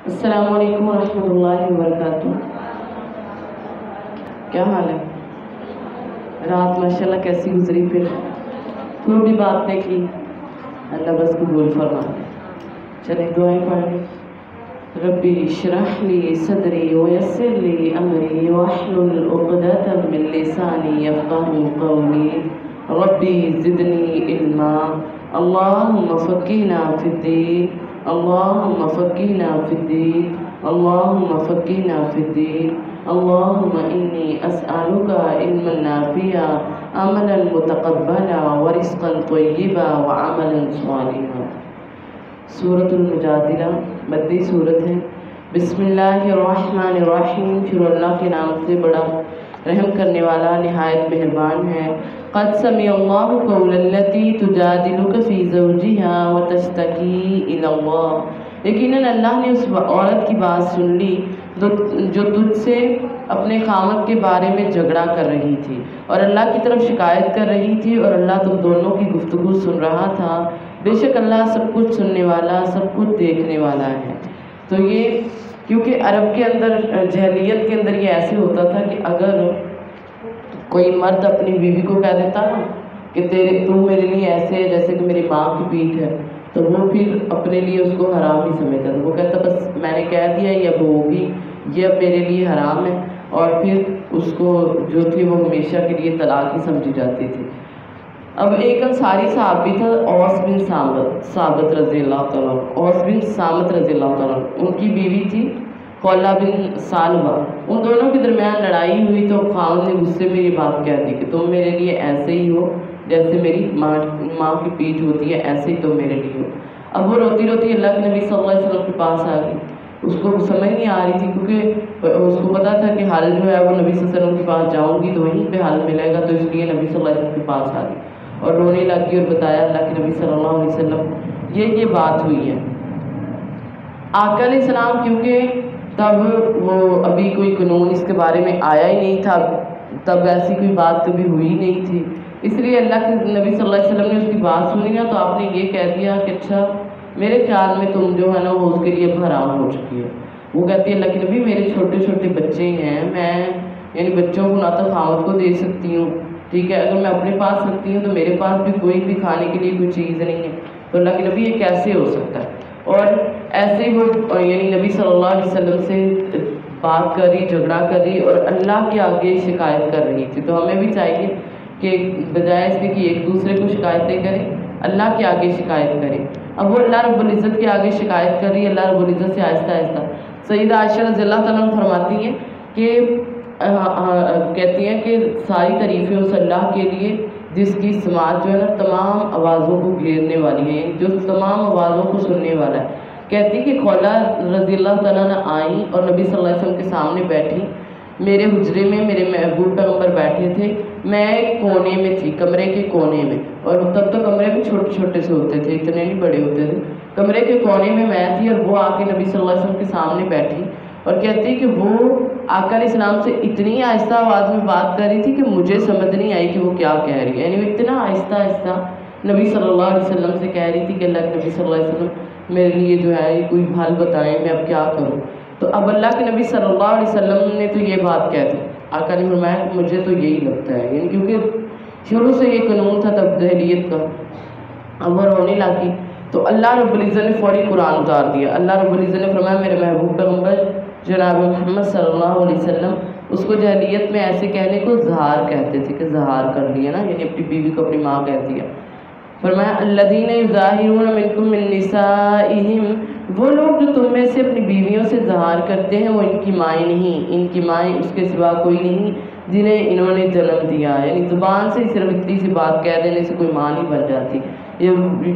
السلام علیکم ورحمۃ اللہ وبرکاتہ۔ کیا حال ہے؟ رات ماشاءاللہ کیسی گزری؟ پھر تھوڑی بات نے کی، اللہ بس قبول فرما۔ چلیں دعائیں پڑھیں۔ ربی اشرح لی صدری ویسر لی امری واحلل عقدۃ من لسانی یفقہوا قولی ربی زدنی علما اللہم فقہنا فی الدین اللہم فقہنا فی الدین اللہم فقہنا فی الدین اللہم انی اسألک علما نافعا عملا متقبلا ورزقا طیبا وعملا صالحا۔ سورۃ المجادلہ مدنی سورت ہے۔ بسم اللہ الرحمن الرحیم، شروع اللہ کے نام سے بڑا رحم کرنے والا نہایت مہربان ہے۔ قد سمع اللہ قول التی تجادلک فی زوجہا وتشتکی الی اللہ، یقیناً اللہ نے اس عورت کی بات سن لی جو تجھ سے اپنے خامد کے بارے میں جھگڑا کر رہی تھی اور اللہ کی طرف شکایت کر رہی تھی، اور اللہ تم دونوں کی گفتگو سن رہا تھا۔ بے شک اللہ سب کچھ سننے والا، سب کچھ دیکھنے والا ہے۔ تو یہ کیونکہ عرب کے اندر، جاہلیت کے اندر یہ ایسے ہوتا تھا کہ اگر کوئی مرد اپنی بیوی کو کہہ دیتا نا کہ تو میرے لیے ایسے ہے جیسے کہ میری ماں کی پیٹھ ہے، تو وہ پھر اپنے لیے اس کو حرام ہی سمجھتا تھا۔ وہ کہتا بس میں نے کہہ دیا یہ اب ہوگی، یہ اب میرے لیے حرام ہے، اور پھر اس کو جو تھی وہ ہمیشہ کے لیے طلاق ہی سمجھی جاتی تھی۔ اب ایک انصاری صحابی تھا، اوس بن ثابت رضی اللہ تعالیٰ، اوس بن ثابت رضی اللہ تعالیٰ، ان کی بیوی تھی خولہ بن ثعلبہ۔ ان دونوں کے درمیان لڑائی ہوئی تو خاوند نے غصے میں یہ بات کہہ دی کہ تم میرے لیے ایسے ہی ہو جیسے میری ماں کی پیٹھ ہوتی ہے، ایسے ہی تم میرے لیے ہو۔ اب وہ روتی روتی اللہ کے نبی صلی اللہ علیہ وسلم کے پاس آ گئی۔ اس کو سمجھ نہیں آ رہی تھی کیونکہ اس کو پتا تھا کہ حل جو ہے وہ نبی صلی اللہ علیہ وسلم کے پاس جاؤں گی تو وہیں پہ حل ملے گا، تو اس لیے نبی صلی اللہ علیہ وسلم کے پاس آ گئی اور رونے لگی اور بتایا اللہ کے نبی صلی اللہ علیہ وسلم یہ بات ہوئی ہے۔ آقا علیہ السلام کیونکہ تب وہ ابھی کوئی قانون اس کے بارے میں آیا ہی نہیں تھا، تب ایسی کوئی بات کبھی ہوئی نہیں تھی، اس لیے اللہ کے نبی صلی اللہ علیہ وسلم نے اس کی بات سنی نا تو آپ نے یہ کہہ دیا کہ اچھا میرے خیال میں تم جو ہے نا وہ اس کے لیے حرام ہو چکی ہے۔ وہ کہتی ہے اللہ کے نبی میرے چھوٹے چھوٹے بچے ہیں، میں یعنی بچوں کو نہ تو خاوند کو دے سکتی ہوں، ٹھیک ہے، اگر میں اپنے پاس رکھتی ہوں تو میرے پاس بھی کوئی بھی کھانے کے لیے کوئی چیز نہیں ہے، تو اللہ کے نبی یہ کیسے ہو سکتا ہے؟ اور ایسے ہی وہ یعنی نبی صلی اللہ علیہ وسلم سے بات کر رہی، جھگڑا کر رہی اور اللہ کے آگے شکایت کر رہی تھی۔ تو ہمیں بھی چاہیے کہ بجائے اس کے کہ ایک دوسرے کو شکایتیں کریں، اللہ کے آگے شکایت کریں۔ اب وہ اللہ رب العزت کے آگے شکایت کر رہی ہے، اللہ رب العزت سے آہستہ آہستہ۔ سیدہ عائشہ رضی اللہ تعالیٰ عنہ فرماتی ہیں کہ کہتی ہیں کہ ساری تعریفیں اس اللہ کے لیے جس کی سماعت جو ہے نا تمام آوازوں کو گھیرنے والی ہے، جو تمام آوازوں کو سننے والا ہے۔ کہتی کہ خولہ رضی اللہ تعالیٰ عنہ آئیں اور نبی صلی اللہ علیہ وسلم کے سامنے بیٹھی، میرے حجرے میں میرے محبوب پیغمبر بیٹھے تھے، میں ایک کونے میں تھی، کمرے کے کونے میں، اور تب تو کمرے بھی چھوٹے چھوٹے سے ہوتے تھے، اتنے نہیں بڑے ہوتے تھے، کمرے کے کونے میں میں تھی اور وہ آ کے نبی صلی اللہ علیہ وسلم کے سامنے بیٹھی اور کہتی کہ وہ آقا علیہ السلام سے اتنی آہستہ آواز میں بات کر رہی تھی کہ مجھے سمجھ نہیں آئی کہ وہ کیا کہہ رہی ہے، یعنی وہ اتنا آہستہ آہستہ نبی صلی اللہ علیہ وسلم سے کہہ رہی تھی کہ اللہ کے نبی صلی اللہ علیہ وسلم میرے لیے جو ہے کوئی حل بتائیں، میں اب کیا کروں؟ تو اب اللہ کے نبی صلی اللہ علیہ وسلم نے تو یہ بات کہہ دی، آقا نے فرمایا کہ مجھے تو یہی لگتا ہے، یعنی کیونکہ شروع سے یہ قانون تھا تب جاہلیت کا۔ اب وہ رونے لگی تو اللہ رب العزت نے فوری قرآن اتار دیا۔ اللہ رب العزت نے فرمایا میرے محبوب پیغمبر جناب محمد صلی اللہ علیہ وسلم، اس کو جاہلیت میں ایسے کہنے کو زہار کہتے تھے کہ زہار کر دیا نا، یعنی اپنی بیوی کو اپنی ماں کہہ دیا۔ فرمایا الذین یظاہرون منکم من نسائہم، وہ لوگ جو تم میں سے اپنی بیویوں سے زہار کرتے ہیں وہ ان کی مائیں نہیں، ان کی مائیں اس کے سوا کوئی نہیں جنہیں انہوں نے جنم دیا، یعنی زبان سے صرف اتنی سی بات کہہ دینے سے کوئی ماں نہیں بن جاتی۔ یہ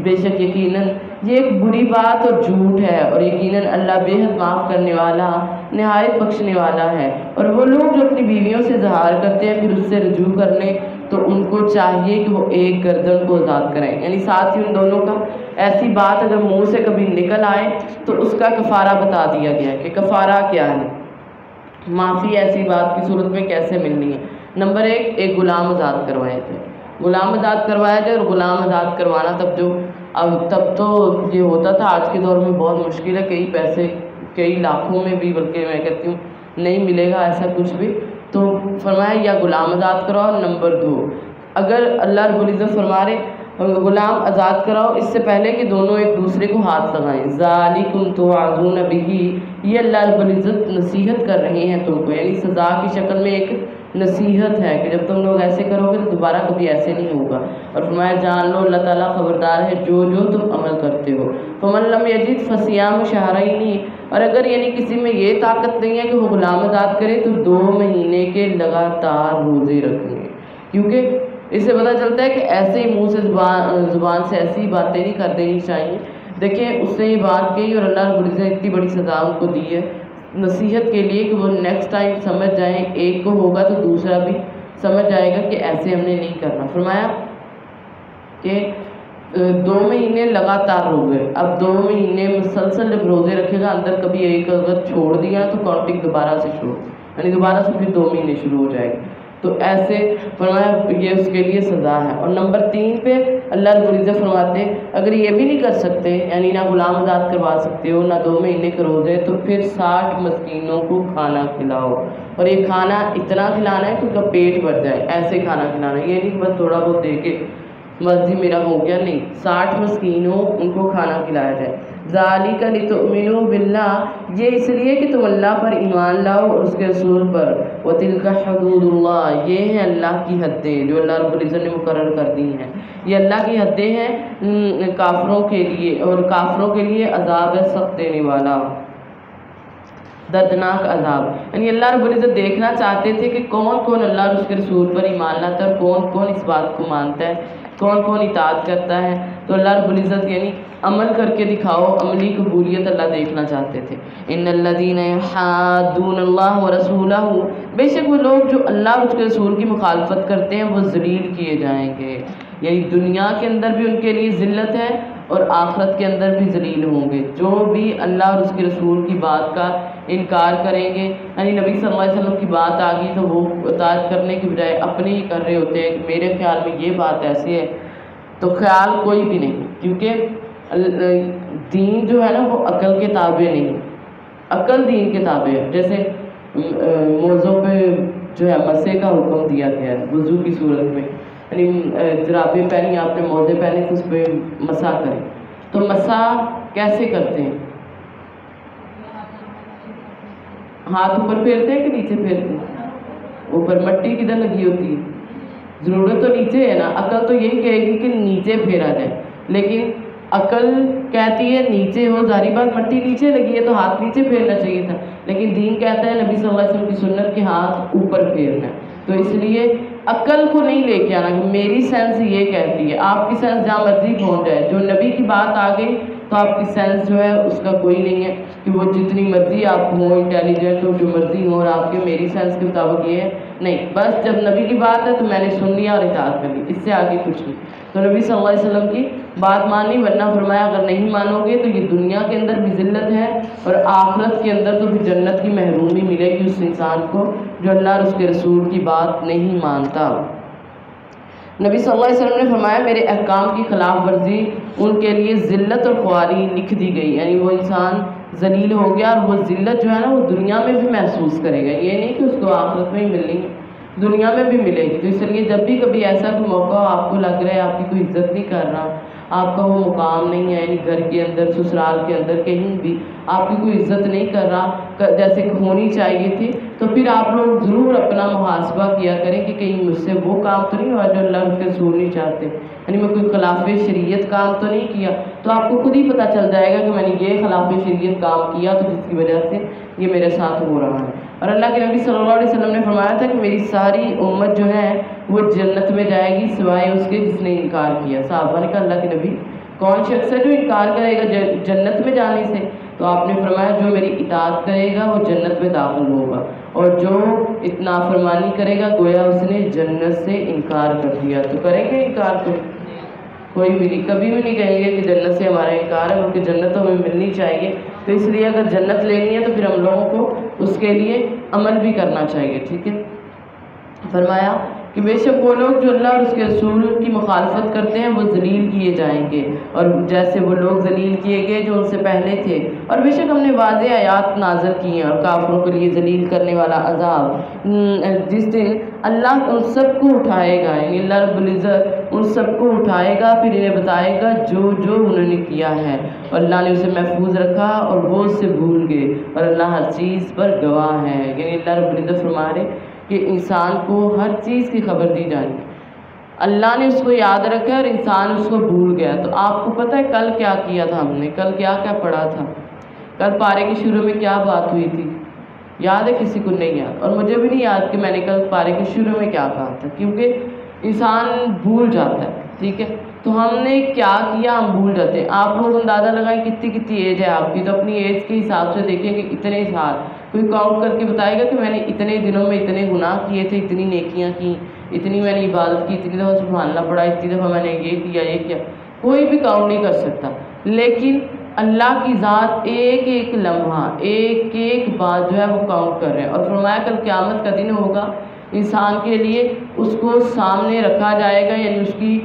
بے شک یقیناً یہ ایک بری بات اور جھوٹ ہے، اور یقیناً اللہ بے حد معاف کرنے والا نہایت بخشنے والا ہے۔ اور وہ لوگ جو اپنی بیویوں سے زہار کرتے ہیں پھر اس سے رجوع کرنے تو ان کو چاہیے کہ وہ ایک گردن کو آزاد کریں، یعنی ساتھ ہی ان دونوں کا ایسی بات اگر منہ سے کبھی نکل آئے تو اس کا کفارہ بتا دیا گیا ہے کہ کفارہ کیا ہے، معافی ایسی بات کی صورت میں کیسے ملنی ہے۔ نمبر ایک غلام آزاد کروایا جائے، غلام آزاد کروایا جائے، اور غلام آزاد کروانا تب تو یہ ہوتا تھا، آج کے دور میں بہت مشکل ہے، کئی پیسے کئی لاکھوں میں بھی بلکہ میں کہتی ہوں نہیں ملے گا ایسا کچھ بھی. تو فرمایا یا غلام آزاد کراؤ. نمبر 2 اگر اللہ رب العزت فرما رہے غلام آزاد کراؤ اس سے پہلے کہ دونوں ایک دوسرے کو ہاتھ لگائیں. ذالکم توعظون بہ، یہ اللہ رب العزت نصیحت کر رہے ہیں تم کو، یعنی سزا کی شکل میں ایک نصیحت ہے کہ جب تم لوگ ایسے کرو گے تو دوبارہ کبھی ایسے نہیں ہوگا. اور فرمایا جان لو اللہ تعالیٰ خبردار ہے جو تم عمل کرتے ہو. فمن لم یجد فصیام شہرین، اور اگر یعنی کسی میں یہ طاقت نہیں ہے کہ وہ غلام آزاد کرے تو 2 مہینے کے لگاتار روزے رکھنے. کیونکہ اس سے پتہ چلتا ہے کہ ایسے ہی منہ سے زبان سے ایسی باتیں نہیں کر دینی چاہیے. دیکھیں اس نے یہ بات کہی اور اللہ رب العزت نے اتنی بڑی سزا ان کو دی ہے نصیحت کے لیے کہ وہ نیکسٹ ٹائم سمجھ جائیں. ایک کو ہوگا تو دوسرا بھی سمجھ جائے گا کہ ایسے ہم نے نہیں کرنا. فرمایا کہ 2 مہینے لگاتار روزے. اب 2 مہینے مسلسل جب روزے رکھے گا اندر کبھی ایک اگر چھوڑ دیا تو کاؤنٹنگ دوبارہ سے شروع، یعنی دوبارہ سے پھر 2 مہینے شروع ہو جائے گا. تو ایسے فرمایا یہ اس کے لیے سزا ہے. اور نمبر 3 پہ اللہ رب العزت فرماتے ہیں اگر یہ بھی نہیں کر سکتے یعنی نہ غلام آزاد کروا سکتے ہو نہ 2 مہینے کے روزے تو پھر 60 مسکینوں کو کھانا کھلاؤ. اور یہ کھانا اتنا کھلانا ہے کہ ان کا پیٹ بھر جائے، ایسے کھانا کھلانا ہے. یہ نہیں کہ بس تھوڑا بہت دے کے مرضی میرا ہو گیا، نہیں، 60 مسکینوں ان کو کھانا کھلایا جائے. ذالک لتؤمنوا باللہ، یہ اس لیے کہ تم اللہ پر ایمان لاؤ اور اس کے رسول پر. وتلک حدود اللہ، یہ ہیں اللہ کی حدیں جو اللہ رب العزت نے مقرر کر دی ہیں. یہ اللہ کی حدیں ہیں کافروں کے لیے، اور کافروں کے لیے عذاب ہے سخت دینے والا، دردناک عذاب. یعنی اللہ رب العزت دیکھنا چاہتے تھے کہ کون کون اللہ اور اس کے رسول پر ایمان لاتا ہے اور کون کون اس بات کو مانتا ہے، کون کون اطاعت کرتا ہے. تو اللہ رب العزت یعنی عمل کر کے دکھاؤ، عملی قبولیت اللہ دیکھنا چاہتے تھے. ان الذین یحادون اللہ ورسولہ، بے شک وہ لوگ جو اللہ اور اس کے رسول کی مخالفت کرتے ہیں وہ ذلیل کیے جائیں گے. یعنی دنیا کے اندر بھی ان کے لیے ذلت ہے اور آخرت کے اندر بھی ذلیل ہوں گے. جو بھی اللہ اور اس کے رسول کی بات کا انکار کریں گے، یعنی نبی صلی اللہ علیہ وسلم کی بات آ گئی تو وہ اطاعت کرنے کی بجائے اپنے ہی کر رہے ہوتے ہیں کہ میرے خیال میں یہ بات ایسی ہے، تو خیال کوئی بھی نہیں. کیونکہ دین جو ہے نا وہ عقل کے تابع نہیں، عقل دین کے تابع ہے. جیسے موضوع پہ جو ہے مسے کا حکم دیا گیا ہے وضو کی صورت میں، یعنی جرابیں پہنی آپ نے، موزے پہنے تو اس پہ مسا کریں. تو مسا کیسے کرتے ہیں؟ ہاتھ اوپر پھیرتے ہیں کہ نیچے پھیرتے ہیں؟ اوپر. مٹی کدھر لگی ہوتی ہے؟ ضرورت تو نیچے ہے نا. عقل تو یہی کہے گی کہ نیچے پھیرا جائے، لیکن عقل کہتی ہے نیچے ہو، ظاہری بات مٹی نیچے لگی ہے تو ہاتھ نیچے پھیرنا چاہیے تھا، لیکن دین کہتا ہے نبی صلی اللہ علیہ وسلم کی سنت کے ہاتھ اوپر پھیرنا ہے. تو اس لیے عقل کو نہیں لے کے آنا کہ میری سینس یہ کہتی ہے. آپ کی سینس جہاں مرضی پہنچ جائے، جو نبی کی بات آ گئی تو آپ کی سینس جو ہے اس کا کوئی نہیں ہے کہ وہ جتنی مرضی آپ ہوں انٹیلیجنٹ ہو، جو مرضی ہو، اور آپ کے میری سینس کے مطابق یہ ہے نہیں. بس جب نبی کی بات ہے تو میں نے سن لیا اور اطاعت کر لی، اس سے آگے کچھ نہیں. تو نبی صلی اللہ علیہ وسلم کی بات ماننی، ورنہ فرمایا اگر نہیں مانو گے تو یہ دنیا کے اندر بھی ذلت ہے اور آخرت کے اندر تو بھی جنت کی محرومی ملے گی اس انسان کو جو اللہ اور اس کے رسول کی بات نہیں مانتا. نبی صلی اللہ علیہ وسلم نے فرمایا میرے احکام کی خلاف ورزی ان کے لیے ذلت اور خواری لکھ دی گئی. یعنی وہ انسان ذلیل ہو گیا اور وہ ذلت جو ہے نا وہ دنیا میں بھی محسوس کرے گا. یہ نہیں کہ اس کو آخرت میں ہی ملنی ہے، دنیا میں بھی ملے گی. تو اس لیے جب بھی کبھی ایسا کوئی موقع ہو آپ کو لگ رہا ہے آپ کی کوئی عزت نہیں کر رہا، آپ کا وہ مقام نہیں ہے، یعنی گھر کے اندر، سسرال کے اندر، کہیں بھی آپ کی کوئی عزت نہیں کر رہا جیسے ہونی چاہیے تھی، تو پھر آپ لوگ ضرور اپنا محاسبہ کیا کریں کہ کہیں مجھ سے وہ کام تو نہیں ہوا جو اللہ اس کے رسول نہیں چاہتے، یعنی میں کوئی خلاف شریعت کام تو نہیں کیا. تو آپ کو خود ہی پتہ چل جائے گا کہ میں نے یہ خلاف شریعت کام کیا تو جس کی وجہ سے یہ میرے ساتھ ہو رہا ہے. اور اللہ کے نبی صلی اللہ علیہ وسلم نے فرمایا تھا کہ میری ساری امت جو ہے وہ جنت میں جائے گی سوائے اس کے جس نے انکار کیا. صحابہ نے کہا اللہ کے نبی کون شخص ہے جو انکار کرے گا جنت میں جانے سے؟ تو آپ نے فرمایا جو میری اطاعت کرے گا وہ جنت میں داخل ہوگا، اور جو نافرمانی کرے گا گویا اس نے جنت سے انکار کر دیا. تو کریں گے انکار؟ کوئی بھی کبھی بھی نہیں کہیں گے کہ جنت سے ہمارا انکار ہے، بلکہ جنت تو ہمیں ملنی چاہیے. تو اس لیے اگر جنت لینی ہے تو پھر ہم لوگوں کو اس کے لیے عمل بھی کرنا چاہیے. ٹھیک ہے. فرمایا کہ بے شک وہ لوگ جو اللہ اور اس کے رسول کی مخالفت کرتے ہیں وہ ذلیل کیے جائیں گے، اور جیسے وہ لوگ ذلیل کیے گئے جو ان سے پہلے تھے۔ اور بے شک ہم نے واضح آیات نازل کی ہیں، اور کافروں کے لیے ذلیل کرنے والا عذاب جس دن اللہ ان سب کو اٹھائے گا، یعنی اللہ رب العزت ان سب کو اٹھائے گا، پھر انہیں بتائے گا جو جو انہوں نے کیا ہے، اور اللہ نے اسے محفوظ رکھا اور وہ اس سے بھول گئے، اور اللہ ہر چیز پر گواہ ہے۔ یعنی اللہ رب العزت فرما رہے کہ انسان کو ہر چیز کی خبر دی جانی ہے، اللہ نے اس کو یاد رکھا اور انسان اس کو بھول گیا۔ تو آپ کو پتہ ہے کل کیا کیا تھا ہم نے، کل کیا کیا پڑھا تھا، کل پارے کے شروع میں کیا بات ہوئی تھی، یاد ہے؟ کسی کو نہیں یاد، اور مجھے بھی نہیں یاد کہ میں نے کل پارے کے شروع میں کیا کہا تھا، کیونکہ انسان بھول جاتا ہے، ٹھیک ہے؟ تو ہم نے کیا کیا ہم بھول جاتے ہیں۔ آپ لوگ اندازہ لگائیں کتنی ایج ہے آپ کی، تو اپنی ایج کے حساب سے دیکھیں کہ اتنے سال، کوئی کاؤنٹ کر کے بتائے گا کہ میں نے اتنے دنوں میں اتنے گناہ کیے تھے، اتنی نیکیاں کی، اتنی میں نے عبادت کی، اتنی دفعہ سبحان اللہ پڑھا، اتنی دفعہ میں نے یہ کیا، کوئی بھی کاؤنٹ نہیں کر سکتا۔ لیکن اللہ کی ذات ایک ایک لمحہ، ایک ایک بات جو ہے وہ کاؤنٹ کر رہے ہیں، اور فرمایا کل قیامت کا دن ہوگا، انسان کے لیے اس کو سامنے رکھا جائے گا، یعنی اس کی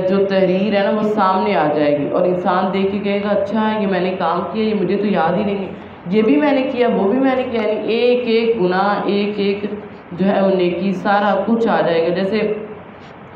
جو تحریر ہے نا وہ سامنے آ جائے گی، اور انسان دیکھ کے کہے گا اچھا ہے یہ میں نے کام کیا، یہ مجھے تو یاد ہی نہیں ہے، یہ بھی میں نے کیا، وہ بھی میں نے کیا، یعنی ایک ایک گناہ، ایک ایک جو ہے وہ نیکی، سارا کچھ آ جائے گا۔ جیسے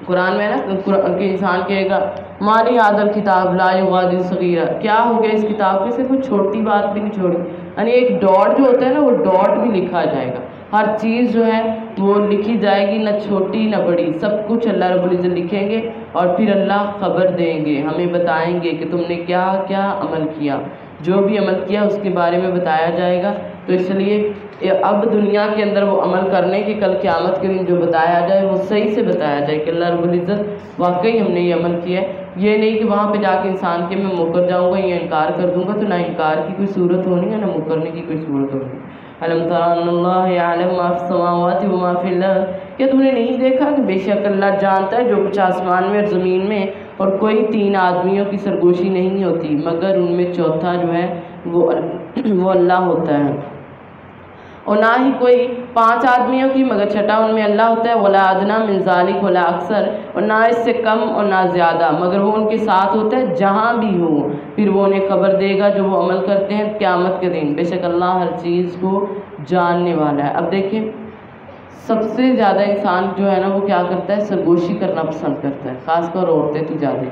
قرآن میں ہے نا کہ انسان کہے گا مالی حاضر کتاب لا یغادر صغیرہ، کیا ہو گیا اس کتاب کے، سے کوئی چھوٹی بات بھی نہیں چھوڑی، یعنی ایک ڈاٹ جو ہوتا ہے نا وہ ڈاٹ بھی لکھا جائے گا، ہر چیز جو ہے وہ لکھی جائے گی، نہ چھوٹی نہ بڑی، سب کچھ اللہ رب العزت لکھیں گے، اور پھر اللہ خبر دیں گے، ہمیں بتائیں گے کہ تم نے کیا کیا عمل کیا، جو بھی عمل کیا اس کے بارے میں بتایا جائے گا۔ تو اس لیے اب دنیا کے اندر وہ عمل کرنے کے کل قیامت کے دن جو بتایا جائے وہ صحیح سے بتایا جائے کہ اللہ رب العزت واقعی ہم نے یہ عمل کیا ہے، یہ نہیں کہ وہاں پہ جا کے انسان کے میں مکر جاؤں گا یا انکار کر دوں گا، تو نہ انکار کی کوئی صورت ہونی ہے نہ مکرنے کی کوئی صورت ہونی۔ الم تر ان اللہ یعلم ما فی السماوات وما فی الارض، کیا تم نے نہیں دیکھا کہ بے شک اللہ جانتا ہے جو کچھ آسمان میں اور زمین میں، اور کوئی تین آدمیوں کی سرگوشی نہیں ہوتی مگر ان میں چوتھا جو ہے وہ اللہ ہوتا ہے، اور نہ ہی کوئی پانچ آدمیوں کی مگر چھٹا ان میں اللہ ہوتا ہے، ولا ادنی من ذالک ولا اکثر، اور نہ اس سے کم اور نہ زیادہ مگر وہ ان کے ساتھ ہوتا ہے جہاں بھی ہو، پھر وہ انہیں خبر دے گا جو وہ عمل کرتے ہیں قیامت کے دن، بے شک اللہ ہر چیز کو جاننے والا ہے۔ اب دیکھیں سب سے زیادہ انسان جو ہے نا وہ کیا کرتا ہے، سرگوشی کرنا پسند کرتا ہے، خاص کر عورتیں تو زیادہ،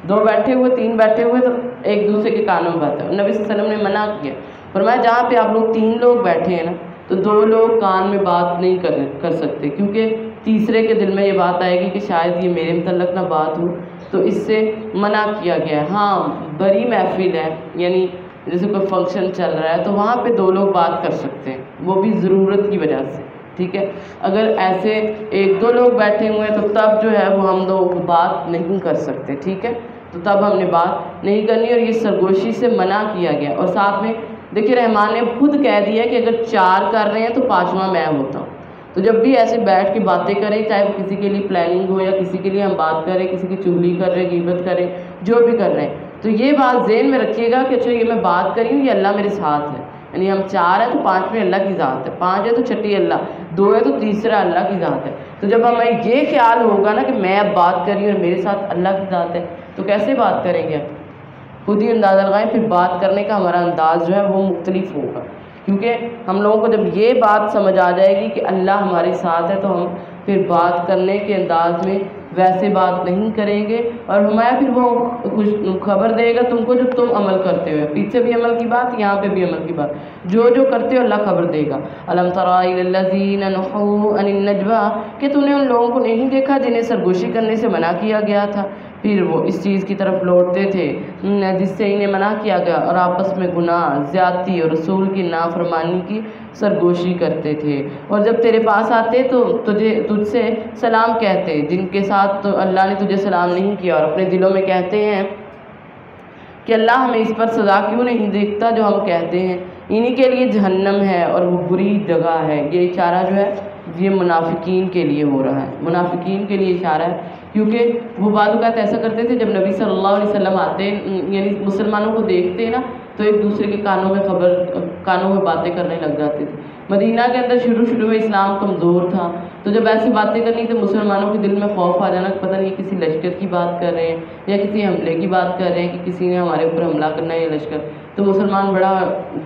دو بیٹھے ہوئے تین بیٹھے ہوئے تو ایک دوسرے کے کانوں میں بات ہے، نبی صلی اللہ علیہ وسلم نے منع کیا، فرمایا جہاں پہ آپ لوگ تین لوگ بیٹھے ہیں نا تو دو لوگ کان میں بات نہیں کر سکتے، کیونکہ تیسرے کے دل میں یہ بات آئے گی کہ شاید یہ میرے متعلق نہ بات ہو، تو اس سے منع کیا گیا ہے۔ ہاں بڑی محفل ہے، یعنی جیسے کوئی فنکشن چل رہا ہے تو وہاں پہ دو لوگ بات کر سکتے ہیں، وہ بھی ضرورت کی وجہ سے، ٹھیک ہے؟ اگر ایسے ایک دو لوگ بیٹھے ہوئے ہیں تو تب جو ہے وہ ہم لوگ بات نہیں کر سکتے، ٹھیک ہے؟ تو تب ہم نے بات نہیں کرنی، اور یہ سرگوشی سے منع کیا گیا۔ اور ساتھ میں دیکھیے رحمان نے خود کہہ دیا کہ اگر چار کر رہے ہیں تو پانچواں میں ہوتا ہوں، تو جب بھی ایسے بیٹھ کے باتیں کریں، چاہے وہ کسی کے لیے پلاننگ ہو یا کسی کے لیے ہم بات کریں، کسی کی چغلی کر رہے ہیں، غیبت کریں، جو بھی کر رہے ہیں، تو یہ بات ذہن میں رکھیے گا کہ اچھا یہ میں بات کر رہی ہوں، یہ اللہ میرے ساتھ ہے، یعنی ہم چار ہیں تو پانچ میں اللہ کی ذات ہے، پانچ ہے تو چھٹی اللہ، دو ہے تو تیسرا اللہ کی ذات ہے۔ تو جب ہمیں یہ خیال ہوگا نا کہ میں اب بات کر رہی ہوں اور میرے ساتھ اللہ کی ذات ہے، تو کیسے بات کریں گے؟ خود ہی اندازہ لگائیں، پھر بات کرنے کا ہمارا انداز جو ہے وہ مختلف ہوگا، کیونکہ ہم لوگوں کو جب یہ بات سمجھ آ جائے گی کہ اللہ ہمارے ساتھ ہے تو ہم پھر بات کرنے کے انداز میں ویسے بات نہیں کریں گے، اور ہمارا پھر وہ خبر دے گا تم کو جو تم عمل کرتے ہوئے، پیچھے بھی عمل کی بات، یہاں پہ بھی عمل کی بات، جو جو کرتے ہو اللہ خبر دے گا۔ الم تر الی الذین نہوا عن النجوى، کہ تم نے ان لوگوں کو نہیں دیکھا جنہیں سرگوشی کرنے سے منع کیا گیا تھا، پھر وہ اس چیز کی طرف لوٹتے تھے جس سے انہیں منع کیا گیا، اور آپس میں گناہ، زیادتی اور رسول کی نافرمانی کی سرگوشی کرتے تھے، اور جب تیرے پاس آتے تو تجھ سے سلام کہتے، جن کے ساتھ تو اللہ نے تجھے سلام نہیں کیا، اور اپنے دلوں میں کہتے ہیں کہ اللہ ہمیں اس پر سزا کیوں نہیں دیکھتا جو ہم کہتے ہیں، انہی کے لیے جہنم ہے اور وہ بری جگہ ہے۔ یہ اشارہ جو ہے یہ منافقین کے لیے ہو رہا ہے، منافقین کے لیے اشارہ ہے، کیونکہ وہ بعض اوقات ایسا کرتے تھے جب نبی صلی اللہ علیہ وسلم آتے، یعنی مسلمانوں کو دیکھتے نا تو ایک دوسرے کے کانوں میں باتیں کرنے لگ جاتے تھے، مدینہ کے اندر شروع میں اسلام کمزور تھا، تو جب ایسی باتیں کرنی تو مسلمانوں کے دل میں خوف آ جانا کہ پتہ نہیں کسی لشکر کی بات کر رہے ہیں یا کسی حملے کی بات کر رہے ہیں کہ کسی نے ہمارے اوپر حملہ کرنا ہے یا لشکر، تو مسلمان بڑا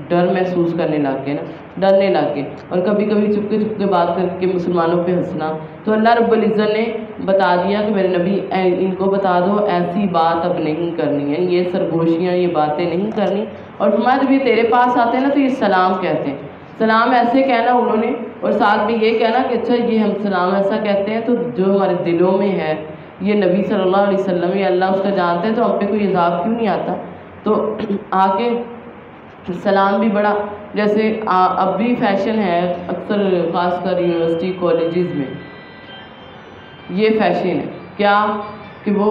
ڈر محسوس کرنے لگ گئے نا، ڈرنے لگ گئے، اور کبھی کبھی چپکے بات کر کے مسلمانوں پہ ہنسنا۔ تو اللہ رب العزت نے بتا دیا کہ میرے نبی ان کو بتا دو ایسی بات اب نہیں کرنی ہے، یہ سرگوشیاں یہ باتیں نہیں کرنی، اور فرمایا جب یہ تیرے پاس آتے ہیں نا تو یہ سلام کہتے ہیں، سلام ایسے کہنا انہوں نے، اور ساتھ میں یہ کہنا کہ اچھا یہ ہم سلام ایسا کہتے ہیں تو جو ہمارے دلوں میں ہے یہ نبی صلی اللہ علیہ وسلم یا اللہ اس کا جانتے ہیں تو ہم پہ کوئی عذاب کیوں نہیں آتا۔ تو آگے سلام بھی بڑا، جیسے اب بھی فیشن ہے اکثر خاص کر یونیورسٹی کالجز میں یہ فیشن ہے کیا کہ وہ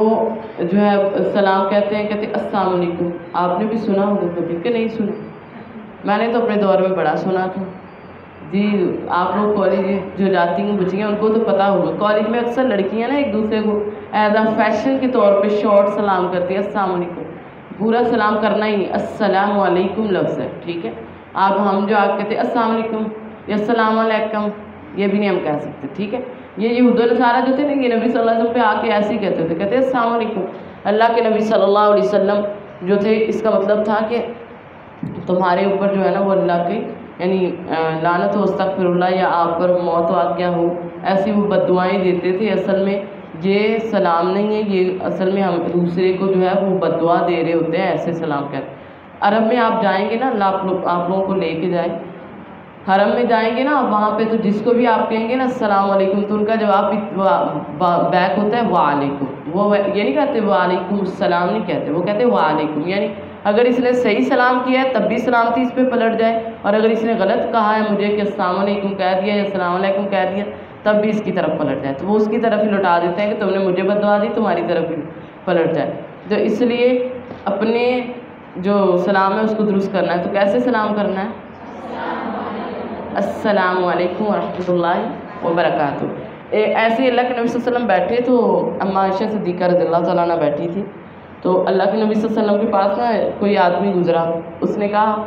جو ہے سلام کہتے ہیں السلام علیکم۔ آپ نے بھی سنا ہوگا کبھی کہ نہیں سنا؟ میں نے تو اپنے دور میں بڑا سنا تھا جی۔ آپ لوگ کالج جو جاتی ہیں بچیاں ان کو تو پتہ ہوگا، کالج میں اکثر لڑکیاں نا ایک دوسرے کو ایز اے فیشن کے طور پہ شارٹ سلام کرتی ہیں السلام علیکم، پورا سلام کرنا ہی نہیں، السلام علیکم لفظ ہے، ٹھیک ہے۔ آپ ہم جو آپ کہتے ہیں السلام علیکم یا السلام علیکم یہ بھی نہیں ہم کہہ سکتے، ٹھیک ہے۔ یہ یہود و نصارہ جو تھے نا یہ نبی صلی اللہ علیہ وسلم پہ آ کے ایسے ہی کہتے تھے، کہتے ہیں السلام علیکم۔ اللہ کے نبی صلی اللہ علیہ وسلم جو تھے اس کا مطلب تھا کہ تمہارے اوپر جو ہے نا وہ اللہ کی یعنی لعنت ہو استغفر اللہ یا آپ پر موت واقعہ ہو، ایسی وہ بد دعائیں دیتے تھے۔ اصل میں یہ سلام نہیں ہے، یہ اصل میں ہم دوسرے کو جو ہے وہ بد دعا دے رہے ہوتے ہیں، ایسے سلام کہتے ہیں۔ عرب میں آپ جائیں گے نا، اللہ آپ لوگوں کو لے کے جائے حرم میں جائیں گے نا وہاں پہ، تو جس کو بھی آپ کہیں گے نا السلام علیکم تو ان کا جواب بیک ہوتا ہے وعلیکم۔ وہ یہ نہیں کہتے وعلیکم السلام نہیں کہتے، وہ کہتے وعلیکم، یعنی اگر اس نے صحیح سلام کیا ہے تب بھی سلامتی اس پہ پلٹ جائے، اور اگر اس نے غلط کہا ہے مجھے کہ السلام علیکم کہہ دیا یا السلام علیکم کہہ دیا تب بھی اس کی طرف پلٹ جائے، تو وہ اس کی طرف ہی لوٹا دیتے ہیں کہ تم نے مجھے بد دعا دی تمہاری طرف ہی پلٹ جائے۔ تو اس لیے اپنے جو سلام ہے اس کو درست کرنا ہے، تو کیسے سلام کرنا ہے؟ السلام علیکم ورحمۃ اللہ وبرکاتہ۔ ایسے ہی اللہ کے نبی صلی اللہ علیہ وسلم بیٹھے تو اما عائشہ صدیقہ رضی اللہ تعالیٰ عنہ بیٹھی تھی، تو اللہ کے نبی صلی اللہ علیہ وسلم کے پاس نا کوئی آدمی گزرا، اس نے کہا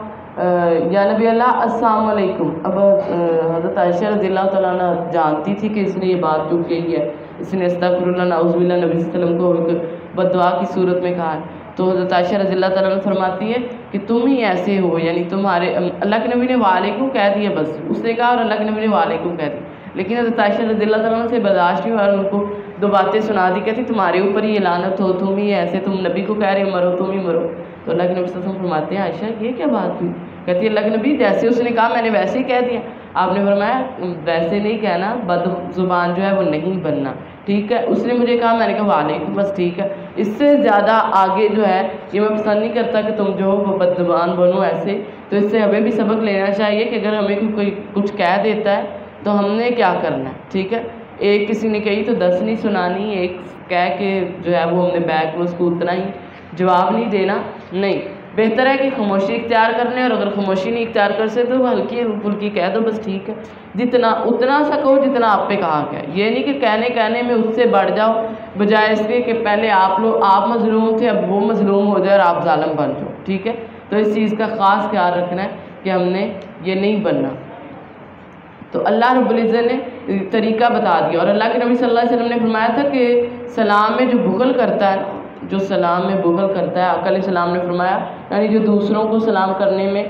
یا نبی اللہ السلام علیکم۔ اب حضرت عائشہ رضی اللہ تعالیٰ عنہ جانتی تھی کہ اس نے یہ بات جو کہی ہے، اس نے استغفر اللہ نعوذ باللہ نبی صلی اللہ علیہ وسلم کو ایک بد دعا کی صورت میں کہا ہے، تو حضرت عائشہ رضی اللہ تعالیٰ عنہ فرماتی ہے کہ تم ہی ایسے ہو، یعنی تمہارے اللہ کے نبی نے وعلیکم کہہ دیا، بس اس نے کہا اور اللہ کے نبی نے وعلیکم کہہ دیا، لیکن حضرت عائشہ رضی اللہ تعالیٰ عنہ سے برداشت نہیں ہوا اور ان کو دو باتیں سنا دی، کہتی تمہارے اوپر ہی یہ لعنت ہو، تم ہی ایسے، تم نبی کو کہہ رہے مرو تم ہی مرو۔ تو اللہ کے نبی صلی اللہ علیہ وسلم فرماتے ہیں عائشہ یہ کیا بات ہوئی؟ کہتی ہے اللہ کے نبی جیسے اس نے کہا میں نے ویسے ہی کہہ دیا۔ آپ نے فرمایا ویسے نہیں کہنا، بد زبان جو ہے وہ نہیں بننا، ٹھیک ہے۔ اس نے مجھے کہا میں نے کہا وعلیکم، بس ٹھیک ہے، اس سے زیادہ آگے جو ہے یہ میں پسند نہیں کرتا کہ تم جو ہو وہ بد زبان بنو ایسے۔ تو اس سے ہمیں بھی سبق لینا چاہیے کہ اگر ہمیں کوئی کچھ کہہ دیتا ہے تو ہم نے کیا کرنا ہے، ٹھیک ہے۔ ایک کسی نے کہی تو 10 نہیں سنانی، ایک کہہ کے جو ہے وہ ہم نے بیک میں اس کو اتنا ہی جواب نہیں دینا، نہیں، بہتر ہے کہ خاموشی اختیار کر لیں، اور اگر خاموشی نہیں اختیار کر سکتے تو ہلکی پھلکی کہہ دو، بس ٹھیک ہے، جتنا اتنا سا کہو جتنا آپ پہ کہا گیا، یہ نہیں کہ کہنے میں اس سے بڑھ جاؤ، بجائے اس کے کہ پہلے آپ مظلوم تھے اب وہ مظلوم ہو جائے اور آپ ظالم بن جاؤ، ٹھیک ہے۔ تو اس چیز کا خاص خیال رکھنا ہے کہ ہم نے یہ نہیں بننا۔ تو اللہ رب العزت نے طریقہ بتا دیا، اور اللہ کے نبی صلی اللہ علیہ وسلم نے فرمایا تھا کہ سلام میں جو بخل کرتا ہے، جو سلام میں بخل کرتا ہے، آقا علیہ السلام نے فرمایا یعنی جو دوسروں کو سلام کرنے میں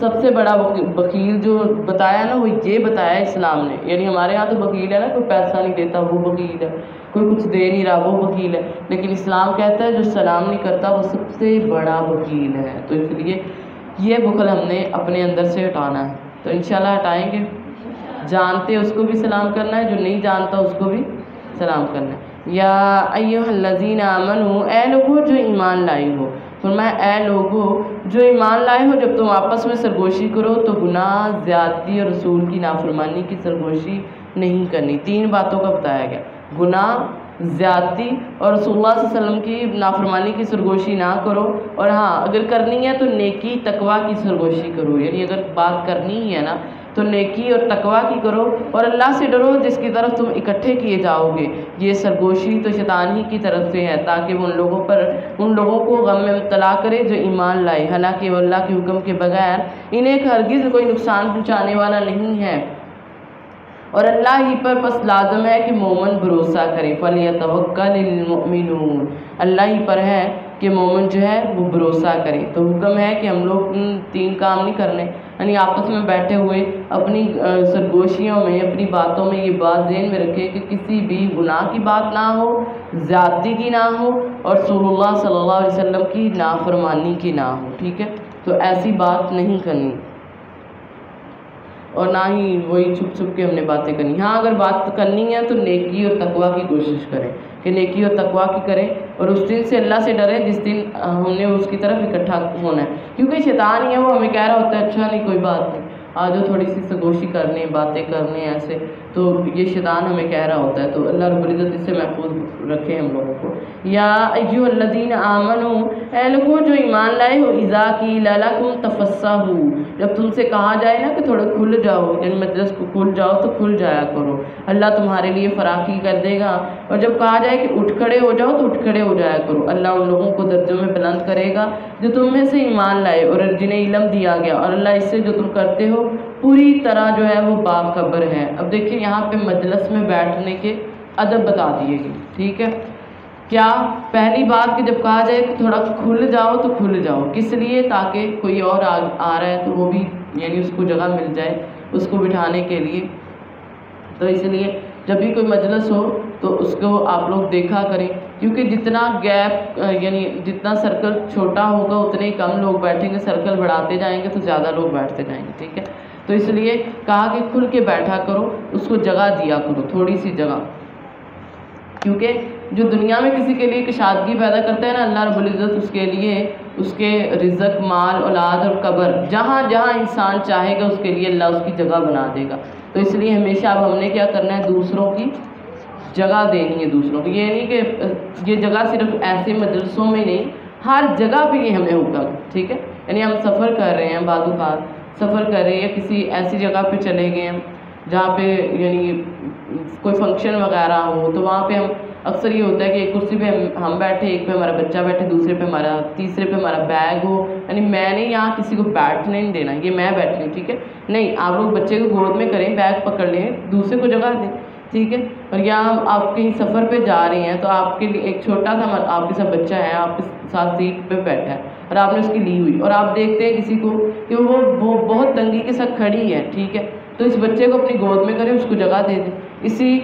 سب سے بڑا بخیل جو بتایا نا وہ یہ بتایا اسلام نے، یعنی ہمارے ہاں تو بخیل ہے نا کوئی پیسہ نہیں دیتا وہ بخیل ہے، کوئی کچھ دے نہیں رہا وہ بخیل ہے، لیکن اسلام کہتا ہے جو سلام نہیں کرتا وہ سب سے بڑا بخیل ہے۔ تو اس لیے یہ بخل ہم نے اپنے اندر سے ہٹانا ہے، تو انشاءاللہ ہٹائیں گے۔ جانتے اس کو بھی سلام کرنا ہے، جو نہیں جانتا اس کو بھی سلام کرنا ہے۔ یا ایھا الذین آمنوا، اے لوگو جو ایمان لائے ہو، فرمایا اے لوگو جو ایمان لائے ہو جب تم آپس میں سرگوشی کرو تو گناہ، زیادتی اور رسول کی نافرمانی کی سرگوشی نہیں کرنی۔ 3 باتوں کا بتایا گیا، گناہ، زیادتی اور رسول اللہ صلی اللہ علیہ وسلم کی نافرمانی کی سرگوشی نہ کرو، اور ہاں اگر کرنی ہے تو نیکی تقویٰ کی سرگوشی کرو، یعنی اگر بات کرنی ہی ہے نا تو نیکی اور تقوی کی کرو اور اللہ سے ڈرو جس کی طرف تم اکٹھے کیے جاؤ گے۔ یہ سرگوشی تو شیطان ہی کی طرف سے ہے تاکہ وہ ان لوگوں کو غم میں مبتلا کرے جو ایمان لائے، حالانکہ وہ اللہ کے حکم کے بغیر انہیں ہرگز کوئی نقصان پہنچانے والا نہیں ہے، اور اللہ ہی پر پس لازم ہے کہ مومن بھروسہ کرے۔ فَلْيَتَوَكَّلِ الْمُؤْمِنُونَ، اللہ ہی پر ہے کہ مومن جو ہے وہ بھروسہ کرے۔ تو حکم ہے کہ ہم لوگ تین کام نہیں کرنے، یعنی آپس میں بیٹھے ہوئے اپنی سرگوشیوں میں، اپنی باتوں میں یہ بات ذہن میں رکھے کہ کسی بھی گناہ کی بات نہ ہو، زیادتی کی نہ ہو، اور رسول اللہ صلی اللہ علیہ وسلم کی نافرمانی کی نہ ہو، ٹھیک ہے؟ تو ایسی بات نہیں کرنی، اور نہ ہی وہی چھپ چھپ کے ہم نے باتیں کرنی۔ ہاں اگر بات کرنی ہے تو نیکی اور تقوی کی کوشش کریں کہ نیکی اور تقوی کی کریں، اور اس دن سے اللہ سے ڈریں جس دن ہم نے اس کی طرف اکٹھا ہونا ہے، کیونکہ شیطان ہی ہے، وہ ہمیں کہہ رہا ہوتا ہے اچھا نہیں کوئی بات نہیں، آجو تھوڑی سی سرگوشی کرنے، باتیں کرنے ایسے، تو یہ شیطان ہمیں کہہ رہا ہوتا ہے۔ تو اللہ رب العزت اس سے محفوظ رکھے ہم لوگوں کو۔ یا ایھا الذین آمنوا، اے لوگوں جو ایمان لائے ہو، اذا قیل لکم تفصحوا، جب تم سے کہا جائے نا کہ تھوڑا کھل جاؤ، یعنی مجلس کو کھل جاؤ، تو کھل جایا کرو، اللہ تمہارے لیے فراخی کر دے گا۔ اور جب کہا جائے کہ اٹھ کھڑے ہو جاؤ تو اٹھ کھڑے ہو جایا کرو، اللہ ان لوگوں کو درجوں میں بلند کرے گا جو تم میں سے ایمان لائے اور جنہیں علم دیا گیا، اور اللہ اس سے جو تم کرتے ہو پوری طرح جو ہے وہ باخبر ہے۔ اب دیکھیں یہاں پہ مجلس میں بیٹھنے کے ادب بتا دیے گئے، ٹھیک ہے؟ کیا پہلی بات کہ جب کہا جائے کہ تھوڑا کھل جاؤ تو کھل جاؤ، کس لیے؟ تاکہ کوئی اور آ رہا ہے تو وہ بھی یعنی اس کو جگہ مل جائے اس کو بٹھانے کے لیے۔ تو اس لیے جب بھی کوئی مجلس ہو تو اس کو آپ لوگ دیکھا کریں، کیونکہ جتنا گیپ یعنی جتنا سرکل چھوٹا ہوگا اتنے ہی کم لوگ بیٹھیں گے، سرکل بڑھاتے جائیں گے تو زیادہ لوگ بیٹھتے جائیں گے، ٹھیک ہے؟ تو اس لیے کہا کہ کھل کے بیٹھا کرو، اس کو جگہ دیا کرو، تھوڑی سی جگہ، کیونکہ جو دنیا میں کسی کے لیے کشادگی پیدا کرتا ہے نا اللہ رب العزت، اس کے لیے اس کے رزق، مال، اولاد اور قبر، جہاں جہاں انسان چاہے گا اس کے لیے اللہ اس کی جگہ بنا دے گا۔ تو اس لیے ہمیشہ اب ہم نے کیا کرنا ہے، دوسروں کی جگہ دینی ہے دوسروں کو، یہ نہیں کہ یہ جگہ صرف ایسے مجلسوں میں نہیں، ہر جگہ پہ یہ ہمیں ہوگا، ٹھیک ہے؟ یعنی ہم سفر کر رہے ہیں، بعض اوقات سفر کر رہے ہیں یا کسی ایسی جگہ پہ چلے گئے ہیں جہاں پہ یعنی کوئی فنکشن وغیرہ ہو، تو وہاں پہ ہم اکثر یہ ہوتا ہے کہ ایک کرسی پہ ہم بیٹھے، ایک پہ ہمارا بچہ بیٹھے، دوسرے پہ ہمارا، تیسرے پہ ہمارا بیگ ہو، یعنی میں نے یہاں کسی کو بیٹھنے نہیں دینا، یہ میں بیٹھ لوں، ٹھیک ہے؟ نہیں، آپ لوگ بچے کو گود میں کریں، بیگ پکڑ لیں، دوسرے کو جگہ دیں، ٹھیک ہے؟ اور یہاں آپ کہیں سفر پہ جا رہے ہیں تو آپ کے لیے ایک چھوٹا سا آپ کے ساتھ بچہ ہے، آپ کے ساتھ سیٹ پہ بیٹھا ہے اور آپ نے اس کی لی ہوئی، اور آپ دیکھتے ہیں کسی کو کہ وہ بہت تنگی کے ساتھ کھڑی ہے، ٹھیک ہے؟ تو اس بچے کو اپنی گود میں کریں، اس کو جگہ دے دیں۔ اسی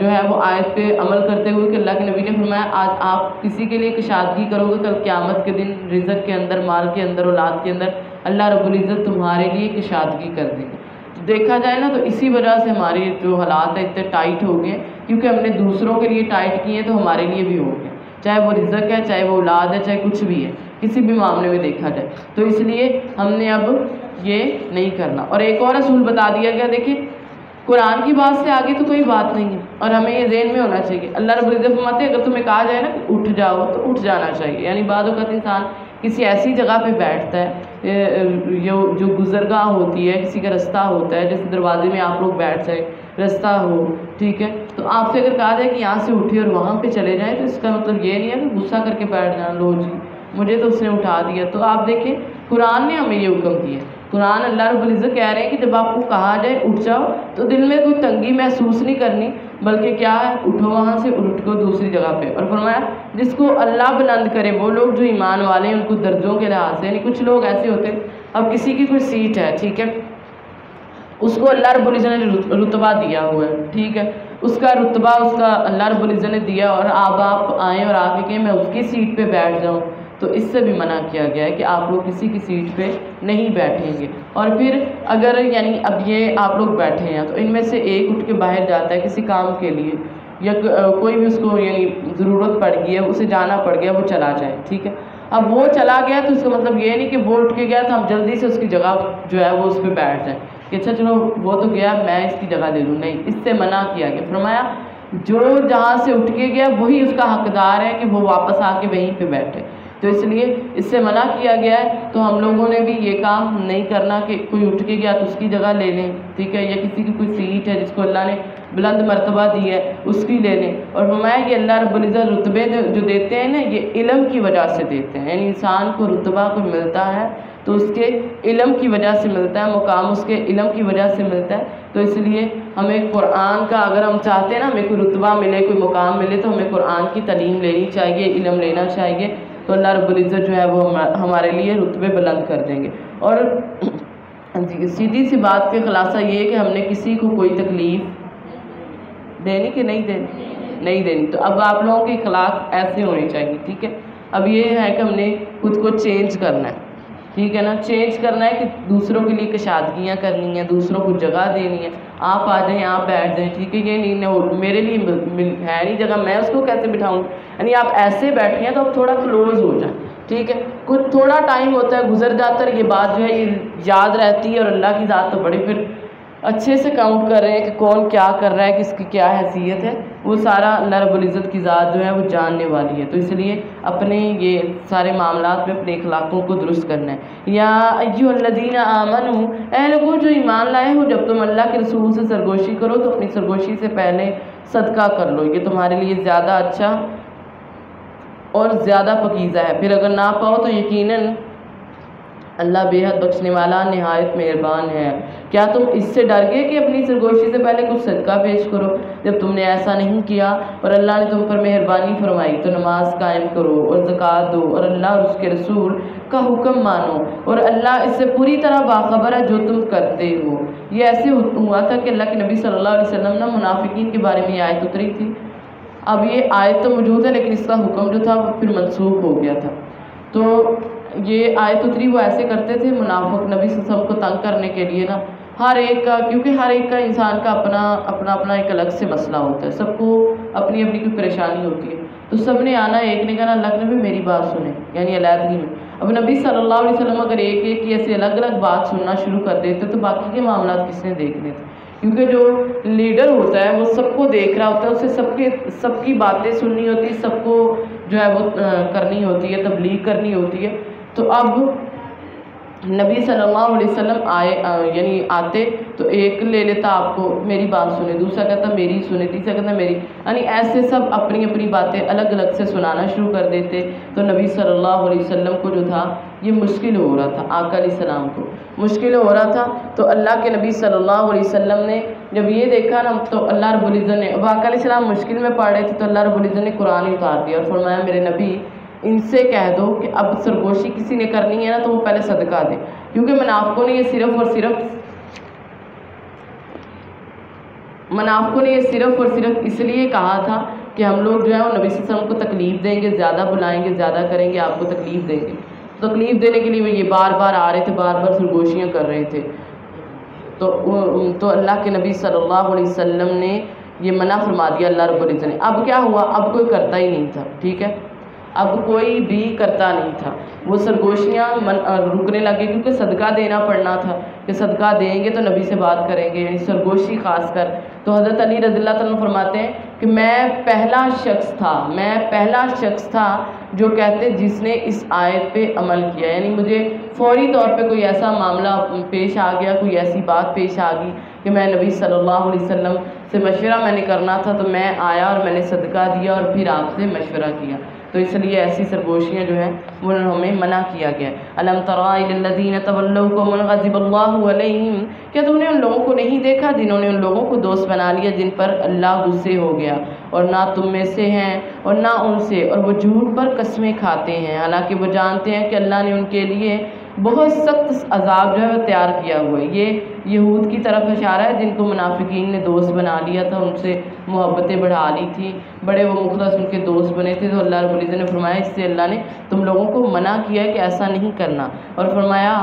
جو ہے وہ آیت پہ عمل کرتے ہوئے کہ اللہ کے نبی نے فرمایا آج آپ کسی کے لیے کشادگی کرو گے، کل قیامت کے دن رزق کے اندر، مال کے اندر، اولاد کے اندر اللہ رب العزت تمہارے لیے کشادگی کر دیں گے۔ دیکھا جائے نا تو اسی وجہ سے ہمارے جو حالات ہیں اتنے ٹائٹ ہو گئے، کیونکہ ہم نے دوسروں کے لیے ٹائٹ کیے ہیں تو ہمارے لیے بھی ہو گئے، چاہے وہ رزق ہے، چاہے وہ اولاد ہے، چاہے کچھ بھی ہے، کسی بھی معاملے میں دیکھا جائے۔ تو اس لیے ہم نے اب یہ نہیں کرنا۔ اور ایک اور اصول بتا دیا گیا، دیکھیں قرآن کی بات سے آگے تو کوئی بات نہیں ہے، اور ہمیں یہ ذہن میں ہونا چاہیے، اللہ رب العزت فرماتے ہیں اگر تمہیں کہا جائے نا کہ اٹھ جاؤ تو اٹھ جانا چاہیے۔ یعنی بعض اوقات انسان کسی ایسی جگہ پہ بیٹھتا ہے جو گزرگاہ ہوتی ہے، کسی کا رستہ ہوتا ہے، جیسے دروازے میں آپ لوگ بیٹھ جائیں، رستہ ہو، ٹھیک ہے؟ تو آپ سے اگر کہا جائے کہ یہاں سے اٹھے اور وہاں پہ چلے جائیں تو اس کا مطلب یہ نہیں ہے کہ غصہ کر کے بیٹھ جانا، لو جی مجھے تو اس نے اٹھا دیا۔ تو آپ دیکھیں قرآن نے ہمیں یہ حکم دیا ہے، قرآن اللہ رب العزت کہہ رہے ہیں کہ جب آپ کو کہا جائے اٹھ جاؤ تو دل میں کوئی تنگی محسوس نہیں کرنی، بلکہ کیا ہے، اٹھو وہاں سے، اٹھ کو دوسری جگہ پہ۔ اور فرمایا جس کو اللہ بلند کرے، وہ لوگ جو ایمان والے ہیں ان کو درجوں کے لحاظ سے، یعنی کچھ لوگ ایسے ہوتے ہیں، اب کسی کی کوئی سیٹ ہے، ٹھیک ہے، اس کو اللہ رب العزت نے رتبہ دیا ہوا ہے، ٹھیک ہے، اس کا رتبہ اس کا اللہ رب العزت نے دیا، اور اب آپ آئیں اور آ کے کہیں میں اس کی سیٹ پہ بیٹھ جاؤں، تو اس سے بھی منع کیا گیا ہے کہ آپ لوگ کسی کی سیٹ پہ نہیں بیٹھیں گے۔ اور پھر اگر یعنی اب یہ آپ لوگ بیٹھے ہیں تو ان میں سے ایک اٹھ کے باہر جاتا ہے کسی کام کے لیے، یا کوئی بھی اس کو یعنی ضرورت پڑ گئی ہے، اسے جانا پڑ گیا، وہ چلا جائے، ٹھیک ہے؟ اب وہ چلا گیا تو اس کا مطلب یہ نہیں کہ وہ اٹھ کے گیا تو ہم جلدی سے اس کی جگہ جو ہے وہ اس پہ بیٹھ جائیں کہ اچھا چلو وہ تو گیا میں اس کی جگہ لے لوں، نہیں، اس سے منع کیا گیا۔ فرمایا جو جہاں سے اٹھ کے گیا وہی اس کا حقدار ہے کہ وہ واپس آ کے وہیں پہ بیٹھے، تو اس لیے اس سے منع کیا گیا ہے. تو ہم لوگوں نے بھی یہ کام نہیں کرنا کہ کوئی اٹھ کے گیا تو اس کی جگہ لے لیں, ٹھیک ہے, یا کسی کی کوئی سیٹ ہے جس کو اللہ نے بلند مرتبہ دی ہے اس کی لے لیں. اور فرمایا کہ اللہ رب العزت رتبے جو دیتے ہیں نا یہ علم کی وجہ سے دیتے ہیں, یعنی انسان کو رتبہ کوئی ملتا ہے تو اس کے علم کی وجہ سے ملتا ہے, مقام اس کے علم کی وجہ سے ملتا ہے. تو اس لیے ہمیں قرآن کا اگر ہم چاہتے ہیں نا ہمیں کوئی رتبہ ملے, کوئی مقام ملے, تو ہمیں قرآن کی تعلیم لینی چاہیے, علم لینا چاہیے. تو اللہ رب العزت جو ہے وہ ہمارے لیے رتبے بلند کر دیں گے. اور سیدھی سی بات کے خلاصہ یہ ہے کہ ہم نے کسی کو کوئی تکلیف دینی کہ نہیں دینی, نہیں دینی. تو اب آپ لوگوں کے اخلاق ایسے ہونے چاہیے, ٹھیک ہے. اب یہ ہے کہ ہم نے خود کو چینج کرنا ہے, ٹھیک ہے نا, چینج کرنا ہے کہ دوسروں کے لیے کشادگیاں کرنی ہیں, دوسروں کو جگہ دینی ہے. آپ آ جائیں, آپ بیٹھ جائیں, ٹھیک ہے, یہ نہیں میرے لیے ہے نہیں جگہ, میں اس کو کیسے بٹھاؤں. یعنی آپ ایسے بیٹھے ہیں تو آپ تھوڑا کلوز ہو جائیں, ٹھیک ہے. کچھ تھوڑا ٹائم ہوتا ہے, گزر جاتا ہے, یہ بات جو ہے یہ یاد رہتی ہے. اور اللہ کی ذات تو بڑی پھر اچھے سے کاؤنٹ کر رہے ہیں کہ کون کیا کر رہا ہے, کس کی کیا حیثیت ہے, وہ سارا اللہ رب العزت کی ذات جو ہے وہ جاننے والی ہے. تو اس لیے اپنے یہ سارے معاملات میں اپنے اخلاقوں کو درست کرنا ہے. یا ایھا الذین آمنوا, اے لوگوں جو ایمان لائے ہو, جب تم اللہ کے رسول سے سرگوشی کرو تو اپنی سرگوشی سے پہلے صدقہ کر لو, یہ تمہارے لیے زیادہ اچھا اور زیادہ پکیزہ ہے. پھر اگر نہ پاؤ تو یقیناً اللہ بے حد بخشنے والا نہایت مہربان ہے. کیا تم اس سے ڈر گئے کہ اپنی سرگوشی سے پہلے کچھ صدقہ پیش کرو؟ جب تم نے ایسا نہیں کیا اور اللہ نے تم پر مہربانی فرمائی تو نماز قائم کرو اور زکوٰۃ دو اور اللہ اور اس کے رسول کا حکم مانو, اور اللہ اس سے پوری طرح باخبر ہے جو تم کرتے ہو. یہ ایسے ہوا تھا کہ اللہ کے نبی صلی اللہ علیہ وسلم نے منافقین کے بارے میں یہ آیت اتری تھی. اب یہ آیت تو موجود ہے لیکن اس کا حکم جو تھا وہ پھر منسوخ ہو گیا تھا. تو یہ آیت اتری, وہ ایسے کرتے تھے منافق نبی صلی اللہ علیہ وسلم کو تنگ کرنے کے لیے نا, ہر ایک کا, کیونکہ ہر ایک کا انسان کا اپنا ایک الگ سے مسئلہ ہوتا ہے, سب کو اپنی اپنی کوئی پریشانی ہوتی ہے. تو سب نے آنا, ایک نے کہنا اللہ کے نبی میری بات سنیں, یعنی علیحدگی میں. اب نبی صلی اللہ علیہ وسلم اگر ایک ایک کی ایسے الگ الگ بات سننا شروع کر دیتے تو باقی کے معاملات کس نے دیکھنے تھے, کیونکہ جو لیڈر ہوتا ہے وہ سب کو دیکھ رہا ہوتا ہے, اسے سب کی باتیں سننی ہوتی ہے, سب کو جو ہے وہ کرنی ہوتی ہے, تبلیغ کرنی ہوتی ہے. تو اب نبی صلی اللہ علیہ وسلم یعنی آتے تو ایک لے لیتا آپ کو میری بات سنے, دوسرا کہتا میری سنے, تیسرا کہتا میری, یعنی ایسے سب اپنی اپنی باتیں الگ الگ سے سنانا شروع کر دیتے. تو نبی صلی اللہ علیہ وسلم کو جو تھا یہ مشکل ہو رہا تھا, آقا علیہ السلام کو مشکل ہو رہا تھا. تو اللہ کے نبی صلی اللہ علیہ وسلم نے جب یہ دیکھا نا تو اللہ رب العزت نے, اب آقا علیہ السلام مشکل میں پڑ رہے تھے تو اللہ رب العزت نے قرآن ہی اتار دیا اور فرمایا میرے نبی ان سے کہہ دو کہ اب سرگوشی کسی نے کرنی ہے نا تو وہ پہلے صدقہ دے, کیونکہ منافقوں نے یہ صرف اور صرف اس لیے کہا تھا کہ ہم لوگ جو ہے وہ نبی صلی اللہ علیہ وسلم کو تکلیف دیں گے, زیادہ بلائیں گے, زیادہ کریں گے, آپ کو تکلیف دیں گے. تکلیف دینے کے لیے وہ یہ بار بار آ رہے تھے, بار بار سرگوشیاں کر رہے تھے. تو اللہ کے نبی صلی اللہ علیہ وسلم نے یہ منع فرما دیا اللہ رب العزت نے. اب کیا ہوا, اب کوئی کرتا ہی نہیں تھا, ٹھیک ہے, اب کوئی بھی کرتا نہیں تھا. وہ سرگوشیاں رکنے لگے کیونکہ صدقہ دینا پڑنا تھا کہ صدقہ دیں گے تو نبی سے بات کریں گے, یعنی سرگوشی خاص کر. تو حضرت علی رضی اللہ تعالیٰ فرماتے ہیں کہ میں پہلا شخص تھا جو کہتے جس نے اس آیت پہ عمل کیا, یعنی مجھے فوری طور پہ کوئی ایسا معاملہ پیش آ گیا, کوئی ایسی بات پیش آ گئی کہ میں نبی صلی اللہ علیہ وسلم سے مشورہ میں نے کرنا تھا تو میں آیا اور میں نے صدقہ دیا اور پھر آپ سے مشورہ کیا. تو اس لیے ایسی سرگوشیاں جو ہیں وہ ہمیں منع کیا گیا. الم تر الی الذین تولوا قوما غضب اللہ علیہم, کیا تم نے ان لوگوں کو نہیں دیکھا جنہوں نے ان لوگوں کو دوست بنا لیا جن پر اللہ غصے ہو گیا, اور نہ تم میں سے ہیں اور نہ ان سے, اور وہ جھوٹ پر قسمیں کھاتے ہیں حالانکہ وہ جانتے ہیں کہ اللہ نے ان کے لیے بہت سخت عذاب جو ہے وہ تیار کیا ہوا ہے. یہ یہود کی طرف اشارہ ہے جن کو منافقین نے دوست بنا لیا تھا, ان سے محبتیں بڑھا لی تھی, بڑے وہ مخلص ان کے دوست بنے تھے. تو اللہ رب العزت نے فرمایا اس سے اللہ نے تم لوگوں کو منع کیا کہ ایسا نہیں کرنا, اور فرمایا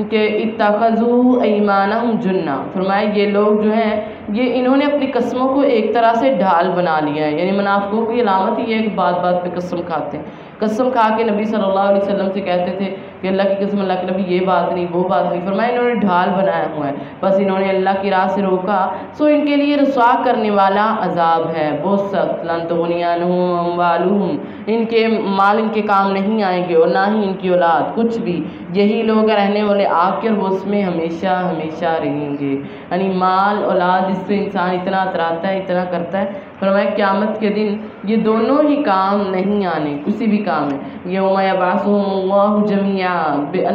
کہ اتخذوا ایمانہم جنہ, فرمایا یہ لوگ جو ہیں یہ انہوں نے اپنی قسموں کو ایک طرح سے ڈھال بنا لیا ہے. یعنی منافقوں کی علامت ہی ہے کہ بات بات پہ قسم کھاتے ہیں, قسم کھا کے نبی صلی اللہ علیہ وسلم سے کہتے تھے کہ اللہ کی قسم, اللہ کے نبی یہ بات نہیں وہ بات نہیں. فرمایا انہوں نے ڈھال بنایا ہوا ہے, بس انہوں نے اللہ کی راہ سے روکا سو ان کے لیے رسوا کرنے والا عذاب ہے بہت سخت. لن تغنی عنہم اموالہم, ان کے مال ان کے کام نہیں آئیں گے اور نہ ہی ان کی اولاد کچھ بھی، یہی لوگ رہنے والے آگ کے اور وہ اس میں ہمیشہ ہمیشہ رہیں گے۔ یعنی مال اولاد اس سے انسان اتنا اتراتا ہے، اتنا کرتا ہے، فرمایا قیامت کے دن یہ دونوں ہی کام نہیں آنے، کسی بھی کام میں۔ یوم یبعثہم اللہ جمیعا،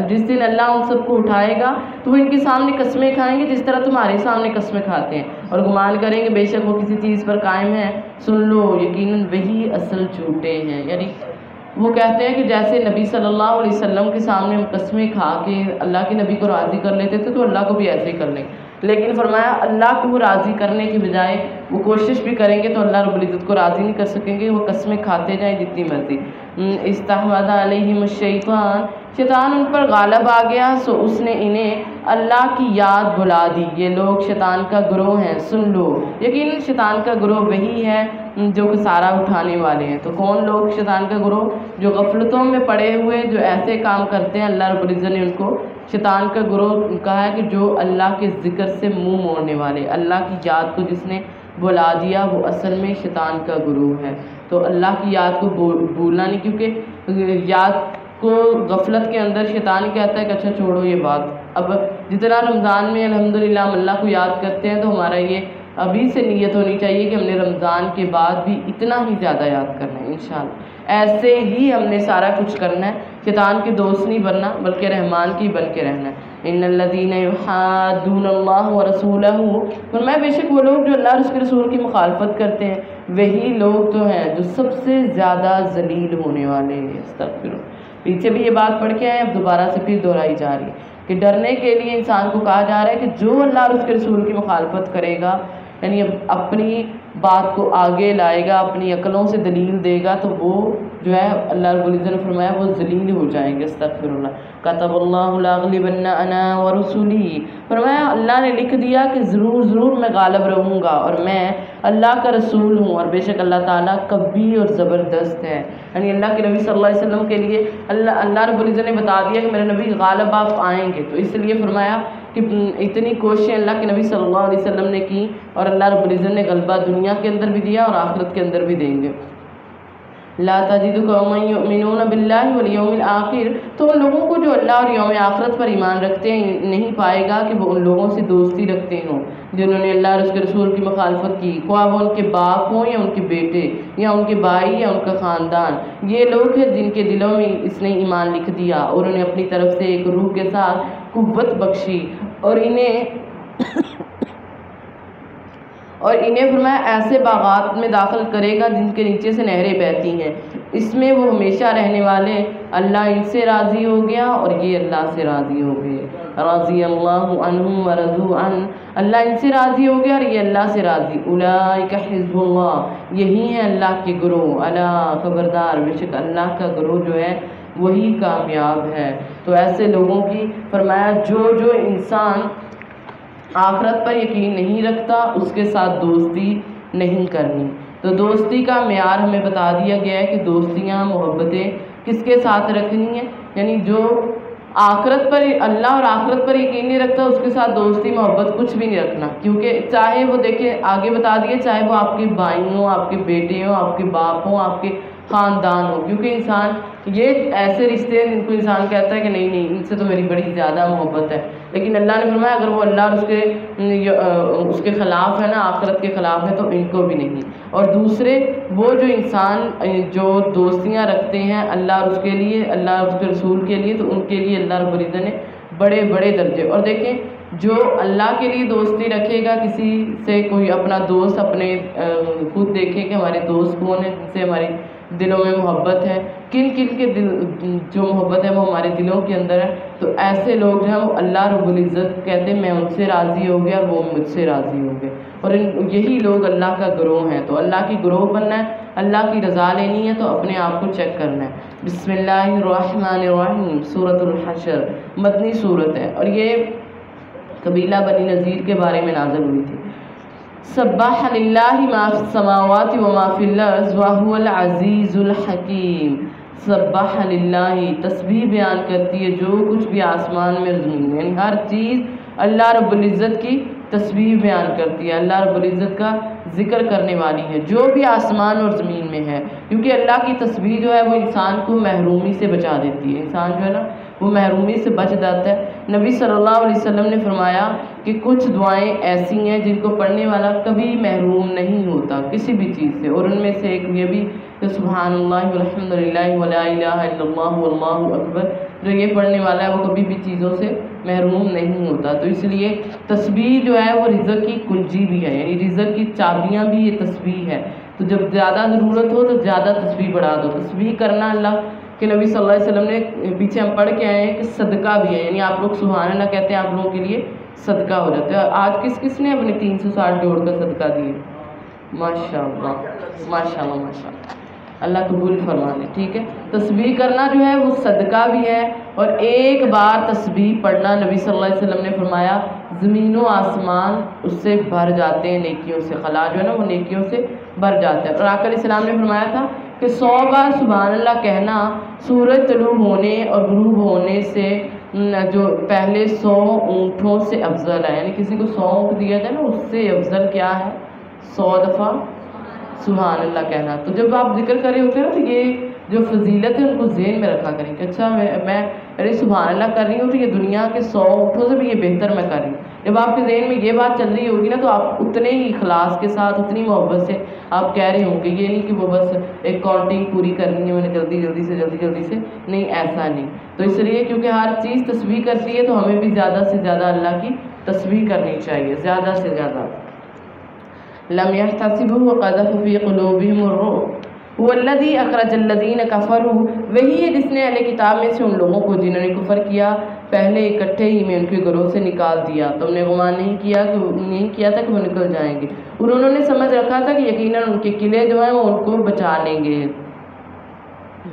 جس دن اللہ ان سب کو اٹھائے گا تو وہ ان کے سامنے قسمیں کھائیں گے جس طرح تمہارے سامنے قسمیں کھاتے ہیں، اور گمان کریں گے بے شک وہ کسی چیز پر قائم ہے، سن لو یقیناً وہی اصل جھوٹے ہیں۔ یعنی وہ کہتے ہیں کہ جیسے نبی صلی اللہ علیہ وسلم کے سامنے ہم قسمیں کھا کے اللہ کے نبی کو راضی کر لیتے تھے تو اللہ کو بھی ایسے ہی کر لیں گے، لیکن فرمایا اللہ کو راضی کرنے کی بجائے وہ کوشش بھی کریں گے تو اللہ رب العزت کو راضی نہیں کر سکیں گے، وہ قسمیں کھاتے جائیں جتنی مرضی۔ استحوذ علیہم الشیطان، شیطان ان پر غالب آ گیا سو اس نے انہیں اللہ کی یاد بھلا دی۔ یہ لوگ شیطان کا گروہ ہیں، سن لو یقیناً شیطان کا گروہ وہی ہے جو خسارہ اٹھانے والے ہیں۔ تو کون لوگ شیطان کا گروہ؟ جو غفلتوں میں پڑے ہوئے جو ایسے کام کرتے ہیں، اللہ رب العزت نے ان کو شیطان کا گروہ کہا ہے کہ جو اللہ کے ذکر سے منہ موڑنے والے، اللہ کی یاد کو جس نے بھلا دیا وہ اصل میں شیطان کا گروہ ہے۔ تو اللہ کی یاد کو بھولنا نہیں، کیونکہ یاد کو غفلت کے اندر شیطان کہتا ہے کہ اچھا چھوڑو یہ بات۔ اب جتنا رمضان میں الحمدللہ ہم اللہ کو یاد کرتے ہیں تو ہمارا یہ ابھی سے نیت ہونی چاہیے کہ ہم نے رمضان کے بعد بھی اتنا ہی زیادہ یاد کرنا ہے انشاءاللہ۔ ایسے ہی ہم نے سارا کچھ کرنا ہے، شیطان کے دوست نہیں بننا بلکہ رحمان کی بن کے رہنا ہے۔ ان الذین یحادون اللہ ورسولہ، فرمایا بے شک وہ لوگ جو اللہ اور اس کے رسول کی مخالفت کرتے ہیں وہی لوگ تو ہیں جو سب سے زیادہ ذلیل ہونے والے ہیں۔ استغفر، پیچھے بھی یہ بات پڑھ کے آئے، اب دوبارہ سے پھر دہرائی جا رہی ہے کہ ڈرنے کے لیے انسان کو کہا جا رہا ہے کہ جو اللہ اور اس کے رسول کی مخالفت کرے گا، یعنی اپنی بات کو آگے لائے گا، اپنی عقلوں سے دلیل دے گا، تو وہ جو ہے اللہ رب العزت نے فرمایا وہ ذلیل ہو جائیں گے۔ استغفر اللہ۔ کتب اللہ لاغلبن انا ورسلی، فرمایا اللہ نے لکھ دیا کہ ضرور ضرور میں غالب رہوں گا اور میں اللہ کا رسول ہوں، اور بے شک اللہ تعالیٰ قوی اور زبردست ہے۔ یعنی اللہ کے نبی صلی اللہ علیہ وسلم کے لیے اللہ رب العزت نے بتا دیا کہ میرے نبی غالب آپ آئیں گے، تو اس لیے فرمایا کہ اتنی کوششیں اللہ کے نبی صلی اللہ علیہ وسلم نے کی اور اللہ رب العزت نے غلبہ دنیا کے اندر بھی دیا اور آخرت کے اندر بھی دیں گے۔ لا تجد قوما یؤمنون باللہ والیوم الآخر، تو ان لوگوں کو جو اللہ اور یوم آخرت پر ایمان رکھتے ہیں نہیں پائے گا کہ وہ ان لوگوں سے دوستی رکھتے ہوں جنہوں نے اللہ اور اس کے رسول کی مخالفت کی، خواہ وہ ان کے باپ ہوں یا ان کے بیٹے یا ان کے بھائی یا ان کا خاندان۔ یہ لوگ ہیں جن کے دلوں میں اس نے ایمان لکھ دیا اور انہیں اپنی طرف سے ایک روح کے ساتھ قوت بخشی، اور انہیں فرمایا ایسے باغات میں داخل کرے گا جن کے نیچے سے نہریں بہتی ہیں، اس میں وہ ہمیشہ رہنے والے، اللہ ان سے راضی ہو گیا اور یہ اللہ سے راضی ہو گئے۔ رضی اللہ عنہم ورضوا عنہ، اللہ ان سے راضی ہو گیا اور یہ اللہ سے راضی۔ اولئک حزب اللہ، یہی ہیں اللہ کے گروہ، الا خبردار بے شک اللہ کا گروہ جو ہے وہی کامیاب ہے۔ تو ایسے لوگوں کی فرمایا جو انسان آخرت پر یقین نہیں رکھتا اس کے ساتھ دوستی نہیں کرنی۔ تو دوستی کا معیار ہمیں بتا دیا گیا ہے کہ دوستیاں محبتیں کس کے ساتھ رکھنی ہیں، یعنی جو آخرت پر اللہ اور آخرت پر یقین نہیں رکھتا اس کے ساتھ دوستی محبت کچھ بھی نہیں رکھنا، کیونکہ چاہے وہ دیکھیں آگے بتا دیے چاہے وہ آپ کے بھائی ہوں، آپ کے بیٹے ہوں، آپ کے باپ ہوں، آپ کے خاندان ہو، کیونکہ انسان یہ ایسے رشتے ہیں جن کو انسان کہتا ہے کہ نہیں ان سے تو میری بڑی زیادہ محبت ہے، لیکن اللہ نے فرمایا اگر وہ اللہ اور اس کے خلاف ہے نا، آخرت کے خلاف ہے، تو ان کو بھی نہیں۔ اور دوسرے وہ جو انسان جو دوستیاں رکھتے ہیں اللہ اور اس کے لیے، اللہ اور اس کے رسول کے لیے، تو ان کے لیے اللہ رب العزت نے بڑے بڑے درجے۔ اور دیکھیں جو اللہ کے لیے دوستی رکھے گا، کسی سے کوئی اپنا دوست اپنے خود دیکھیں کہ ہمارے دوست کون ہیں جن سے ہماری دلوں میں محبت ہے، کن کے دل جو محبت ہے وہ ہمارے دلوں کے اندر ہے، تو ایسے لوگ جو ہیں وہ اللہ رب العزت کہتے ہیں میں ان سے راضی ہو گیا اور وہ مجھ سے راضی ہو گئے، اور یہی لوگ اللہ کا گروہ ہیں۔ تو اللہ کی گروہ بننا ہے، اللہ کی رضا لینی ہے، تو اپنے آپ کو چیک کرنا ہے۔ بسم اللہ الرحمن الرحیم، سورۃ الحشر مدنی سورت ہے، اور یہ قبیلہ بنی نذیر کے بارے میں نازل ہوئی تھی۔ سبح للہ ما فی السماوات وما فی الارض وہو العزیز الحکیم۔ سبح للہ، تسبیح بیان کرتی ہے جو کچھ بھی آسمان میں زمین میں، یعنی ہر چیز اللہ رب العزت کی تسبیح بیان کرتی ہے، اللہ رب العزت کا ذکر کرنے والی ہے جو بھی آسمان اور زمین میں ہے، کیونکہ اللہ کی تسبیح جو ہے وہ انسان کو محرومی سے بچا دیتی ہے، انسان جو ہے نا وہ محرومی سے بچ جاتا ہے۔ نبی صلی اللہ علیہ وسلم نے فرمایا کہ کچھ دعائیں ایسی ہیں جن کو پڑھنے والا کبھی محروم نہیں ہوتا کسی بھی چیز سے، اور ان میں سے ایک یہ بھی کہ سبحان اللہ والحمد للہ ولا الہ الا اللہ واللہ اکبر، جو یہ پڑھنے والا ہے وہ کبھی بھی چیزوں سے محروم نہیں ہوتا۔ تو اس لیے تسبیح جو ہے وہ رزق کی کنجی بھی ہے، یعنی رزق کی چابیاں بھی یہ تسبیح ہے۔ تو جب زیادہ ضرورت ہو تو زیادہ تسبیح بڑھا دو۔ تسبیح کرنا اللہ کہ نبی صلی اللہ علیہ وسلم نے پیچھے ہم پڑھ کے آئے ہیں کہ صدقہ بھی ہے، یعنی آپ لوگ سبحان اللہ کہتے ہیں آپ لوگوں کے لیے صدقہ ہو جاتا ہے۔ آج کس کس نے اپنے 360 جوڑ کر صدقہ دیے؟ ماشاء اللہ ماشاء اللہ ماشاء اللہ، اللہ قبول فرما لے۔ ٹھیک ہے، تسبیح کرنا جو ہے وہ صدقہ بھی ہے، اور ایک بار تسبیح پڑھنا نبی صلی اللہ علیہ وسلم نے فرمایا زمین و آسمان اس سے بھر جاتے ہیں نیکیوں سے، خلا جو ہے نا وہ نیکیوں سے بھر جاتا ہے۔ اور آقا علیہ السلام نے فرمایا تھا کہ 100 بار سبحان اللہ کہنا سورج طلوع ہونے اور غروب ہونے سے جو پہلے 100 اونٹوں سے افضل ہے، یعنی کسی کو 100 اونٹ دیا جائے نا اس سے افضل کیا ہے؟ 100 دفعہ سبحان اللہ کہنا۔ تو جب آپ ذکر کر رہے ہوتے ہیں نا تو یہ جو فضیلت ہے ان کو ذہن میں رکھا کریں کہ اچھا میں ارے سبحان اللہ کر رہی ہوں تو یہ دنیا کے 100 اونٹوں سے بھی یہ بہتر میں کر رہی ہوں۔ جب آپ کے ذہن میں یہ بات چل رہی ہوگی نا تو آپ اتنے ہی اخلاص کے ساتھ اتنی محبت سے آپ کہہ رہے ہوں گے، یہ نہیں کہ وہ بس ایک کاؤنٹنگ پوری کرنی ہے میں نے جلدی جلدی سے، نہیں ایسا نہیں۔ تو اس لیے کیونکہ ہر چیز تسبیح کرتی ہے تو ہمیں بھی زیادہ سے زیادہ اللہ کی تسبیح کرنی چاہیے، زیادہ سے زیادہ۔ لم يحتسبوا وقذف في قلوبهم الرعب هو الذي اخرج الذين كفروا، وہی ہے جس نے اہل کتاب میں سے ان لوگوں کو جنہوں نے کفر کیا پہلے اکٹھے ہی میں ان کے گھروں سے نکال دیا۔ تم نے گمان نہیں کیا تھا کہ وہ نکل جائیں گے، اور انہوں نے سمجھ رکھا تھا کہ یقیناً ان کے قلعے جو ہیں وہ ان کو بچا لیں گے۔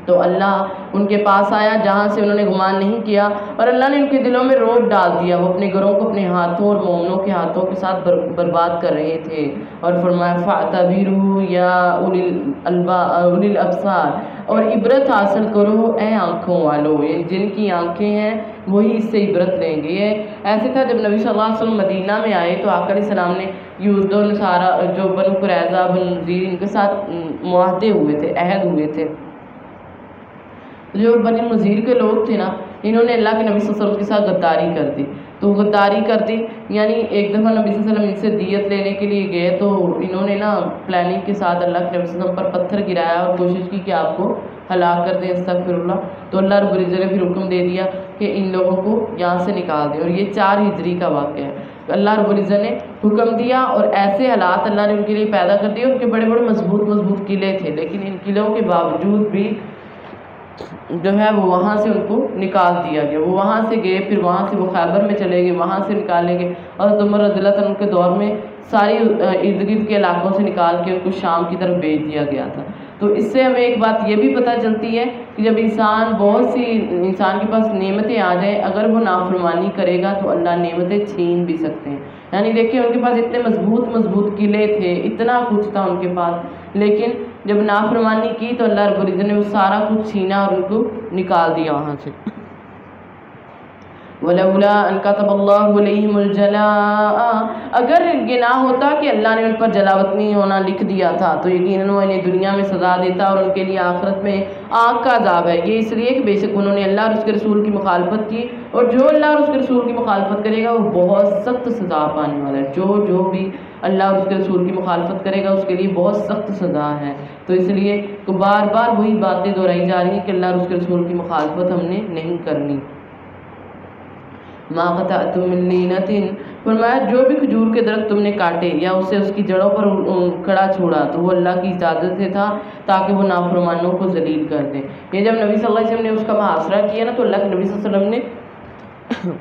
تو اللہ ان کے پاس آیا جہاں سے انہوں نے گمان نہیں کیا، اور اللہ نے ان کے دلوں میں رعب ڈال دیا، وہ اپنے گھروں کو اپنے ہاتھوں اور مومنوں کے ہاتھوں کے ساتھ برباد کر رہے تھے۔ اور فرمایا فَاعْتَبِرُوا یا اولی الابصار، اور عبرت حاصل کرو اے آنکھوں والو، یہ جن کی آنکھیں ہیں وہی اس سے عبرت لیں گے۔ یہ ایسے تھا جب نبی صلی اللہ علیہ وسلم مدینہ میں آئے تو آقا علیہ السلام نے یہود و نصارہ جو بنو قریظہ بنو نذیر ان کے ساتھ معاہدے ہوئے تھے، عہد ہوئے تھے۔ جو بنی نذیر کے لوگ تھے نا انہوں نے اللہ کے نبی صلی اللہ علیہ وسلم کے ساتھ غداری کر دی، تو غداری کر دی یعنی ایک دفعہ نبی صلی اللہ علیہ وسلم ان سے دیت لینے کے لیے گئے تو انہوں نے نا پلاننگ کے ساتھ اللہ کے نبی صلی اللہ علیہ وسلم پر پتھر گرایا اور کوشش کی کہ آپ کو ہلاک کر دیں، استغفر اللہ۔ تو اللہ رب العزت نے پھر حکم دے دیا کہ ان لوگوں کو یہاں سے نکال دیں، اور یہ 4 ہجری کا واقعہ ہے۔ اللہ رب العزت نے حکم دیا اور ایسے حالات اللہ نے ان کے لیے پیدا کر دیے، ان کے بڑے بڑے مضبوط قلعے تھے، لیکن ان قلعوں کے باوجود بھی جو ہے وہ وہاں سے ان کو نکال دیا گیا۔ وہ وہاں سے گئے، پھر وہاں سے وہ خیبر میں چلے گئے، وہاں سے نکالے گئے، اور عمر رضی اللہ عنہ کے دور میں ساری ارد گرد کے علاقوں سے نکال کے ان کو شام کی طرف بھیج دیا گیا تھا۔ تو اس سے ہمیں ایک بات یہ بھی پتہ چلتی ہے کہ جب انسان کے پاس نعمتیں آ جائیں اگر وہ نافرمانی کرے گا تو اللہ نعمتیں چھین بھی سکتے ہیں۔ یعنی دیکھیں ان کے پاس اتنے مضبوط قلعے تھے، اتنا کچھ تھا ان کے پاس، لیکن جب نافرمانی کی تو اللہ رب العزت نے وہ سارا کچھ چھینا اور ان کو نکال دیا وہاں سے۔ وَلَوْلَا أَنْ كَتَبَ اللَّهُ عَلَيْهِمُ الْجَلَاءَ، اگر یہ نہ ہوتا کہ اللہ نے ان پر جلاوطنی ہونا لکھ دیا تھا تو یقیناً وہ انہیں دنیا میں سزا دیتا اور ان کے لیے آخرت میں آگ کا عذاب ہے۔ یہ اس لیے کہ بے شک انہوں نے اللہ اور اس کے رسول کی مخالفت کی، اور جو اللہ اور اس کے رسول کی مخالفت کرے گا وہ بہت سخت سزا پانے والا ہے۔ جو بھی اللہ اور اس کے رسول کی مخالفت کرے گا اس کے لیے بہت سخت سزا ہے۔ تو اس لیے تو بار بار وہی باتیں دہرائی جا رہی ہیں کہ اللہ اور اس کے رسول کی مخالفت ہم نے نہیں کرنی۔ ما قطعتم من لینۃ، فرمایا جو بھی کھجور کے درخت تم نے کاٹے یا اسے اس کی جڑوں پر کھڑا چھوڑا تو وہ اللہ کی اجازت سے تھا تاکہ وہ نافرمانوں کو ذلیل کر دیں۔ یہ جب نبی صلی اللہ علیہ وسلم نے اس کا محاصرہ کیا نا تو اللہ کے نبی صلی اللہ علیہ وسلم نے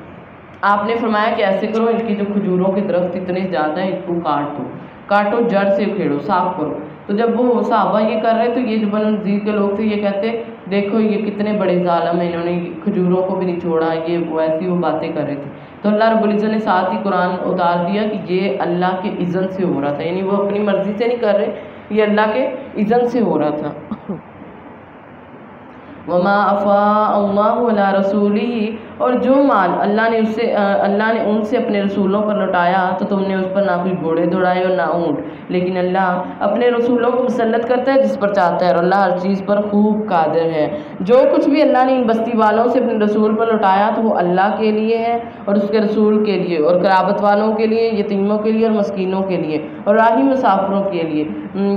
آپ نے فرمایا کہ ایسے کرو، ان کی جو کھجوروں کے درخت اتنے زیادہ ہیں ان کو کاٹو جڑ سے اکھیڑو، صاف کرو۔ تو جب وہ صحابہ یہ کر رہے تو یہ جو بنو نذیر کے لوگ تھے یہ کہتے دیکھو یہ کتنے بڑے ظالم ہیں، انہوں نے کھجوروں کو بھی نہیں چھوڑا، یہ ایسی وہ باتیں کر رہے تھے۔ تو اللہ رب العزت نے ساتھ ہی قرآن اتار دیا کہ یہ اللہ کے اذن سے ہو رہا تھا، یعنی وہ اپنی مرضی سے نہیں کر رہے، یہ اللہ کے اذن سے ہو رہا تھا۔ وما افاء اللہ علی رسولہ، اور جو مال اللہ نے ان سے اپنے رسولوں پر لوٹایا تو تم نے اس پر نہ کوئی گھوڑے دوڑائے اور نہ اونٹ، لیکن اللہ اپنے رسولوں کو مسلط کرتا ہے جس پر چاہتا ہے، اور اللہ ہر چیز پر خوب قادر ہے۔ جو کچھ بھی اللہ نے ان بستی والوں سے اپنے رسول پر لوٹایا تو وہ اللہ کے لیے ہے اور اس کے رسول کے لیے اور قرابت والوں کے لیے، یتیموں کے لیے اور مسکینوں کے لیے اور راہی مسافروں کے لیے،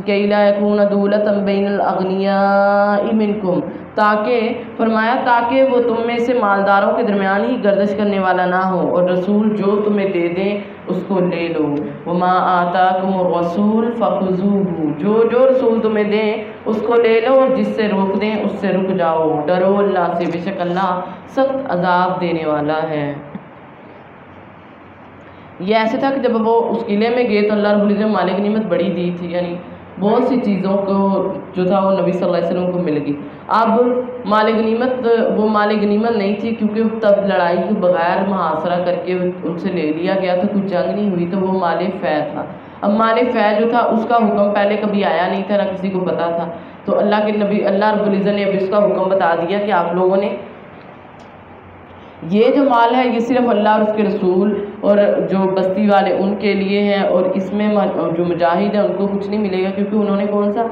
کَیْ لَا یَکُونَ دُولَةً بَیْنَ الْأَغْنِیَاءِ مِنکُم، تاکہ وہ تم میں سے مالداروں کے درمیان ہی گردش کرنے والا نہ ہو، اور رسول جو تمہیں دے دیں اس کو لے لو۔ وَمَا آتَاکُمُ الرَّسُولُ فَخُذُوهُ، جو رسول تمہیں دیں اس کو لے لو، اور جس سے روک دیں اس سے رک جاؤ۔ ڈرو اللہ سے، بے شک اللہ سخت عذاب دینے والا ہے۔ یہ ایسے تھا کہ جب وہ اس قلعے میں گئے تو اللہ رب العزت نے مال غنیمت بڑی دی تھی، یعنی بہت سی چیزوں کو جو تھا وہ نبی صلی اللہ علیہ وسلم کو مل گئی۔ اب مال غنیمت نہیں تھی، کیونکہ تب لڑائی کے بغیر محاصرہ کر کے ان سے لے لیا گیا تھا، کچھ جنگ نہیں ہوئی، تو وہ مال فے تھا۔ اب مال فے جو تھا اس کا حکم پہلے کبھی آیا نہیں تھا، نہ کسی کو پتا تھا، تو اللہ رب العزت نے اب اس کا حکم بتا دیا کہ آپ لوگوں نے یہ جو مال ہے یہ صرف اللہ اور اس کے رسول اور جو بستی والے ان کے لیے ہیں، اور اس میں جو مجاہد ہیں ان کو کچھ نہیں ملے گا، کیونکہ انہوں نے کون سا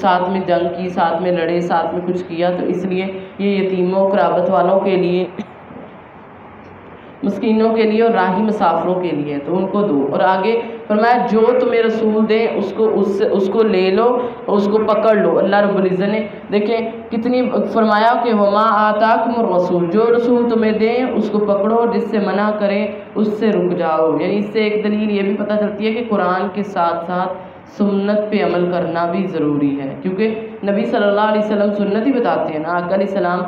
ساتھ میں جنگ کی، ساتھ میں لڑے، ساتھ میں کچھ کیا، تو اس لیے یہ یتیموں قرابت والوں کے لیے، مسکینوں کے لیے اور راہی مسافروں کے لیے، تو ان کو دو۔ اور آگے فرمایا جو تمہیں رسول دیں اس کو لے لو اور اس کو پکڑ لو۔ اللہ رب العزت نے دیکھیں کتنی فرمایا کہ وما آتاکم الرسول، جو رسول تمہیں دیں اس کو پکڑو، اور جس سے منع کریں اس سے رک جاؤ۔ یعنی اس سے ایک دلیل یہ بھی پتہ چلتی ہے کہ قرآن کے ساتھ ساتھ سنت پہ عمل کرنا بھی ضروری ہے، کیونکہ نبی صلی اللہ علیہ وسلم سنت ہی بتاتے ہیں نا، آقا علیہ السلام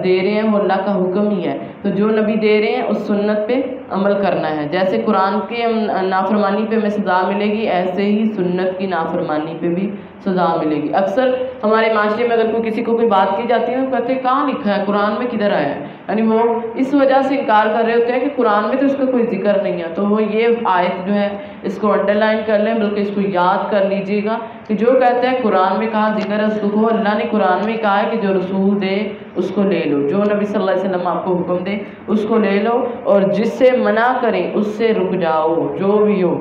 دے رہے ہیں وہ اللہ کا حکم ہی ہے، تو جو نبی دے رہے ہیں اس سنت پہ عمل کرنا ہے۔ جیسے قرآن کے نافرمانی پہ ہمیں سزا ملے گی، ایسے ہی سنت کی نافرمانی پہ بھی سزا ملے گی۔ اکثر ہمارے معاشرے میں اگر کسی کو کوئی بات کی جاتی ہے تو کہتے ہیں کہاں لکھا ہے، قرآن میں کدھر آیا ہے، یعنی وہ اس وجہ سے انکار کر رہے ہوتے ہیں کہ قرآن میں تو اس کا کوئی ذکر نہیں ہے۔ تو وہ یہ آیت جو ہے اس کو انڈر لائن کر لیں، بلکہ اس کو یاد کر لیجئے گا کہ جو کہتا ہے قرآن میں کہاں ذکر ہے اس کو کہو، اللہ نے قرآن میں کہا ہے کہ جو رسول دے اس کو لے لو، جو نبی صلی اللہ علیہ وسلم آپ کو حکم دے اس کو لے لو، اور جس سے منع کریں اس سے رک جاؤ، جو بھی ہو۔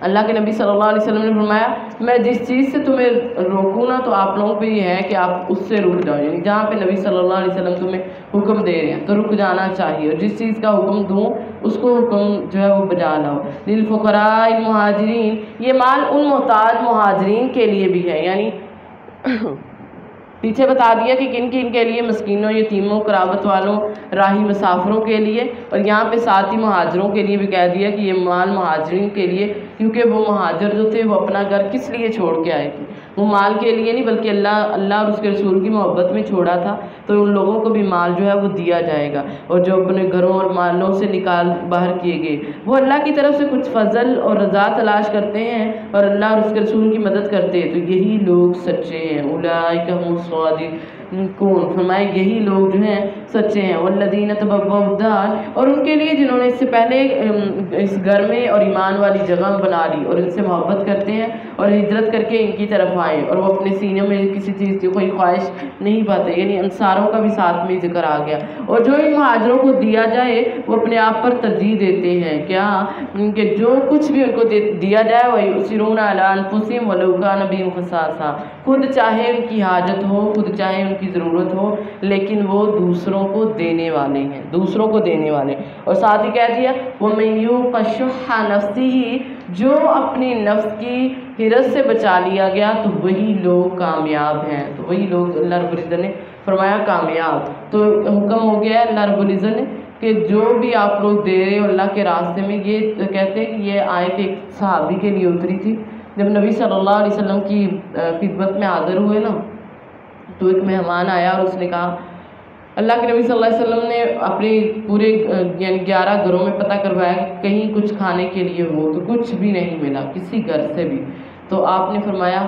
اللہ کے نبی صلی اللہ علیہ وسلم نے فرمایا میں جس چیز سے تمہیں روکوں نا تو آپ لوگوں پہ یہ ہے کہ آپ اس سے رک جاؤ، یعنی جہاں پہ نبی صلی اللہ علیہ وسلم تمہیں حکم دے رہے ہیں تو رک جانا چاہیے، اور جس چیز کا حکم دوں اس کو حکم جو ہے وہ بجا لاؤ۔ للفقراء المہاجرین، یہ مال ان محتاج مہاجرین کے لیے بھی ہے، یعنی پیچھے بتا دیا کہ کن کے لیے، مسکینوں، یتیموں، قرابت والوں، راہی مسافروں کے لیے، اور یہاں پہ ساتھ ہی مہاجروں کے لیے بھی کہہ دیا کہ یہ مال مہاجرین کے لیے، کیونکہ وہ مہاجر جو تھے وہ اپنا گھر کس لیے چھوڑ کے آئے تھے، وہ مال کے لیے نہیں بلکہ اللہ اور اس کے رسول کی محبت میں چھوڑا تھا، تو ان لوگوں کو بھی مال جو ہے وہ دیا جائے گا، اور جو اپنے گھروں اور مالوں سے باہر کیے گئے وہ اللہ کی طرف سے کچھ فضل اور رضا تلاش کرتے ہیں اور اللہ اور اس کے رسول کی مدد کرتے ہیں، تو یہی لوگ سچے ہیں۔ اولئک هم الصادقون، فرمائے یہی لوگ جو ہیں سچے ہیں۔ والذین تبوؤا الدار، اور ان کے لیے جنہوں نے اس سے پہلے اس گھر میں اور ایمان والی جگہ بنا لی اور ان سے محبت کرتے ہیں اور ہجرت کر کے ان کی طرف آئے اور وہ اپنے سینے میں کسی چیز کی کوئی خواہش نہیں پاتے، یعنی انصاروں کا بھی ساتھ میں ذکر آ گیا۔ اور جو ان مہاجروں کو دیا جائے وہ اپنے آپ پر ترجیح دیتے ہیں، کیا کہ جو کچھ بھی ان کو دیا جائے وہ یؤثرون علی انفسہم ولو کان بہم خصاصہ، خود چاہے ان کی حاجت ہو، خود چاہے ان کی ضرورت ہو، لیکن وہ دوسروں کو دینے والے ہیں، دوسروں کو دینے والے۔ اور ساتھ ہی کہہ دیا وَمَن یُوقَ شُحَّ نَفْسِهِ، جو اپنی نفس کی حرص سے بچا لیا گیا تو وہی لوگ کامیاب ہیں، تو وہی لوگ اللہ رب العزت نے فرمایا کامیاب۔ تو حکم ہو گیا ہے اللہ رب العزت نے کہ جو بھی آپ لوگ دے رہے ہو اللہ کے راستے میں، یہ کہتے ہیں کہ یہ آیت ایک صحابی کے لیے اتری تھی، جب نبی صلی اللہ علیہ وسلم کی خدمت میں حاضر ہوئے نا تو ایک مہمان آیا اور اس نے کہا، اللہ کے نبی صلی اللہ علیہ وسلم نے اپنے پورے یعنی 11 گھروں میں پتہ کروایا کہ کہیں کچھ کھانے کے لیے ہو، تو کچھ بھی نہیں ملا کسی گھر سے بھی، تو آپ نے فرمایا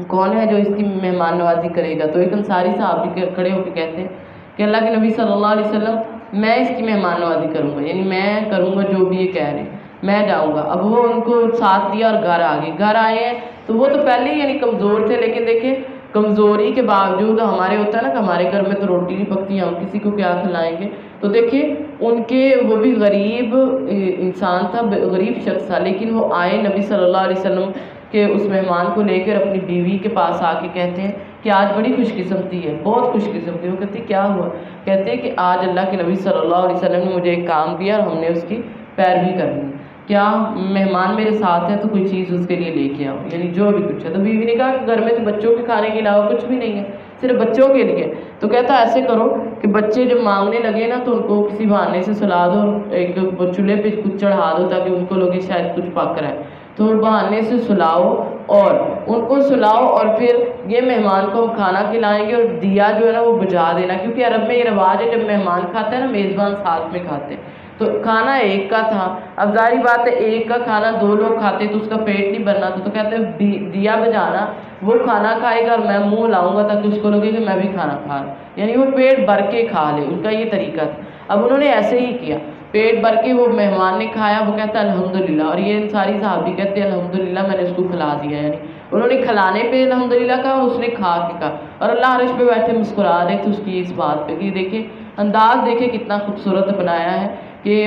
کون ہے جو اس کی مہمان نوازی کرے گا؟ تو ایک انصاری صحابی کھڑے ہو کے کہتے ہیں کہ اللہ کے نبی صلی اللہ علیہ وسلم میں اس کی مہمان نوازی کروں گا، یعنی میں کروں گا جو بھی یہ کہہ رہے ہیں، میں جاؤں گا۔ اب وہ ان کو ساتھ لیا اور گھر آ گئے، گھر آئے ہیں تو وہ تو پہلے ہی یعنی کمزور تھے، لیکن دیکھیں کمزوری کے باوجود ہمارے ہوتا ہے نا کہ ہمارے گھر میں تو روٹی نہیں پکتی، ہم کسی کو کیا کھلائیں گے. تو دیکھیں ان کے وہ بھی غریب انسان تھا، غریب شخص تھا، لیکن وہ آئے نبی صلی اللہ علیہ وسلم کے اس مہمان کو لے کر اپنی بیوی کے پاس آ کے کہتے ہیں کہ آج بڑی خوش قسمتی ہے، بہت خوش قسمتی. وہ کہتے ہیں کیا ہوا؟ کہتے ہیں کہ آج اللہ کے نبی صلی اللہ علیہ وسلم نے مجھے ایک کام دیا اور ہم نے اس کی پیروی کرنی. کیا مہمان میرے ساتھ ہے تو کوئی چیز اس کے لیے لے کے آؤ، یعنی جو بھی کچھ ہے. تو بیوی نے کہا کہ گھر میں تو بچوں کے کھانے کے علاوہ کچھ بھی نہیں ہے، صرف بچوں کے لیے. تو کہتا ایسے کرو کہ بچے جب مانگنے لگے نا تو ان کو کسی بہانے سے سلا دو، ایک چولہے پہ کچھ چڑھا دو تاکہ ان کو لوگے شاید کچھ پک رہا ہے. تو بہانے سے سلاؤ اور ان کو سلاؤ، اور پھر یہ مہمان کو کھانا کھلائیں گے اور دیا جو ہے نا وہ بجھا دینا، کیونکہ عرب میں یہ رواج ہے جب مہمان کھاتا ہے نا میزبان ساتھ میں کھاتے ہیں. تو کھانا ایک کا تھا، اب ظاہری بات ہے ایک کا کھانا دو لوگ کھاتے تو اس کا پیٹ نہیں بھرنا تھا. تو کہتے ہیں دیا بجانا، وہ کھانا کھائے گا اور میں منہ لاؤں گا تاکہ اس کو لگے کہ میں بھی کھانا کھا رہا ہوں، یعنی وہ پیٹ بھر کے کھا لے. ان کا یہ طریقہ تھا. اب انہوں نے ایسے ہی کیا، پیٹ بھر کے وہ مہمان نے کھایا. وہ کہتا ہے الحمدللہ، اور یہ ساری صحابی کہتے ہیں الحمدللہ میں نے اس کو کھلا دیا. یعنی انہوں نے کھلانے پہ الحمدللہ کہا، اس نے کھا کے کہا. اور اللہ عرش پہ بیٹھے مسکرا رہے تھے اس کی اس بات پہ کہ دیکھیں انداز دیکھیں کتنا خوبصورت بنایا ہے کہ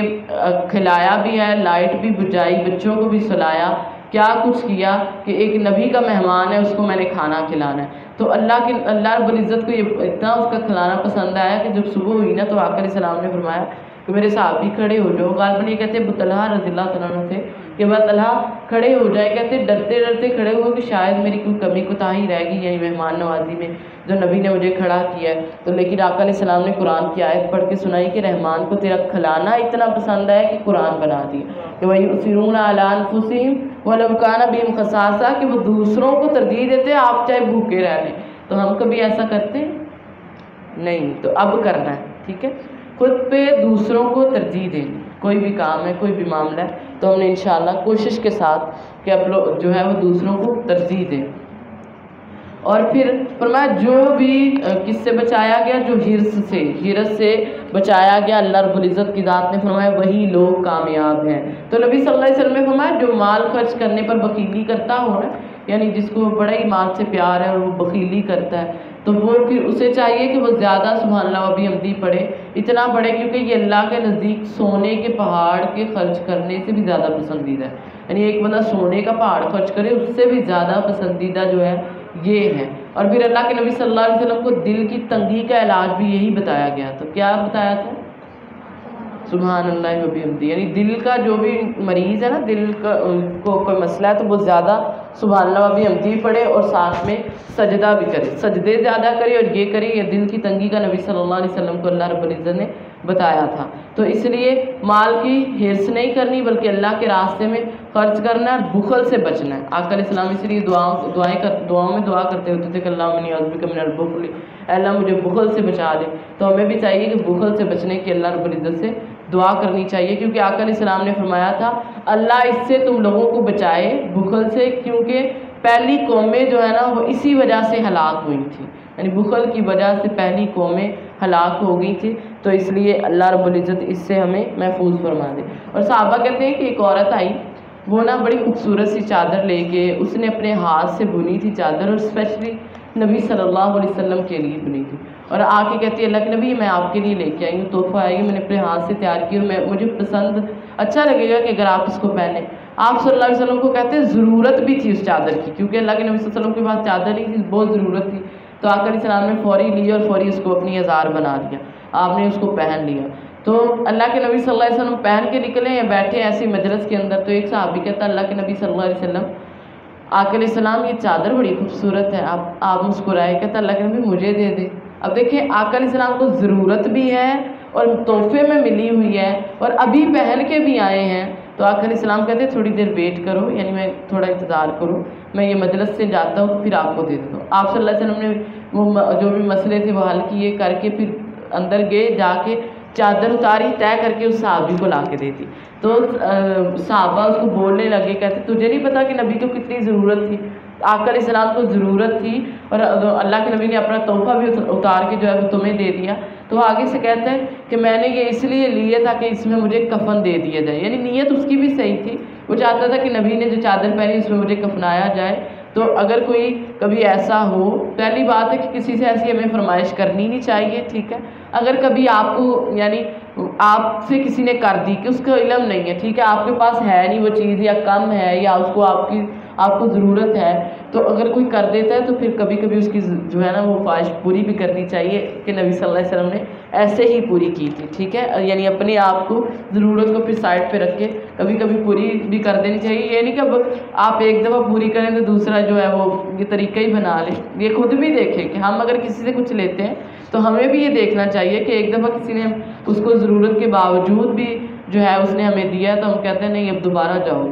کھلایا بھی ہے، لائٹ بھی بجھائی، بچوں کو بھی سلایا، کیا کچھ کیا کہ ایک نبی کا مہمان ہے اس کو میں نے کھانا کھلانا ہے. تو اللہ رب العزت کو یہ اتنا اس کا کھلانا پسند آیا کہ جب صبح ہوئی نا تو آقا علیہ السلام نے فرمایا کہ میرے صحابی کھڑے ہو جاؤ. غالباً یہ کہتے ہیں ابو طلحہ رضی اللہ تعالیٰ عنہ تھے کہ ابو طلحہ کھڑے ہو جائے. کہتے ڈرتے ڈرتے کھڑے ہوئے کہ شاید میری کوئی کمی کوتاہی رہ گئی یعنی مہمان نوازی میں جو نبی نے مجھے کھڑا کیا ہے. تو لیکن آقا علیہ السلام نے قرآن کی آیت پڑھ کے سنائی کہ رحمان کو تیرا کھلانا اتنا پسند ہے کہ قرآن بنا دیا کہ وَيُؤْثِرُونَ عَلَىٰ أَنفُسِهِمْ وَلَوْ كَانَ بِهِمْ خَصَاصَةٌ، کہ وہ دوسروں کو ترجیح دیتے آپ چاہے بھوکے رہ لیں. تو ہم کبھی ایسا کرتے نہیں، تو اب کرنا ہے. ٹھیک ہے، خود پہ دوسروں کو ترجیح دینی، کوئی بھی کام ہے کوئی بھی معاملہ ہے تو ہم نے انشاءاللہ کوشش کے ساتھ کہ اب لوگ جو ہے وہ دوسروں کو ترجیح دیں. اور پھر فرمایا جو بھی کس سے بچایا گیا، جو ہرس سے بچایا گیا اللہ رب العزت کی ذات نے فرمایا وہی لوگ کامیاب ہیں. تو نبی صلی اللہ علیہ وسلم نے فرمایا جو مال خرچ کرنے پر بخیلی کرتا ہو نا، یعنی جس کو بڑا ہی مال سے پیار ہے اور وہ بخیلی کرتا ہے تو وہ پھر اسے چاہیے کہ وہ زیادہ سبحان اللہ و بحمدہ پڑھے، اتنا پڑھے کیونکہ یہ اللہ کے نزدیک سونے کے پہاڑ کے خرچ کرنے سے بھی زیادہ پسندیدہ ہے. یعنی ایک بندہ سونے کا پہاڑ خرچ کرے اس سے بھی زیادہ پسندیدہ جو ہے یہ ہے. اور پھر اللہ کے نبی صلی اللہ علیہ وسلم کو دل کی تنگی کا علاج بھی یہی بتایا گیا. تو کیا بتایا تھا؟ سبحان اللہ و بحمدہ. یعنی دل کا جو بھی مریض ہے نا، دل کا کو کوئی مسئلہ ہے تو وہ زیادہ سبحان اللہ و بحمدہ پڑھے اور ساتھ میں سجدہ بھی کرے، سجدے زیادہ کرے اور یہ کرے. یہ دل کی تنگی کا نبی صلی اللہ علیہ وسلم کو اللہ رب العزت نے بتایا تھا. تو اس لیے مال کی ہرس نہیں کرنی بلکہ اللہ کے راستے میں خرچ کرنا ہے، بخل سے بچنا ہے. آقا علیہ السلام اس لیے دعاؤں میں دعا کرتے ہوتے تھے کہ اللہم انی اعوذ بک من البخل، اے اللہ مجھے بخل سے بچا لے. تو ہمیں بھی چاہیے کہ بخل سے بچنے کی اللہ رب العزت سے دعا کرنی چاہیے، کیونکہ آقا علیہ السلام نے فرمایا تھا اللہ اس سے تم لوگوں کو بچائے بخل سے، کیونکہ پہلی قومیں جو ہے نا وہ اسی وجہ سے ہلاک ہوئی تھیں، یعنی بخل کی وجہ سے پہلی قومیں ہلاک ہو گئی تھی. تو اس لیے اللہ رب العزت اس سے ہمیں محفوظ فرما دے. اور صحابہ کہتے ہیں کہ ایک عورت آئی، وہ نا بڑی خوبصورت سی چادر لے کے اس نے اپنے ہاتھ سے بنی تھی چادر، اور اسپیشلی نبی صلی اللہ علیہ وسلم کے لیے بنی تھی. اور آ کے کہتی ہے اللہ کے نبی میں آپ کے لیے لے کے آئی ہوں، تحفہ آئی ہے، میں نے اپنے ہاتھ سے تیار کی اور مجھے پسند اچھا لگے گا کہ اگر آپ اس کو پہنیں. آپ صلی اللہ علیہ وسلم کو کہتے ہیں ضرورت بھی تھی اس چادر کی، کیونکہ اللہ کے نبی صلی اللہ علیہ وسلم کے پاس چادر نہیں تھی، بہت ضرورت تھی. تو آقا علیہ السلام نے فوری لی اور فوری اس کو اپنی ازار بنا لیا، آپ نے اس کو پہن لیا. تو اللہ کے نبی صلی اللہ علیہ وسلم پہن کے نکلے یا بیٹھے ایسی مجلس کے اندر، تو ایک صحابی کہتا اللہ کے نبی صلی اللہ علیہ وسلم آقا علیہ السلام یہ چادر بڑی خوبصورت ہے. آپ مسکرائے، کہتا اللہ کے نبی مجھے دے دے. اب دیکھیں آقا علیہ السلام کو ضرورت بھی ہے اور تحفے میں ملی ہوئی ہے اور ابھی پہن کے بھی آئے ہیں. تو آقا علیہ السلام کہتے تھوڑی دیر ویٹ کرو، یعنی میں تھوڑا انتظار کروں، میں یہ مجلس سے جاتا ہوں پھر آپ کو دے دیتا ہوں. آپ صلی اللہ علیہ وسلم نے وہ جو بھی مسئلے تھے وہ حل کیے کر کے پھر اندر گئے، جا کے چادر اتاری، طے کر کے اس صحابی کو لا کے دیتی. تو صحابہ اس کو بولنے لگے، کہتے تجھے نہیں پتا کہ نبی کو کتنی ضرورت تھی؟ آقا علیہ السلام کو ضرورت تھی اور اللہ کے نبی نے اپنا تحفہ بھی اتار کے جو ہے وہ تمہیں دے دیا. تو آگے سے کہتا ہے کہ میں نے یہ اس لیے لیے تھا کہ اس میں مجھے کفن دے دیا جائے، یعنی نیت اس کی بھی صحیح تھی. وہ چاہتا تھا کہ نبی نے جو چادر پہنی اس میں مجھے کفنایا جائے تو اگر کوئی کبھی ایسا ہو، پہلی بات ہے کہ کسی سے ایسی ہمیں فرمائش کرنی نہیں چاہیے، ٹھیک ہے؟ اگر کبھی آپ کو یعنی آپ سے کسی نے کر دی کہ اس کا علم نہیں ہے، ٹھیک ہے، آپ کے پاس ہے نہیں وہ چیز یا کم ہے یا اس کو آپ کو ضرورت ہے، تو اگر کوئی کر دیتا ہے تو پھر کبھی کبھی اس کی جو ہے نا وہ خواہش پوری بھی کرنی چاہیے کہ نبی صلی اللہ علیہ وسلم نے ایسے ہی پوری کی تھی، ٹھیک ہے؟ یعنی اپنے آپ کو ضرورت کو پھر سائڈ پہ رکھ کے کبھی کبھی پوری بھی کر دینی چاہیے۔ یہ نہیں کہ اب آپ ایک دفعہ پوری کریں تو دوسرا جو ہے وہ یہ طریقہ ہی بنا لیں۔ یہ خود بھی دیکھیں کہ ہم اگر کسی سے کچھ لیتے ہیں تو ہمیں بھی یہ دیکھنا چاہیے کہ ایک دفعہ کسی نے اس کو ضرورت کے باوجود بھی جو ہے اس نے ہمیں دیا تو ہم کہتے ہیں نہیں اب دوبارہ جاؤ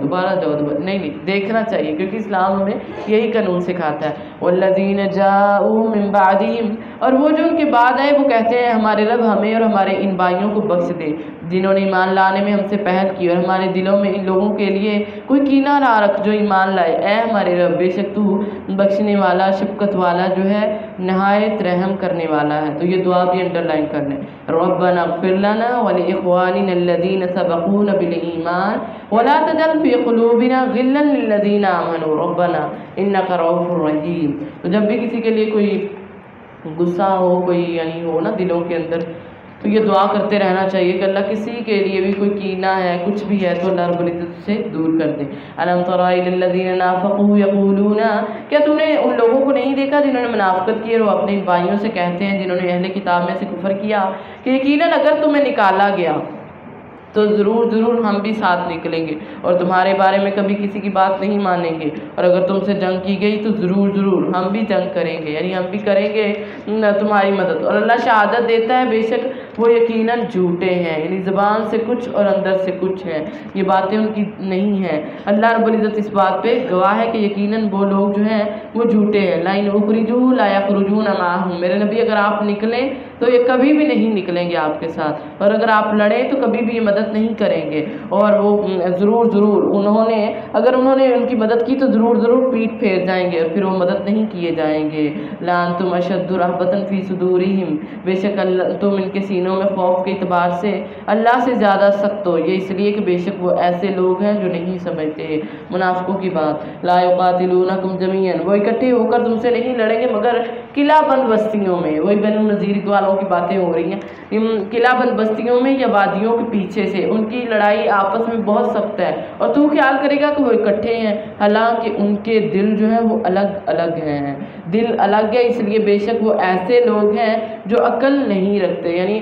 نہیں دیکھنا چاہیے، کیونکہ اسلام ہمیں یہی قانون سکھاتا ہے۔ والذین جاءوا من بعدہم، اور وہ جو ان کے بعد آئے وہ کہتے ہیں ہمارے رب ہمیں اور ہمارے ان بھائیوں کو بخش دے جنہوں نے ایمان لانے میں ہم سے پہل کی، اور ہمارے دلوں میں ان لوگوں کے لیے کوئی کینہ نہ رکھ جو ایمان لائے۔ اے ہمارے رب بے شک تو بخشنے والا شفقت والا جو ہے نہایت رحم کرنے والا ہے۔ تو یہ دعا بھی انڈر لائن کرنے، ربنا اغفر لنا ولاخواننا الذین سبقونا بالایمان ولا تجعل فی قلوبنا غلا للذین آمنوا ربنا انک رؤوف رحیم۔ تو جب بھی کسی کے لیے کوئی غصہ ہو، کوئی یعنی ہو نا دلوں کے اندر، تو یہ دعا کرتے رہنا چاہیے کہ اللہ کسی کے لیے بھی کوئی کینہ ہے کچھ بھی ہے تو اللہ رب العزت سے دور کر دے۔ الم تر الی الذین نافقوا یقولون، کیا تم نے ان لوگوں کو نہیں دیکھا جنہوں نے منافقت کی اور وہ اپنے بھائیوں سے کہتے ہیں جنہوں نے اہل کتاب میں سے کفر کیا کہ یقیناً اگر تمہیں نکالا گیا تو ضرور ہم بھی ساتھ نکلیں گے اور تمہارے بارے میں کبھی کسی کی بات نہیں مانیں گے، اور اگر تم سے جنگ کی گئی تو ضرور ہم بھی جنگ کریں گے، یعنی ہم بھی کریں گے تمہاری مدد۔ اور اللہ شہادت دیتا ہے بے شک وہ یقیناً جھوٹے ہیں، یعنی زبان سے کچھ اور اندر سے کچھ ہے، یہ باتیں ان کی نہیں ہیں۔ اللہ رب العزت اس بات پہ گواہ ہے کہ یقیناً وہ لوگ جو ہیں وہ جھوٹے ہیں۔ لئن اخرجوا لا یخرجون معهم، میرے نبی اگر آپ نکلیں تو یہ کبھی بھی نہیں نکلیں گے آپ کے ساتھ، اور اگر آپ لڑیں تو کبھی بھی یہ مدد نہیں کریں گے، اور وہ ضرور انہوں نے ان کی مدد کی تو ضرور پیٹ پھیر جائیں گے اور پھر وہ مدد نہیں کیے جائیں گے۔ لانتم اشد رہبۃ فی صدورہم، بے شک تم ان کے سینوں میں خوف کے اعتبار سے اللہ سے زیادہ سخت ہو، یہ اس لیے کہ بے شک وہ ایسے لوگ ہیں جو نہیں سمجھتے۔ منافقوں کی بات، لا یقاتلونکم جمیعا، وہ اکٹھے ہو کر تم سے نہیں لڑیں گے مگر قلعہ بند بستیوں میں، وہی بنو النضیر والوں کی باتیں ہو رہی ہیں، قلعہ بند بستیوں میں یا وادیوں کے پیچھے سے ان کی لڑائی آپس میں بہت سخت ہے، اور تو خیال کرے گا کہ وہ اکٹھے ہیں، حالانکہ ان کے دل جو ہیں وہ الگ ہیں، دل الگ ہے، اس لیے بے شک وہ ایسے لوگ ہیں جو عقل نہیں رکھتے، یعنی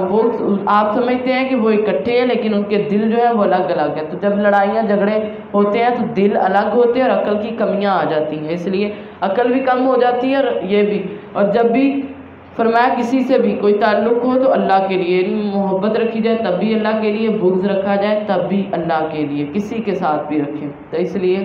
وہ آپ سمجھتے ہیں کہ وہ اکٹھے ہیں لیکن ان کے دل جو ہے وہ الگ ہے۔ تو جب لڑائیاں جھگڑے ہوتے ہیں تو دل الگ ہوتے ہیں اور عقل کی کمیاں آ جاتی ہیں، اس لیے عقل بھی کم ہو جاتی ہے اور یہ بھی۔ اور جب بھی فرمایا کسی سے بھی کوئی تعلق ہو تو اللہ کے لیے محبت رکھی جائے تب بھی اللہ کے لیے، بغض رکھا جائے تب بھی اللہ کے لیے، کسی کے ساتھ بھی رکھیں۔ تو اس لیے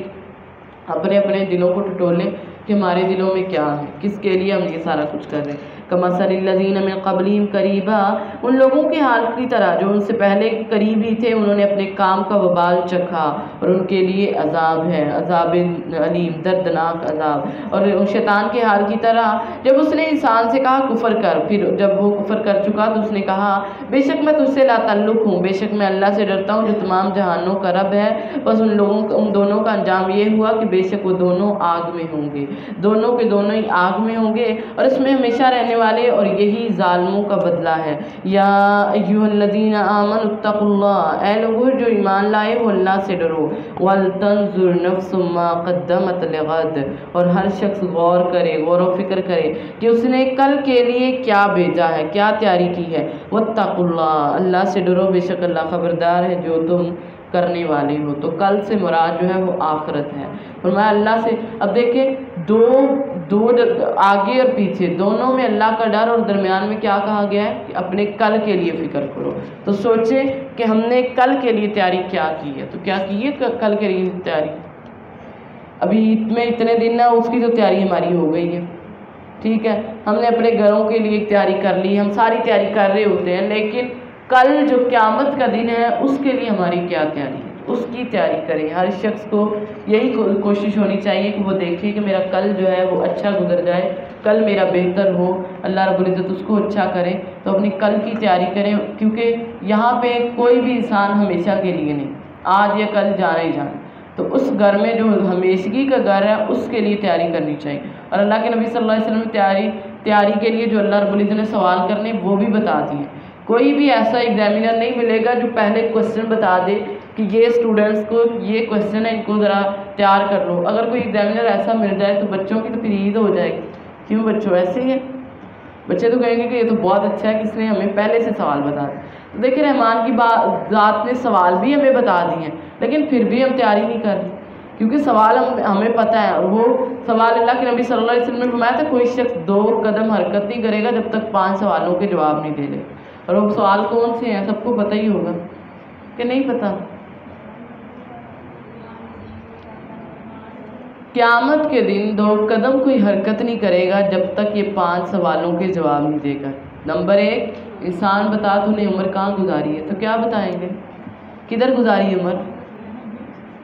اپنے دلوں کو ٹٹولیں کہ ہمارے دلوں میں کیا ہے، کس کے لیے ہم یہ سارا کچھ کر رہے ہیں۔ کمثل الذین من قبلہم قریبا، ان لوگوں کے حال کی طرح جو ان سے پہلے قریبی تھے، انہوں نے اپنے کام کا وبال چکھا اور ان کے لیے عذاب ہے، عذاب علیم، دردناک عذاب۔ اور شیطان کے حال کی طرح جب اس نے انسان سے کہا کفر کر، پھر جب وہ کفر کر چکا تو اس نے کہا بے شک میں تجھ سے لا تعلق ہوں، بے شک میں اللہ سے ڈرتا ہوں جو تمام جہانوں کا رب ہے۔ بس ان دونوں کا انجام یہ ہوا کہ بے شک وہ دونوں آگ میں ہوں گے، دونوں کے دونوں ہی آگ میں ہوں گے اور اس میں ہمیشہ رہنے والے، اور یہی ظالموں کا بدلہ ہے۔ یا ایھا الذین آمنوا اتقوا اللہ، اے لوگو جو ایمان لائے ہو اللہ سے ڈرو، ولتنظر نفس ما قدمت لغد، اور ہر شخص غور و فکر کرے کہ اس نے کل کے لیے کیا بھیجا ہے، کیا تیاری کی ہے۔ واتقوا اللہ، اللہ سے ڈرو، بے شک اللہ خبردار ہے جو تم کرنے والے ہو۔ تو کل سے مراد جو ہے وہ آخرت ہے۔ فرمایا اللہ سے، اب دیکھیں دو آگے اور پیچھے دونوں میں اللہ کا ڈر، اور درمیان میں کیا کہا گیا ہے کہ اپنے کل کے لیے فکر کرو۔ تو سوچیں کہ ہم نے کل کے لیے تیاری کیا کی ہے، تو کیا کی ہے کل کے لیے تیاری؟ ابھی عید میں اتنے دن ہے، اس کی تو تیاری ہماری ہو گئی ہے، ٹھیک ہے، ہم نے اپنے گھروں کے لیے تیاری کر لی، ہم ساری تیاری کر رہے ہوتے ہیں، لیکن کل جو قیامت کا دن ہے اس کے لیے ہماری کیا تیاری ہے، اس کی تیاری کریں۔ ہر شخص کو یہی کوشش ہونی چاہیے کہ وہ دیکھے کہ میرا کل جو ہے وہ اچھا گزر جائے، کل میرا بہتر ہو، اللہ رب العزت اس کو اچھا کرے، تو اپنی کل کی تیاری کریں، کیونکہ یہاں پہ کوئی بھی انسان ہمیشہ کے لیے نہیں، آج یا کل جانا ہی جانا۔ تو اس گھر میں جو ہمیشگی کا گھر ہے اس کے لیے تیاری کرنی چاہیے. اور اللہ کے نبی صلی اللہ علیہ وسلم نے تیاری کے لیے جو اللہ رب العزت نے سوال کرنے وہ بھی بتا دیے. کوئی بھی ایسا ایگزامینر نہیں ملے گا جو پہلے کوسچن بتا دے کہ یہ اسٹوڈنٹس کو یہ کوسچن ہے، ان کو ذرا تیار کر لو. اگر کوئی ایگزامینر ایسا مل جائے تو بچوں کی تو پھر عید ہو جائے گی. کیوں بچوں ایسے ہی ہے، بچے تو کہیں گے کہ یہ تو بہت اچھا ہے کہ اس نے ہمیں پہلے سے سوال بتا دیا. تو دیکھیں رحمان کی ذات نے سوال بھی ہمیں بتا دیے ہیں لیکن پھر بھی ہم تیاری نہیں کر رہے کیونکہ سوال ہمیں پتہ ہے. اور وہ سوال اللہ کے نبی صلی اللہ علیہ وسلم نے فرمایا تھا کوئی شخص 2 قدم حرکت نہیں کرے گا جب تک 5 سوالوں کے جواب نہیں دے لے. اور وہ سوال کون سے ہیں سب کو پتہ ہی ہوگا کہ نہیں پتہ. قیامت کے دن 2 قدم کوئی حرکت نہیں کرے گا جب تک یہ 5 سوالوں کے جواب نہیں دے گا. نمبر 1، انسان بتا تو نے عمر کہاں گزاری ہے؟ تو کیا بتائیں گے کدھر گزاری عمر؟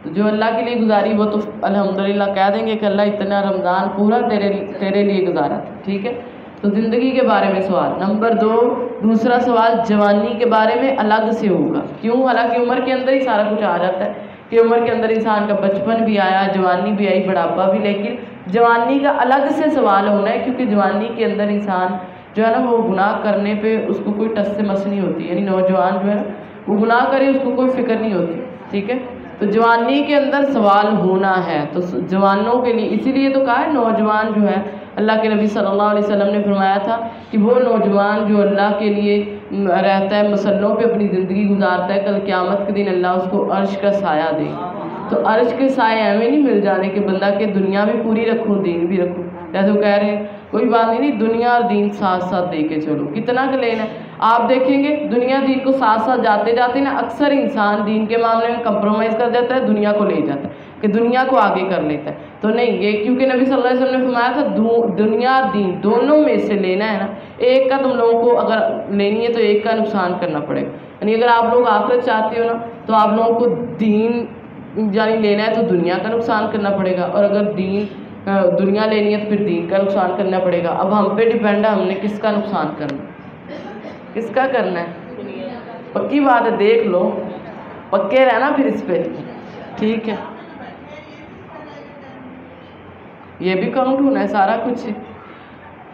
تو جو اللہ کے لیے گزاری وہ تو الحمدللہ کہہ دیں گے کہ اللہ اتنا رمضان پورا تیرے لیے گزارا تھا. ٹھیک ہے، تو زندگی کے بارے میں سوال. نمبر 2، دوسرا سوال جوانی کے بارے میں الگ سے ہوگا. کیوں؟ حالانکہ عمر کے اندر ہی سارا کچھ آ جاتا ہے کہ عمر کے اندر انسان کا بچپن بھی آیا، جوانی بھی آئی، بڑھاپا بھی. لیکن جوانی کا الگ سے سوال ہونا ہے کیونکہ جوانی کے اندر انسان جو ہے نا وہ گناہ کرنے پہ اس کو کوئی ٹس سے مس نہیں ہوتی. یعنی نوجوان جو ہے نا وہ گناہ کرے اس کو کوئی فکر نہیں ہوتی. ٹھیک ہے، تو جوانی کے اندر سوال ہونا ہے. تو جوانوں کے لیے اسی لیے تو کہا ہے نوجوان جو ہے اللہ کے نبی صلی اللہ علیہ وسلم نے فرمایا تھا کہ وہ نوجوان جو اللہ کے لیے رہتا ہے، مسلوں پہ اپنی زندگی گزارتا ہے، کل قیامت کے دن اللہ اس کو عرش کا سایہ دے. تو عرش کے سائے ایویں نہیں مل جانے کہ بندہ کہ دنیا بھی پوری رکھوں دین بھی رکھوں. جیسے وہ کہہ رہے ہیں کوئی بات نہیں دنیا اور دین ساتھ ساتھ دے کے چلو. کتنا کا لینا ہے؟ آپ دیکھیں گے دنیا دین کو ساتھ ساتھ جاتے جاتے نا اکثر انسان دین کے معاملے میں کمپرومائز کر دیتا ہے، دنیا کو لے جاتا ہے کہ دنیا کو آگے کر لیتا ہے. تو نہیں، یہ کیونکہ نبی صلی اللہ علیہ وسلم نے فرمایا تھا دنیا اور دین دونوں میں سے لینا ہے نا، ایک کا تم لوگوں کو اگر لینی ہے تو ایک کا نقصان کرنا پڑے گا. یعنی اگر آپ لوگ آخرت چاہتے ہو نا تو آپ لوگوں کو دین یعنی لینا ہے تو دنیا کا نقصان کرنا پڑے گا، اور اگر دنیا لینی ہے تو پھر دین کا نقصان کرنا پڑے گا. اب ہم پہ ڈیپینڈ ہے ہم نے کس کا نقصان کرنا ہے، کس کا کرنا ہے. پکی بات ہے، دیکھ لو، پکے رہنا پھر اس پہ. ٹھیک ہے، یہ بھی کاؤنٹ ہونا ہے سارا کچھ.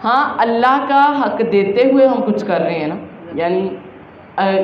ہاں، اللہ کا حق دیتے ہوئے ہم کچھ کر رہے ہیں نا. یعنی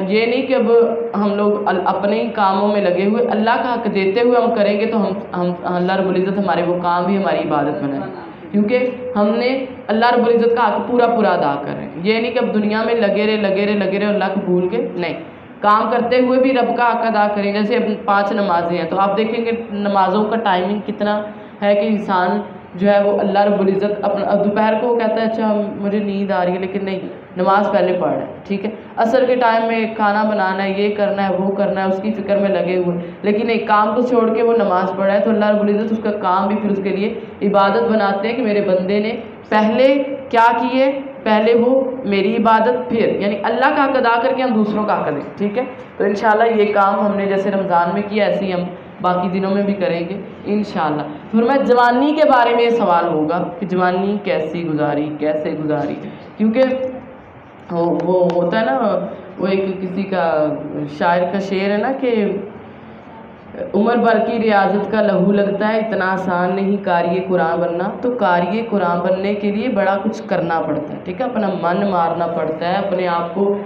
یہ نہیں کہ اب ہم لوگ اپنے ہی کاموں میں لگے ہوئے، اللہ کا حق دیتے ہوئے ہم کریں گے تو ہم اللہ رب العزت ہمارے وہ کام بھی ہماری عبادت بنائے کیونکہ ہم نے اللہ رب العزت کا حق پورا ادا کر رہے ہیں. یہ نہیں کہ اب دنیا میں لگے رہے اللہ کو بھول کے نہیں، کام کرتے ہوئے بھی رب کا حق ادا کریں. جیسے اب 5 نمازیں ہیں تو آپ دیکھیں گے نمازوں کا ٹائمنگ کتنا ہے کہ انسان جو ہے وہ اللہ رب العزت اپنا دوپہر کو کہتا ہے اچھا مجھے نیند آ رہی ہے لیکن نہیں، نماز پہلے پڑھ رہا ہے. ٹھیک ہے، عصر کے ٹائم میں کھانا بنانا ہے، یہ کرنا ہے وہ کرنا ہے، اس کی فکر میں لگے ہوئے، لیکن ایک کام کو چھوڑ کے وہ نماز پڑھ رہا ہے تو اللہ رب العزت اس کا کام بھی پھر اس کے لیے عبادت بناتے ہیں کہ میرے بندے نے پہلے کیا کیے، پہلے وہ میری عبادت پھر یعنی اللہ کا حق ادا کر کے ہم دوسروں کا حق دیں. ٹھیک ہے، تو انشاءاللہ یہ کام ہم نے جیسے رمضان میں کیا ایسے ہی ہم باقی دنوں میں بھی کریں گے انشاءاللہ. پھر میں جوانی کے بارے میں یہ سوال ہوگا کہ جوانی کیسے گزاری، کیونکہ وہ ہوتا ہے نا، وہ ایک کسی کا شاعر کا شعر ہے نا کہ عمر بھر کی ریاضت کا لہو لگتا ہے، اتنا آسان نہیں قاری قرآن بننا. تو قاری قرآن بننے کے لیے بڑا کچھ کرنا پڑتا ہے. ٹھیک ہے، اپنا من مارنا پڑتا ہے، اپنے آپ کو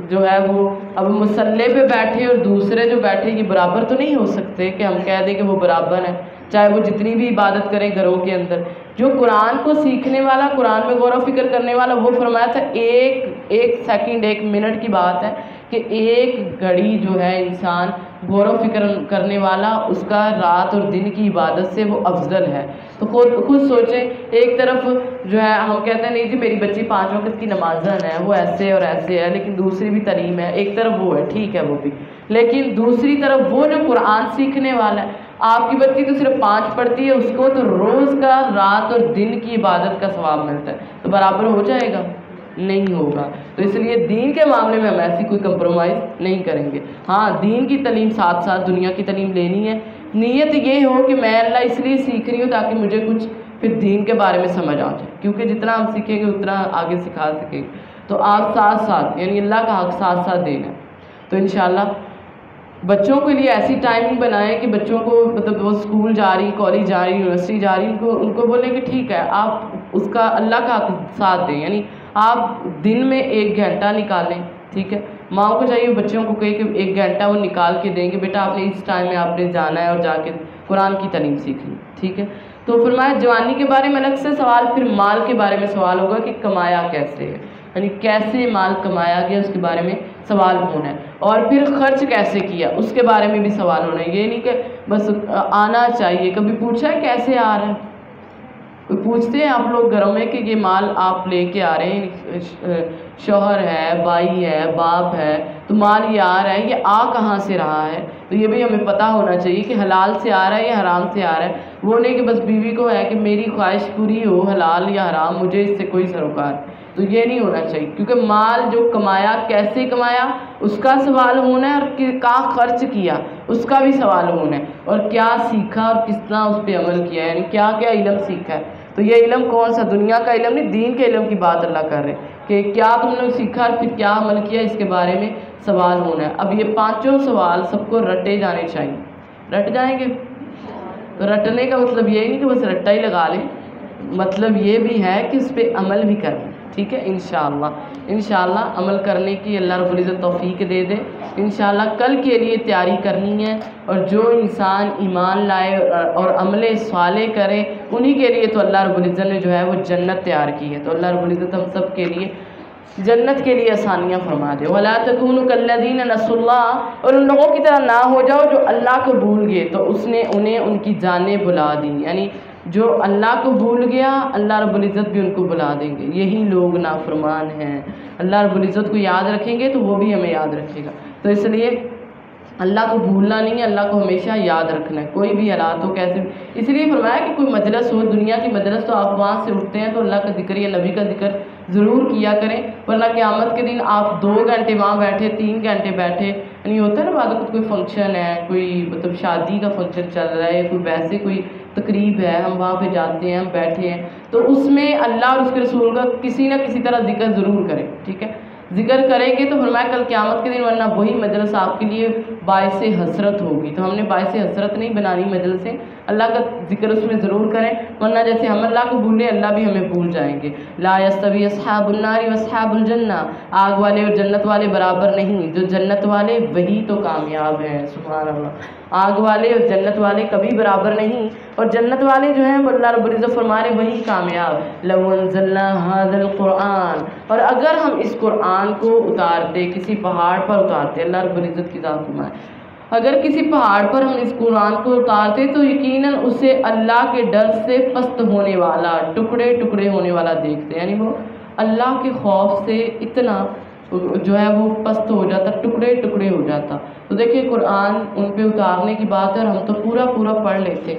جو ہے وہ اب مصلے پہ بیٹھے اور دوسرے جو بیٹھے یہ برابر تو نہیں ہو سکتے کہ ہم کہہ دیں کہ وہ برابر ہیں، چاہے وہ جتنی بھی عبادت کریں گھروں کے اندر. جو قرآن کو سیکھنے والا، قرآن میں غور و فکر کرنے والا، وہ فرمایا تھا ایک سیکنڈ 1 منٹ کی بات ہے کہ ایک گھڑی جو ہے انسان غور و فکر کرنے والا اس کا رات اور دن کی عبادت سے وہ افضل ہے. تو خود سوچیں، ایک طرف جو ہے ہم کہتے ہیں نہیں جی میری بچی 5 وقت کی نمازن ہے، وہ ایسے اور ایسے ہے، لیکن دوسری بھی تعلیم ہے. ایک طرف وہ ہے، ٹھیک ہے وہ بھی، لیکن دوسری طرف وہ جو قرآن سیکھنے والا ہے، آپ کی بچی تو صرف 5 پڑھتی ہے، اس کو تو روز کا رات اور دن کی عبادت کا ثواب ملتا ہے. تو برابر ہو جائے گا؟ نہیں ہوگا. تو اس لیے دین کے معاملے میں ہم ایسی کوئی کمپرومائز نہیں کریں گے. ہاں، دین کی تعلیم ساتھ ساتھ دنیا کی تعلیم لینی ہے. نیت یہ ہو کہ میں اللہ اس لیے سیکھ رہی ہوں تاکہ مجھے کچھ پھر دین کے بارے میں سمجھ آ جائے، کیونکہ جتنا ہم سیکھیں گے اتنا آگے سکھا سکیں گے. تو آپ ساتھ ساتھ یعنی اللہ کا حق ساتھ ساتھ دینا ہے. تو انشاءاللہ بچوں کے لیے ایسی ٹائمنگ بنائیں کہ بچوں کو مطلب وہ اسکول جا رہی، کالج جا رہی، یونیورسٹی جا رہی، ان کو بولیں کہ ٹھیک ہے آپ اس کا اللہ کا ساتھ دیں، یعنی آپ دن میں 1 گھنٹہ نکالیں، ٹھیک ہے. ماؤں کو چاہیے بچوں کو کہیں کہ 1 گھنٹہ وہ نکال کے دیں گے، بیٹا آپ نے اس ٹائم میں آپ نے جانا ہے اور جا کے قرآن کی تعلیم سیکھنی، ٹھیک ہے. تو فرمایا جوانی کے بارے میں الگ سے سوال، پھر مال کے بارے میں سوال ہوگا کہ کمایا کیسے ہے، یعنی کیسے مال کمایا گیا اس کے بارے میں سوال ہونا ہے، اور پھر خرچ کیسے کیا اس کے بارے میں بھی سوال ہونا ہے. یہ نہیں کہ بس آنا چاہیے. کبھی پوچھا ہے کیسے آ رہا ہے؟ کوئی پوچھتے ہیں آپ لوگ گھروں میں کہ یہ مال آپ لے کے آ رہے ہیں، شوہر ہے، بھائی ہے، باپ ہے، تو مال یہ آ رہا ہے، یہ آ کہاں سے رہا ہے؟ تو یہ بھی ہمیں پتہ ہونا چاہیے کہ حلال سے آ رہا ہے یا حرام سے آ رہا ہے. وہ نہیں کہ بس بیوی کو ہے کہ میری خواہش پوری ہو، حلال یا حرام مجھے اس سے کوئی سروکار، تو یہ نہیں ہونا چاہیے. کیونکہ مال جو کمایا کیسے کمایا اس کا سوال ہونا ہے، اور کہاں خرچ کیا اس کا بھی سوال ہونا ہے، اور کیا سیکھا اور کس طرح اس پہ عمل کیا، یعنی کیا کیا علم سیکھا ہے. تو یہ علم کون سا؟ دنیا کا علم نہیں، دین کے علم کی بات اللہ کر رہے ہیں کہ کیا تم نے سیکھا اور پھر کیا عمل کیا، اس کے بارے میں سوال ہونا ہے. اب یہ 5 سوال سب کو رٹے جانے چاہیے. رٹ جائیں گے؟ تو رٹنے کا مطلب یہ نہیں کہ بس رٹا ہی لگا لیں، مطلب یہ بھی ہے کہ اس پہ عمل بھی کریں، ٹھیک ہے. انشاءاللہ عمل کرنے کی اللہ رب العزت توفیق دے دے. انشاءاللہ کل کے لیے تیاری کرنی ہے، اور جو انسان ایمان لائے اور عمل صالح کرے انہی کے لیے تو اللہ رب العزت نے جو ہے وہ جنت تیار کی ہے. تو اللہ رب العزت ہم سب کے لیے جنت کے لیے آسانیاں فرما دے. وَلَا تَكُونُوا كَالَّذِينَ نَسُوا اللَّهَ، اور ان لوگوں کی طرح نہ ہو جاؤ جو اللہ کو بھول گئے تو اس نے انہیں ان کی جانیں بھلا دی. یعنی جو اللہ کو بھول گیا اللہ رب العزت بھی ان کو بھلا دیں گے. یہی لوگ نافرمان ہیں. اللہ رب العزت کو یاد رکھیں گے تو وہ بھی ہمیں یاد رکھے گا. تو اس لیے اللہ کو بھولنا نہیں ہے، اللہ کو ہمیشہ یاد رکھنا ہے، کوئی بھی حالات ہو کیسے. اس لیے فرمایا کہ کوئی مجلس ہو دنیا کی مجلس تو آپ وہاں سے اٹھتے ہیں تو اللہ کا ذکر یا نبی کا ذکر ضرور کیا کریں، ورنہ قیامت کے دن آپ 2 گھنٹے وہاں بیٹھے، 3 گھنٹے بیٹھے، یعنی ہوتا ہے نا بعد کوئی فنکشن ہے، کوئی مطلب شادی کا فنکشن چل رہا ہے، کوئی ویسے کوئی تقریب ہے، ہم وہاں پہ جاتے ہیں، ہم بیٹھے ہیں، تو اس میں اللہ اور اس کے رسول کا کسی نہ کسی طرح ذکر ضرور کریں، ٹھیک ہے. ذکر کریں گے تو فرمایا کل قیامت کے دن، ورنہ وہی مجلس آپ کے لیے باعث حسرت ہوگی. تو ہم نے باعث حسرت نہیں بنانی مجلسیں، اللہ کا ذکر اس میں ضرور کریں، ورنہ جیسے ہم اللہ کو بھولیں اللہ بھی ہمیں بھول جائیں گے. لا یستوی اصحاب النار واصحاب الجنہ، آگ والے اور جنت والے برابر نہیں. جو جنت والے وہی تو کامیاب ہیں. سبحان اللہ. آگ والے اور جنت والے کبھی برابر نہیں، اور جنت والے جو ہیں وہ اللہ رب العزت فرما رہے وہی کامیاب. لو انزلنا هذا القرآن، اور اگر ہم اس قرآن کو اتارتے، کسی پہاڑ پر اتارتے، اللہ رب العزت کی ذات فرمائے اگر کسی پہاڑ پر ہم اس قرآن کو اتارتے تو یقیناً اسے اللہ کے ڈر سے پست ہونے والا، ٹکڑے ٹکڑے ہونے والا دیکھتے، یعنی وہ اللہ کے خوف سے اتنا جو ہے وہ پست ہو جاتا، ٹکڑے ٹکڑے ہو جاتا. تو دیکھیں قرآن ان پہ اتارنے کی بات ہے، اور ہم تو پورا پڑھ لیتے،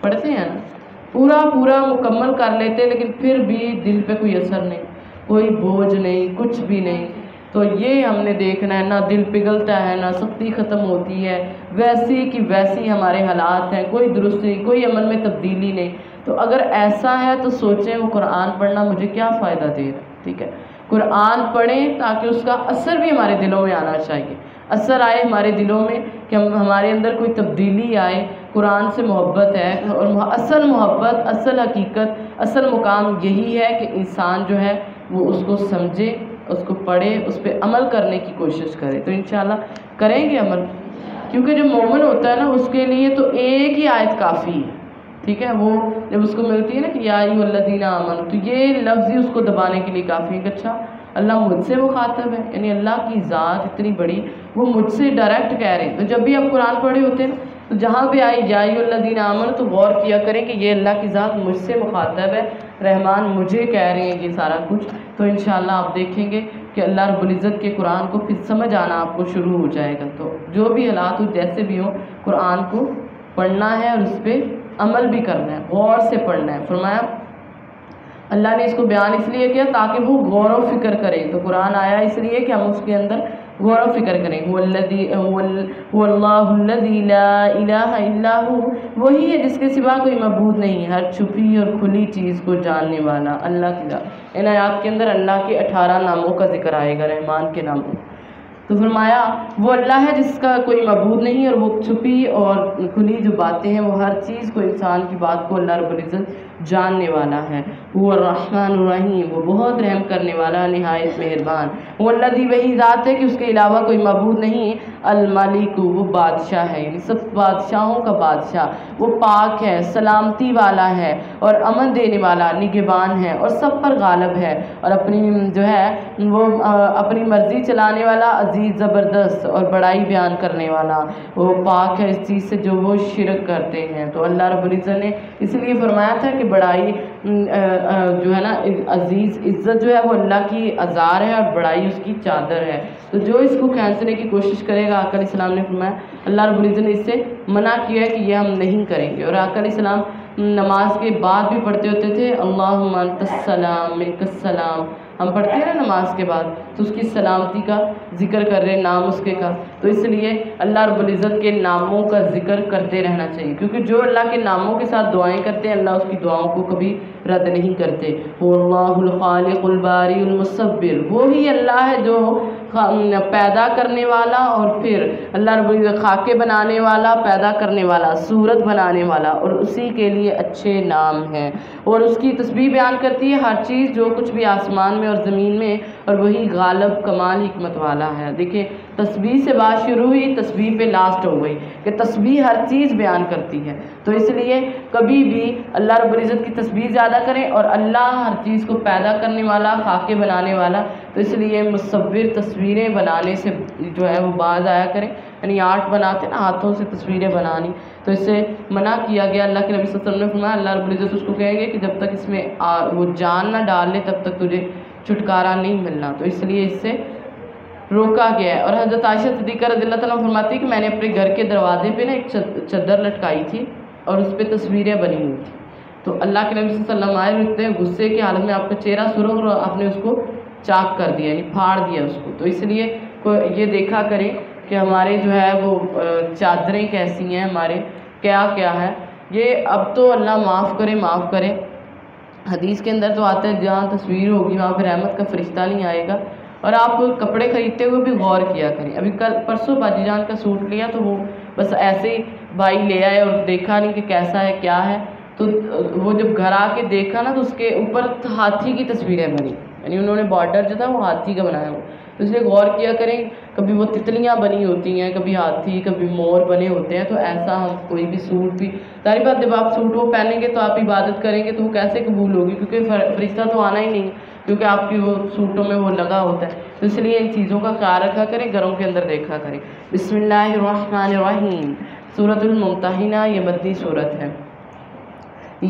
پڑھتے ہیں نا، پورا مکمل کر لیتے، لیکن پھر بھی دل پہ کوئی اثر نہیں، کوئی بوجھ نہیں، کچھ بھی نہیں. تو یہ ہم نے دیکھنا ہے، نہ دل پگھلتا ہے، نہ سختی ختم ہوتی ہے، ویسی کی ویسی ہمارے حالات ہیں، کوئی درست نہیں، کوئی عمل میں تبدیلی نہیں. تو اگر ایسا ہے تو سوچیں وہ قرآن پڑھنا مجھے کیا فائدہ دے رہا ہے. ٹھیک ہے، قرآن پڑھیں تاکہ اس کا اثر بھی ہمارے دلوں میں آنا چاہیے، اثر آئے ہمارے دلوں میں کہ ہمارے اندر کوئی تبدیلی آئے. قرآن سے محبت ہے، اور اصل محبت، اصل حقیقت، اصل مقام یہی ہے کہ انسان جو ہے وہ اس کو سمجھے، اس کو پڑھے، اس پہ عمل کرنے کی کوشش کرے. تو انشاءاللہ کریں گے عمل، کیونکہ جو مومن ہوتا ہے نا اس کے لیے تو ایک ہی آیت کافی ہے. ٹھیک ہے، وہ جب اس کو ملتی ہے نا کہ یا ایھا الذین آمنوا، تو یہ لفظ ہی اس کو دبانے کے لیے کافی ہے کہ اچھا اللہ مجھ سے مخاطب ہے، یعنی اللہ کی ذات اتنی بڑی، وہ مجھ سے ڈائریکٹ کہہ رہے ہیں. تو جب بھی آپ قرآن پڑھے ہوتے ہیں تو جہاں پہ آئی یا ایھا الذین آمنوا تو غور کیا کریں کہ یہ اللہ کی ذات مجھ سے مخاطب ہے، رحمان مجھے کہہ رہے ہیں یہ سارا کچھ. تو انشاءاللہ آپ دیکھیں گے کہ اللہ رب العزت کے قرآن کو پھر سمجھ آنا آپ کو شروع ہو جائے گا. تو جو بھی حالات ہو، جیسے بھی ہوں، قرآن کو پڑھنا ہے اور اس پہ عمل بھی کرنا ہے، غور سے پڑھنا ہے. فرمایا اللہ نے اس کو بیان اس لیے کیا تاکہ وہ غور و فکر کریں. تو قرآن آیا اس لیے کہ ہم اس کے اندر غور و فکر کریں. هو اللہ الذی لا الہ الا هو، وہی ہے جس کے سوا کوئی معبود نہیں، ہر چھپی اور کھلی چیز کو جاننے والا اللہ کی ذات. ان آیات کے اندر اللہ کے 18 ناموں کا ذکر آئے گا، رحمان کے ناموں. تو فرمایا وہ اللہ ہے جس کا کوئی معبود نہیں، اور وہ چھپی اور کھلی جو باتیں ہیں، وہ ہر چیز کو، انسان کی بات کو اللہ رب العزت جاننے والا ہے۔ وہ الرحمن الرحیم، وہ بہت رحم کرنے والا، نہایت مہربان۔ وہ الذی، وہی ذات ہے کہ اس کے علاوہ کوئی معبود نہیں، الملک، وہ بادشاہ ہے، یعنی سب بادشاہوں کا بادشاہ، وہ پاک ہے، سلامتی والا ہے اور امن دینے والا، نگہبان ہے اور سب پر غالب ہے، اور اپنی جو ہے وہ اپنی مرضی چلانے والا، عزیز، زبردست اور بڑائی بیان کرنے والا۔ وہ پاک ہے اس چیز سے جو وہ شرک کرتے ہیں۔ تو اللہ رب العزت نے اس لیے فرمایا تھا کہ بڑائی جو ہے نا، عزیز، عزت جو ہے وہ اللہ کی ازار ہے اور بڑائی اس کی چادر ہے۔ تو جو اس کو کھینچنے کی کوشش کرے گا، آقا علیہ السلام نے فرمایا، اللہ رب العزت نے اس سے منع کیا ہے کہ یہ ہم نہیں کریں گے۔ اور آقا علیہ السلام نماز کے بعد بھی پڑھتے ہوتے تھے، اللہم انت السلام منک السلام، ہم پڑھتے ہیں نا نماز کے بعد، تو اس کی سلامتی کا ذکر کر رہے ہیں، نام اس کے کا، تو اس لیے اللہ رب العزت کے ناموں کا ذکر کرتے رہنا چاہیے، کیونکہ جو اللہ کے ناموں کے ساتھ دعائیں کرتے ہیں، اللہ اس کی دعاؤں کو کبھی رد نہیں کرتے۔ وہ اللہ الخالق الباری المصور، وہی اللہ ہے جو پیدا کرنے والا اور پھر اللہ رب العزت خاکے بنانے والا، پیدا کرنے والا، صورت بنانے والا، اور اسی کے لیے اچھے نام ہیں، اور اس کی تسبیح بیان کرتی ہے ہر چیز جو کچھ بھی آسمان میں اور زمین میں، اور وہی غالب، کمال، حکمت والا ہے۔ دیکھیں تسبیح سے بات شروع ہوئی، تسبیح پہ لاسٹ ہو گئی کہ تسبیح ہر چیز بیان کرتی ہے، تو اس لیے کبھی بھی اللہ رب العزت کی تسبیح زیادہ کریں، اور اللہ ہر چیز کو پیدا کرنے والا، خاکے بنانے والا، تو اس لیے مصور تصویریں بنانے سے جو ہے وہ باز آیا کریں، یعنی آرٹ بناتے ہیں نا، ہاتھوں سے تصویریں بنانی، تو اس سے منع کیا گیا۔ اللہ کے نبی صلی اللہ علیہ وسلم نے فرمایا، اللہ رب العزت اس کو کہیں گے کہ جب تک اس میں وہ جان نہ ڈال لے تب تک تجھے چھٹکارا نہیں ملنا، تو اس لیے اس سے روکا گیا ہے۔ اور حضرت عائشہ صدیقہ رضی اللہ تعالیٰ فرماتی ہے کہ میں نے اپنے گھر کے دروازے پہ نا ایک چادر لٹکائی تھی اور اس پہ تصویریں بنی ہوئی تھیں، تو اللہ کے نبی صلی اللہ علیہ وسلم آئے، اتنے غصے کی حالت میں آپ کا چہرہ سرخ، اور آپ نے اس کو چاک کر دیا، یعنی پھاڑ دیا اس کو۔ تو اس لیے یہ دیکھا کریں کہ ہمارے جو ہے وہ چادریں کیسی ہیں، ہمارے کیا کیا ہے۔ یہ اب تو اللہ معاف کرے، حدیث کے اندر تو آتا ہے جہاں تصویر ہوگی وہاں پہ رحمت کا فرشتہ نہیں آئے گا۔ اور آپ کپڑے خریدتے ہوئے بھی غور کیا کریں۔ ابھی پرسوں باجی جان کا سوٹ لیا، تو وہ بس ایسے ہی بھائی لے آئے اور دیکھا نہیں کہ کیسا ہے کیا ہے، تو وہ جب گھر آ کے دیکھا نا، تو اس کے اوپر ہاتھی کی تصویریں بنی، یعنی انہوں نے بارڈر جو تھا وہ ہاتھی کا بنایا ہوا، تو اس لیے غور کیا کریں، کبھی وہ تتلیاں بنی ہوتی ہیں، کبھی ہاتھی، کبھی مور بنے ہوتے ہیں، تو ایسا ہم کوئی بھی سوٹ بھی، ظاہر بات جب آپ سوٹ وہ پہنیں گے تو آپ عبادت کریں گے تو وہ کیسے قبول ہوگی، کیونکہ فرشتہ تو آنا ہی نہیں، کیونکہ آپ کی وہ سوٹوں میں وہ لگا ہوتا ہے، تو اس لیے ان چیزوں کا خیال رکھا کریں، گھروں کے اندر دیکھا کریں۔ بسم اللہ الرحمن الرحیم، سورۃ الممتحنہ، یہ مدنی سورت ہے۔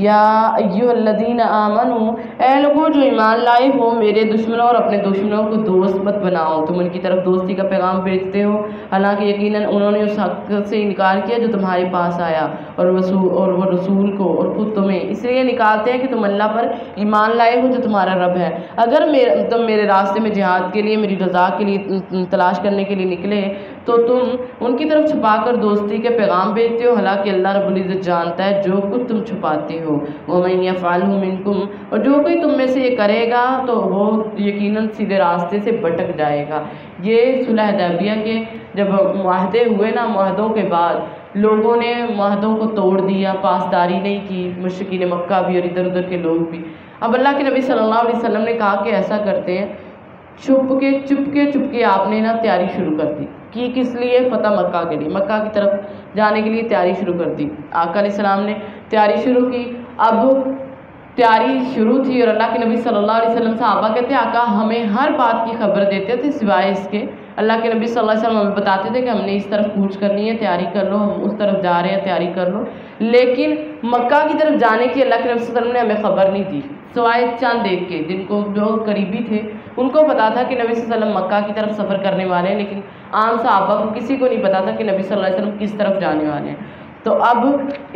یا ایھا الذین آمنوا، اے لوگوں جو ایمان لائے ہو، میرے دشمنوں اور اپنے دشمنوں کو دوست مت بناؤ، تم ان کی طرف دوستی کا پیغام بھیجتے ہو، حالانکہ یقیناً انہوں نے اس حق سے انکار کیا جو تمہارے پاس آیا، اور وہ رسول کو اور خود تمہیں، اس لیے نکالتے ہیں کہ تم اللہ پر ایمان لائے ہو جو تمہارا رب ہے۔ اگر تم میرے راستے میں جہاد کے لیے، میری رضا کے لیے تلاش کرنے کے لیے نکلے، تو تم ان کی طرف چھپا کر دوستی کے پیغام بھیجتے ہو، حالانکہ اللہ رب العزت جانتا ہے جو کچھ تم چھپاتے ہو۔ وَمَن يَفْعَلْهُ مِنْكُمْ، اور جو کوئی تم میں سے یہ کرے گا تو وہ یقیناً سیدھے راستے سے بھٹک جائے گا۔ یہ صلح حدیبیہ کے جب معاہدے ہوئے نا، معاہدوں کے بعد لوگوں نے معاہدوں کو توڑ دیا، پاسداری نہیں کی، مشرکین مکہ بھی اور ادھر ادھر کے لوگ بھی۔ اب اللہ کے نبی صلی اللہ علیہ وسلم نے کہا کہ ایسا کرتے ہیں، چپکے آپ نے نا تیاری شروع کر دی، کس لیے؟ فتح مکہ کے لیے، مکہ کی طرف جانے کے لیے تیاری شروع کر دی۔ آقا علیہ السلام نے تیاری شروع کی، اب تیاری شروع تھی، اور اللہ کے نبی صلی اللہ علیہ وسلم صحابہ کہتے ہیں آقا ہمیں ہر بات کی خبر دیتے تھے سوائے اس کے، اللہ کے نبی صلی اللہ علیہ وسلم ہمیں بتاتے تھے کہ ہم نے اس طرف کوچ کرنی ہے، تیاری کر لو، ہم اس طرف جا رہے ہیں، تیاری کر لو، لیکن مکہ کی طرف جانے کی اللہ کے نبی صلی اللہ علیہ وسلم نے ہمیں خبر نہیں دی، سوائے چند ایک کے، جن کو جو قریبی تھے ان کو پتا تھا کہ نبی صلی اللہ علیہ وسلم مکہ کی طرف سفر کرنے والے ہیں، لیکن عام صحابہ کو کسی کو نہیں پتا تھا کہ نبی صلی اللہ علیہ وسلم کس طرف جانے والے ہیں۔ تو اب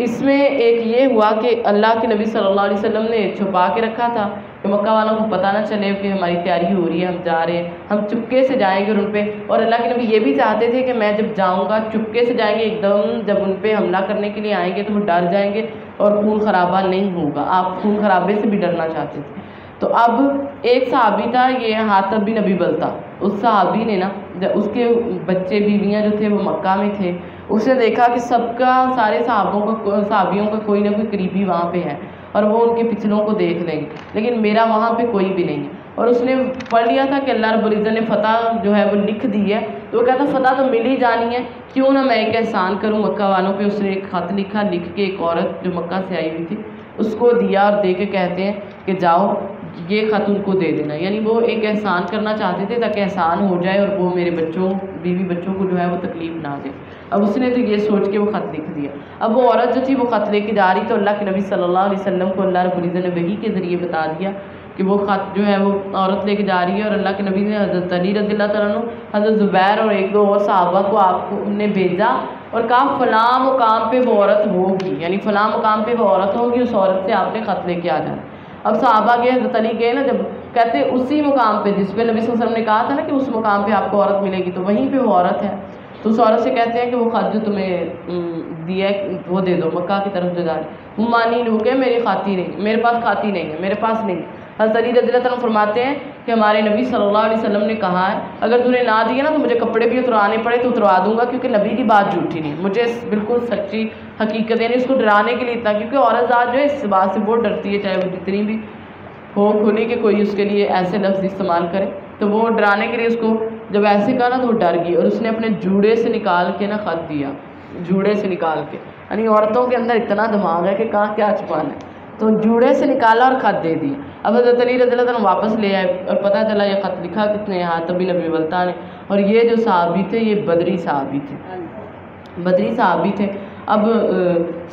اس میں ایک یہ ہوا کہ اللہ کے نبی صلی اللہ علیہ وسلم نے چھپا کے رکھا تھا کہ مکہ والوں کو پتہ نہ چلے کہ ہماری تیاری ہو رہی ہے، ہم جا رہے ہیں، ہم چپکے سے جائیں گے ان پہ، اور اللہ کے نبی یہ بھی چاہتے تھے کہ میں جب جاؤں گا چپکے سے جائیں گے، ایک دم جب ان پہ حملہ کرنے کے لیے آئیں گے تو وہ ڈر جائیں گے اور خون خرابہ نہیں ہوگا، آپ خون خرابے سے بھی ڈرنا چاہتے تھے۔ تو اب ایک صحابی تھا، یہ حاتب بن ابی بلتہ، اس صحابی نے نا اس کے بچے بیویاں جو تھے وہ مکہ میں تھے، اس نے دیکھا کہ سب کا سارے صحابیوں کا کوئی نہ کوئی قریبی وہاں پہ ہے اور وہ ان کے پچھلوں کو دیکھ لیں گے، لیکن میرا وہاں پہ کوئی بھی نہیں ہے۔ اور اس نے پڑھ لیا تھا کہ اللہ رب العزت نے فتح جو ہے وہ لکھ دی ہے، تو وہ کہتا فتح تو مل ہی جانی ہے، کیوں نہ میں ایک احسان کروں مکہ والوں پہ۔ اس نے ایک خط لکھا، لکھ کے ایک عورت جو مکہ سے آئی ہوئی تھی اس کو دیا، اور دے کے کہتے ہیں کہ جاؤ یہ خط ان کو دے دینا، یعنی وہ ایک احسان کرنا چاہتے تھے تاکہ احسان ہو جائے اور وہ میرے بیوی بچوں کو جو ہے وہ تکلیف نہ دے۔ اب اس نے تو یہ سوچ کے وہ خط لکھ دیا۔ اب وہ عورت جو تھی وہ خط لے کے جا رہی، تو اللہ کے نبی صلی اللہ علیہ وسلم کو اللہ رب العزت نے وحی کے ذریعے بتا دیا کہ وہ خط جو ہے وہ عورت لے کے جا رہی ہے، اور اللہ کے نبی نے حضرت علی رضی اللہ تعالیٰ عنہ، حضرت زبیر اور ایک دو اور صحابہ کو آپ نے بھیجا اور کہا فلاں مقام پہ وہ عورت ہوگی، یعنی فلاں مقام پہ وہ عورت ہوگی، اس عورت سے آپ نے خط لے کے آ جانا۔ اب صحابہ گئے، حضرت علی گئے نا، جب کہتے اسی مقام پہ جس پہ نبی صلی اللہ علیہ وسلم نے کہا تھا نا کہ اس مقام پہ آپ کو عورت ملے گی، تو وہیں پہ وہ عورت ہے۔ تو اس عورت سے کہتے ہیں کہ وہ خط جو تمہیں دیا ہے وہ دے دو، مکہ کی طرف جو جا رہی۔ وہ مانی لو کہ میری خاتی نہیں، میرے پاس خاتی نہیں ہے، میرے پاس نہیں۔ حضرت علی رضی اللہ عنہ فرماتے ہیں کہ ہمارے نبی صلی اللہ علیہ وسلم نے کہا ہے اگر تو نے نہ دیے نا تو مجھے کپڑے بھی اتروانے پڑے تو اتروا دوں گا، کیونکہ نبی کی بات جھوٹی نہیں، مجھے بالکل سچی حقیقت، یعنی اس کو ڈرانے کے لیے اتنا، کیونکہ عورت ذات جو ہے اس بات سے بہت ڈرتی ہے، چاہے وہ جتنی بھی ہو کھلی کہ کوئی اس کے لیے ایسے لفظ استعمال کرے، تو وہ ڈرانے کے لیے اس کو جب ایسے کہا نا تو وہ ڈر گئی، اور اس نے اپنے جوڑے سے نکال کے نا خط دیا، جوڑے سے نکال کے، یعنی عورتوں کے اندر اتنا دماغ ہے کہ کہاں کیا چھپانا ہے، تو جوڑے سے نکالا اور خط دے دیا۔ اب حضرت علی رضی اللہ عنہ واپس لے آئے اور پتہ چلا یہ خط لکھا کس نے، حاتب بن ابی بلتہ نے، اور یہ جو صحابی تھے یہ بدری صحابی تھے، بدری صحابی تھے۔ اب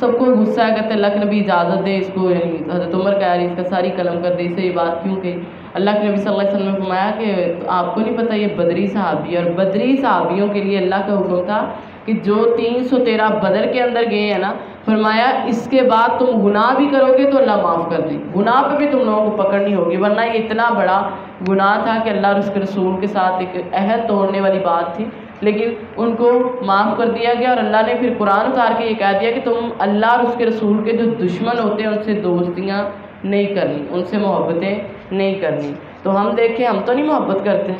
سب کو غصہ ہے، کہتے اللہ کے نبی اجازت دے اس کو، یعنی حضرت عمر کہہ رہی اس کا ساری قلم کر دے، اسے یہ بات کیوں کہی؟ اللہ کے نبی صلی اللہ علیہ وسلم نے فرمایا کہ آپ کو نہیں پتہ یہ بدری صحابی ہے، اور بدری صحابیوں کے لیے اللہ کا حکم تھا کہ جو 313 بدر کے اندر گئے ہیں نا، فرمایا اس کے بعد تم گناہ بھی کرو گے تو اللہ معاف کر دے، گناہ پہ بھی تم لوگوں کو پکڑنی ہوگی، ورنہ یہ اتنا بڑا گناہ تھا کہ اللہ اور اس کے رسول کے ساتھ ایک عہد توڑنے والی بات تھی، لیکن ان کو معاف کر دیا گیا۔ اور اللہ نے پھر قرآن اتار کے یہ کہہ دیا کہ تم اللہ اور اس کے رسول کے جو دشمن ہوتے ہیں ان سے دوستیاں نہیں کرنی، ان سے محبتیں نہیں کرنی۔ تو ہم دیکھیں ہم تو نہیں محبت کرتے،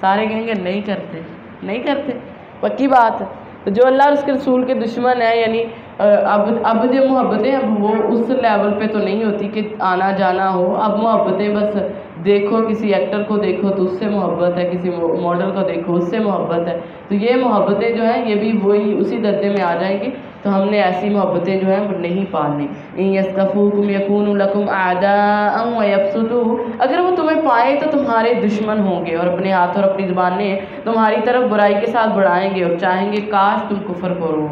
سارے کہیں گے نہیں کرتے، نہیں کرتے، پکی بات ہے۔ تو جو اللہ اور اس کے رسول کے دشمن ہیں، یعنی اب جو محبتیں اب وہ اس لیول پہ تو نہیں ہوتی کہ آنا جانا ہو، اب محبتیں بس دیکھو کسی ایکٹر کو دیکھو تو اس سے محبت ہے، کسی ماڈل کو دیکھو اس سے محبت ہے، تو یہ محبتیں جو ہیں یہ بھی وہی اسی درجے میں آ جائیں گی۔ تو ہم نے ایسی محبتیں جو ہیں وہ نہیں پالنی۔ ان یثقفوکم یکونوا لکم اعداء ویبسطوا، اگر وہ تمہیں پائیں تو تمہارے دشمن ہوں گے، اور اپنے ہاتھ اور اپنی زبانیں تمہاری طرف برائی کے ساتھ بڑھائیں گے، اور چاہیں گے کاش تم کفر کرو۔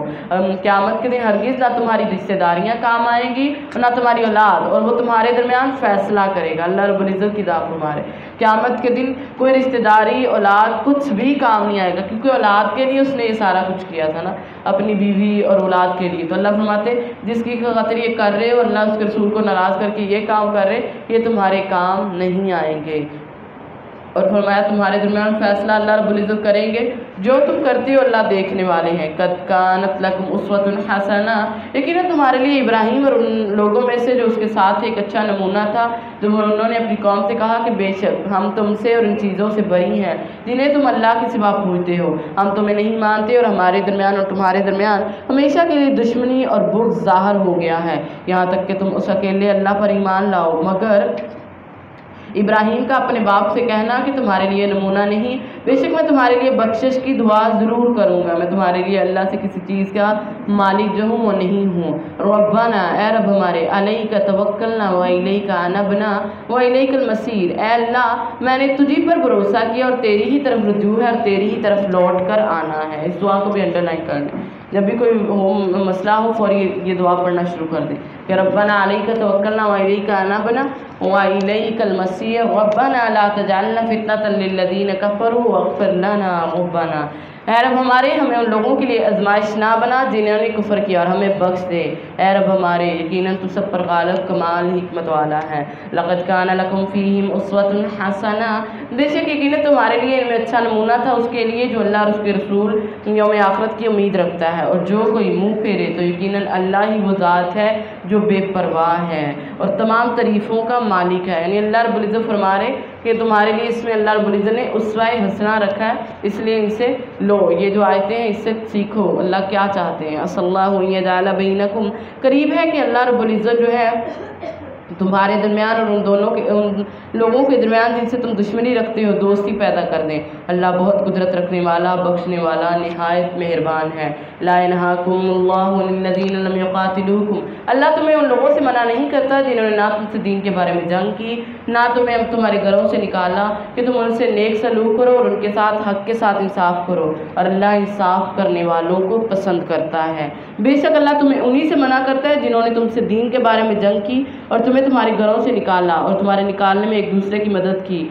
قیامت کے دن ہرگز نہ تمہاری رشتہ داریاں کام آئیں گی اور نہ تمہاری اولاد، اور وہ تمہارے درمیان فیصلہ کرے گا۔ اللہ رب العزت کی ذات ہمارے قیامت کے دن کوئی رشتہ داری اولاد کچھ بھی کام نہیں آئے گا، کیونکہ اولاد کے لیے اس نے یہ سارا کچھ کیا تھا نا، اپنی بیوی اور اولاد کے لیے۔ تو اللہ فرماتے جس کی خاطر یہ کر رہے ہو، اللہ اس کے رسول کو ناراض کر کے یہ کام کر رہے، یہ تمہارے کام نہیں آئیں گے۔ اور فرمایا تمہارے درمیان فیصلہ اللہ رب العزت کریں گے، جو تم کرتے ہو اللہ دیکھنے والے ہیں۔ قد کانت لکم اسوۃ حسنہ، یقیناً تمہارے لیے ابراہیم اور ان لوگوں میں سے جو اس کے ساتھ ایک اچھا نمونہ تھا، جب انہوں نے اپنی قوم سے کہا کہ بے شک ہم تم سے اور ان چیزوں سے بری ہیں جنہیں تم اللہ کے سوا پوجتے ہو، ہم تمہیں نہیں مانتے، اور ہمارے درمیان اور تمہارے درمیان ہمیشہ کے لیے دشمنی اور بغض ظاہر ہو گیا ہے، یہاں تک کہ تم اس اکیلے اللہ پر ایمان لاؤ۔ مگر ابراہیم کا اپنے باپ سے کہنا کہ تمہارے لیے نمونہ نہیں، بے شک میں تمہارے لیے بخشش کی دعا ضرور کروں گا، میں تمہارے لیے اللہ سے کسی چیز کا مالک جو ہوں وہ نہیں ہوں۔ ربنا، اے رب ہمارے، علیک توکلنا و الیک انبنا و الیک المصیر، اے اللہ میں نے تجھی پر بھروسہ کیا اور تیری ہی طرف رجوع ہے اور تیری ہی طرف لوٹ کر آنا ہے۔ اس دعا کو بھی انڈر لائن کر لیں، جب بھی کوئی مسئلہ ہو فوری یہ دعا پڑھنا شروع کر دیں کہ ربنا علیک توکلنا و الیک انبنا و الیک المصیر ربنا لا تجعلنا فتنة للذین کفروا واغفر لنا ربنا، اے رب ہمارے ہمیں ان لوگوں کے لیے آزمائش نہ بنا جنہوں نے کفر کیا، اور ہمیں بخش دے اے رب ہمارے، یقیناً تو سب پر غالب کمال حکمت والا ہے۔ لقد کان لکم فیہم اسوۃ حسنہ، بے شک یقیناً تمہارے لیے ان میں اچھا نمونہ تھا اس کے لیے جو اللہ اور اس کے رسول یوم آخرت کی امید رکھتا ہے، اور جو کوئی منہ پھیرے تو یقیناً اللہ ہی وہ ذات ہے جو بے پرواہ ہے اور تمام تعریفوں کا مالک ہے۔ یعنی اللہ رب العزت فرما رہے کہ تمہارے لیے اس میں اللہ رب العزت نے اسوہ حسنہ رکھا ہے، اس لیے ان سے لو، یہ جو آیتیں ہیں اس سے سیکھو اللہ کیا چاہتے ہیں۔ اصل اللہ یجعل بینکم، قریب ہے کہ اللہ رب العزت جو ہے تمہارے درمیان اور ان لوگوں کے درمیان جن سے تم دشمنی رکھتے ہو دوستی پیدا کر دیں۔ اللہ بہت قدرت رکھنے والا، بخشنے والا، نہایت مہربان ہے۔ لا ينهاكم الله عن الذين لم يقاتلوكم، اللہ تمہیں ان لوگوں سے منع نہیں کرتا جنہوں نے نہ تم سے دین کے بارے میں جنگ کی، نہ تمہیں تمہارے گھروں سے نکالا، کہ تم ان سے نیک سلوک کرو اور ان کے ساتھ حق کے ساتھ انصاف کرو، اور اللہ انصاف کرنے والوں کو پسند کرتا ہے۔ بے شک اللہ تمہیں انہی سے منع کرتا ہے جنہوں نے تم سے دین کے بارے میں جنگ کی اور تمہیں تمہارے گھروں سے نکالا اور تمہارے نکالنے میں ایک دوسرے کی مدد کی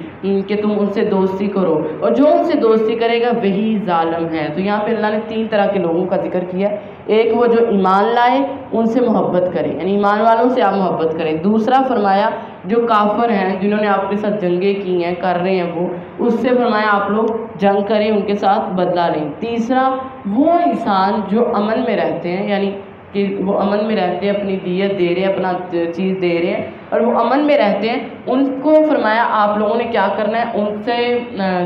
کہ تم ان سے دوستی کرو، اور جو ان سے دوستی کرے گا وہی ظالم ہے۔ تو یہاں پہ اللہ نے 3 طرح کے لوگوں کا ذکر کیا، ایک وہ جو ایمان لائے ان سے محبت کریں، یعنی ایمان والوں سے آپ محبت کریں۔ دوسرا فرمایا جو کافر ہیں جنہوں نے آپ کے ساتھ جنگیں کی ہیں، کر رہے ہیں، وہ اس سے فرمایا آپ لوگ جنگ کریں، ان کے ساتھ بدلہ لیں۔ تیسرا وہ انسان جو امن میں رہتے ہیں، یعنی کہ وہ امن میں رہتے ہیں، اپنی دیت دے رہے ہیں، اپنا چیز دے رہے ہیں اور وہ امن میں رہتے ہیں، ان کو فرمایا آپ لوگوں نے کیا کرنا ہے، ان سے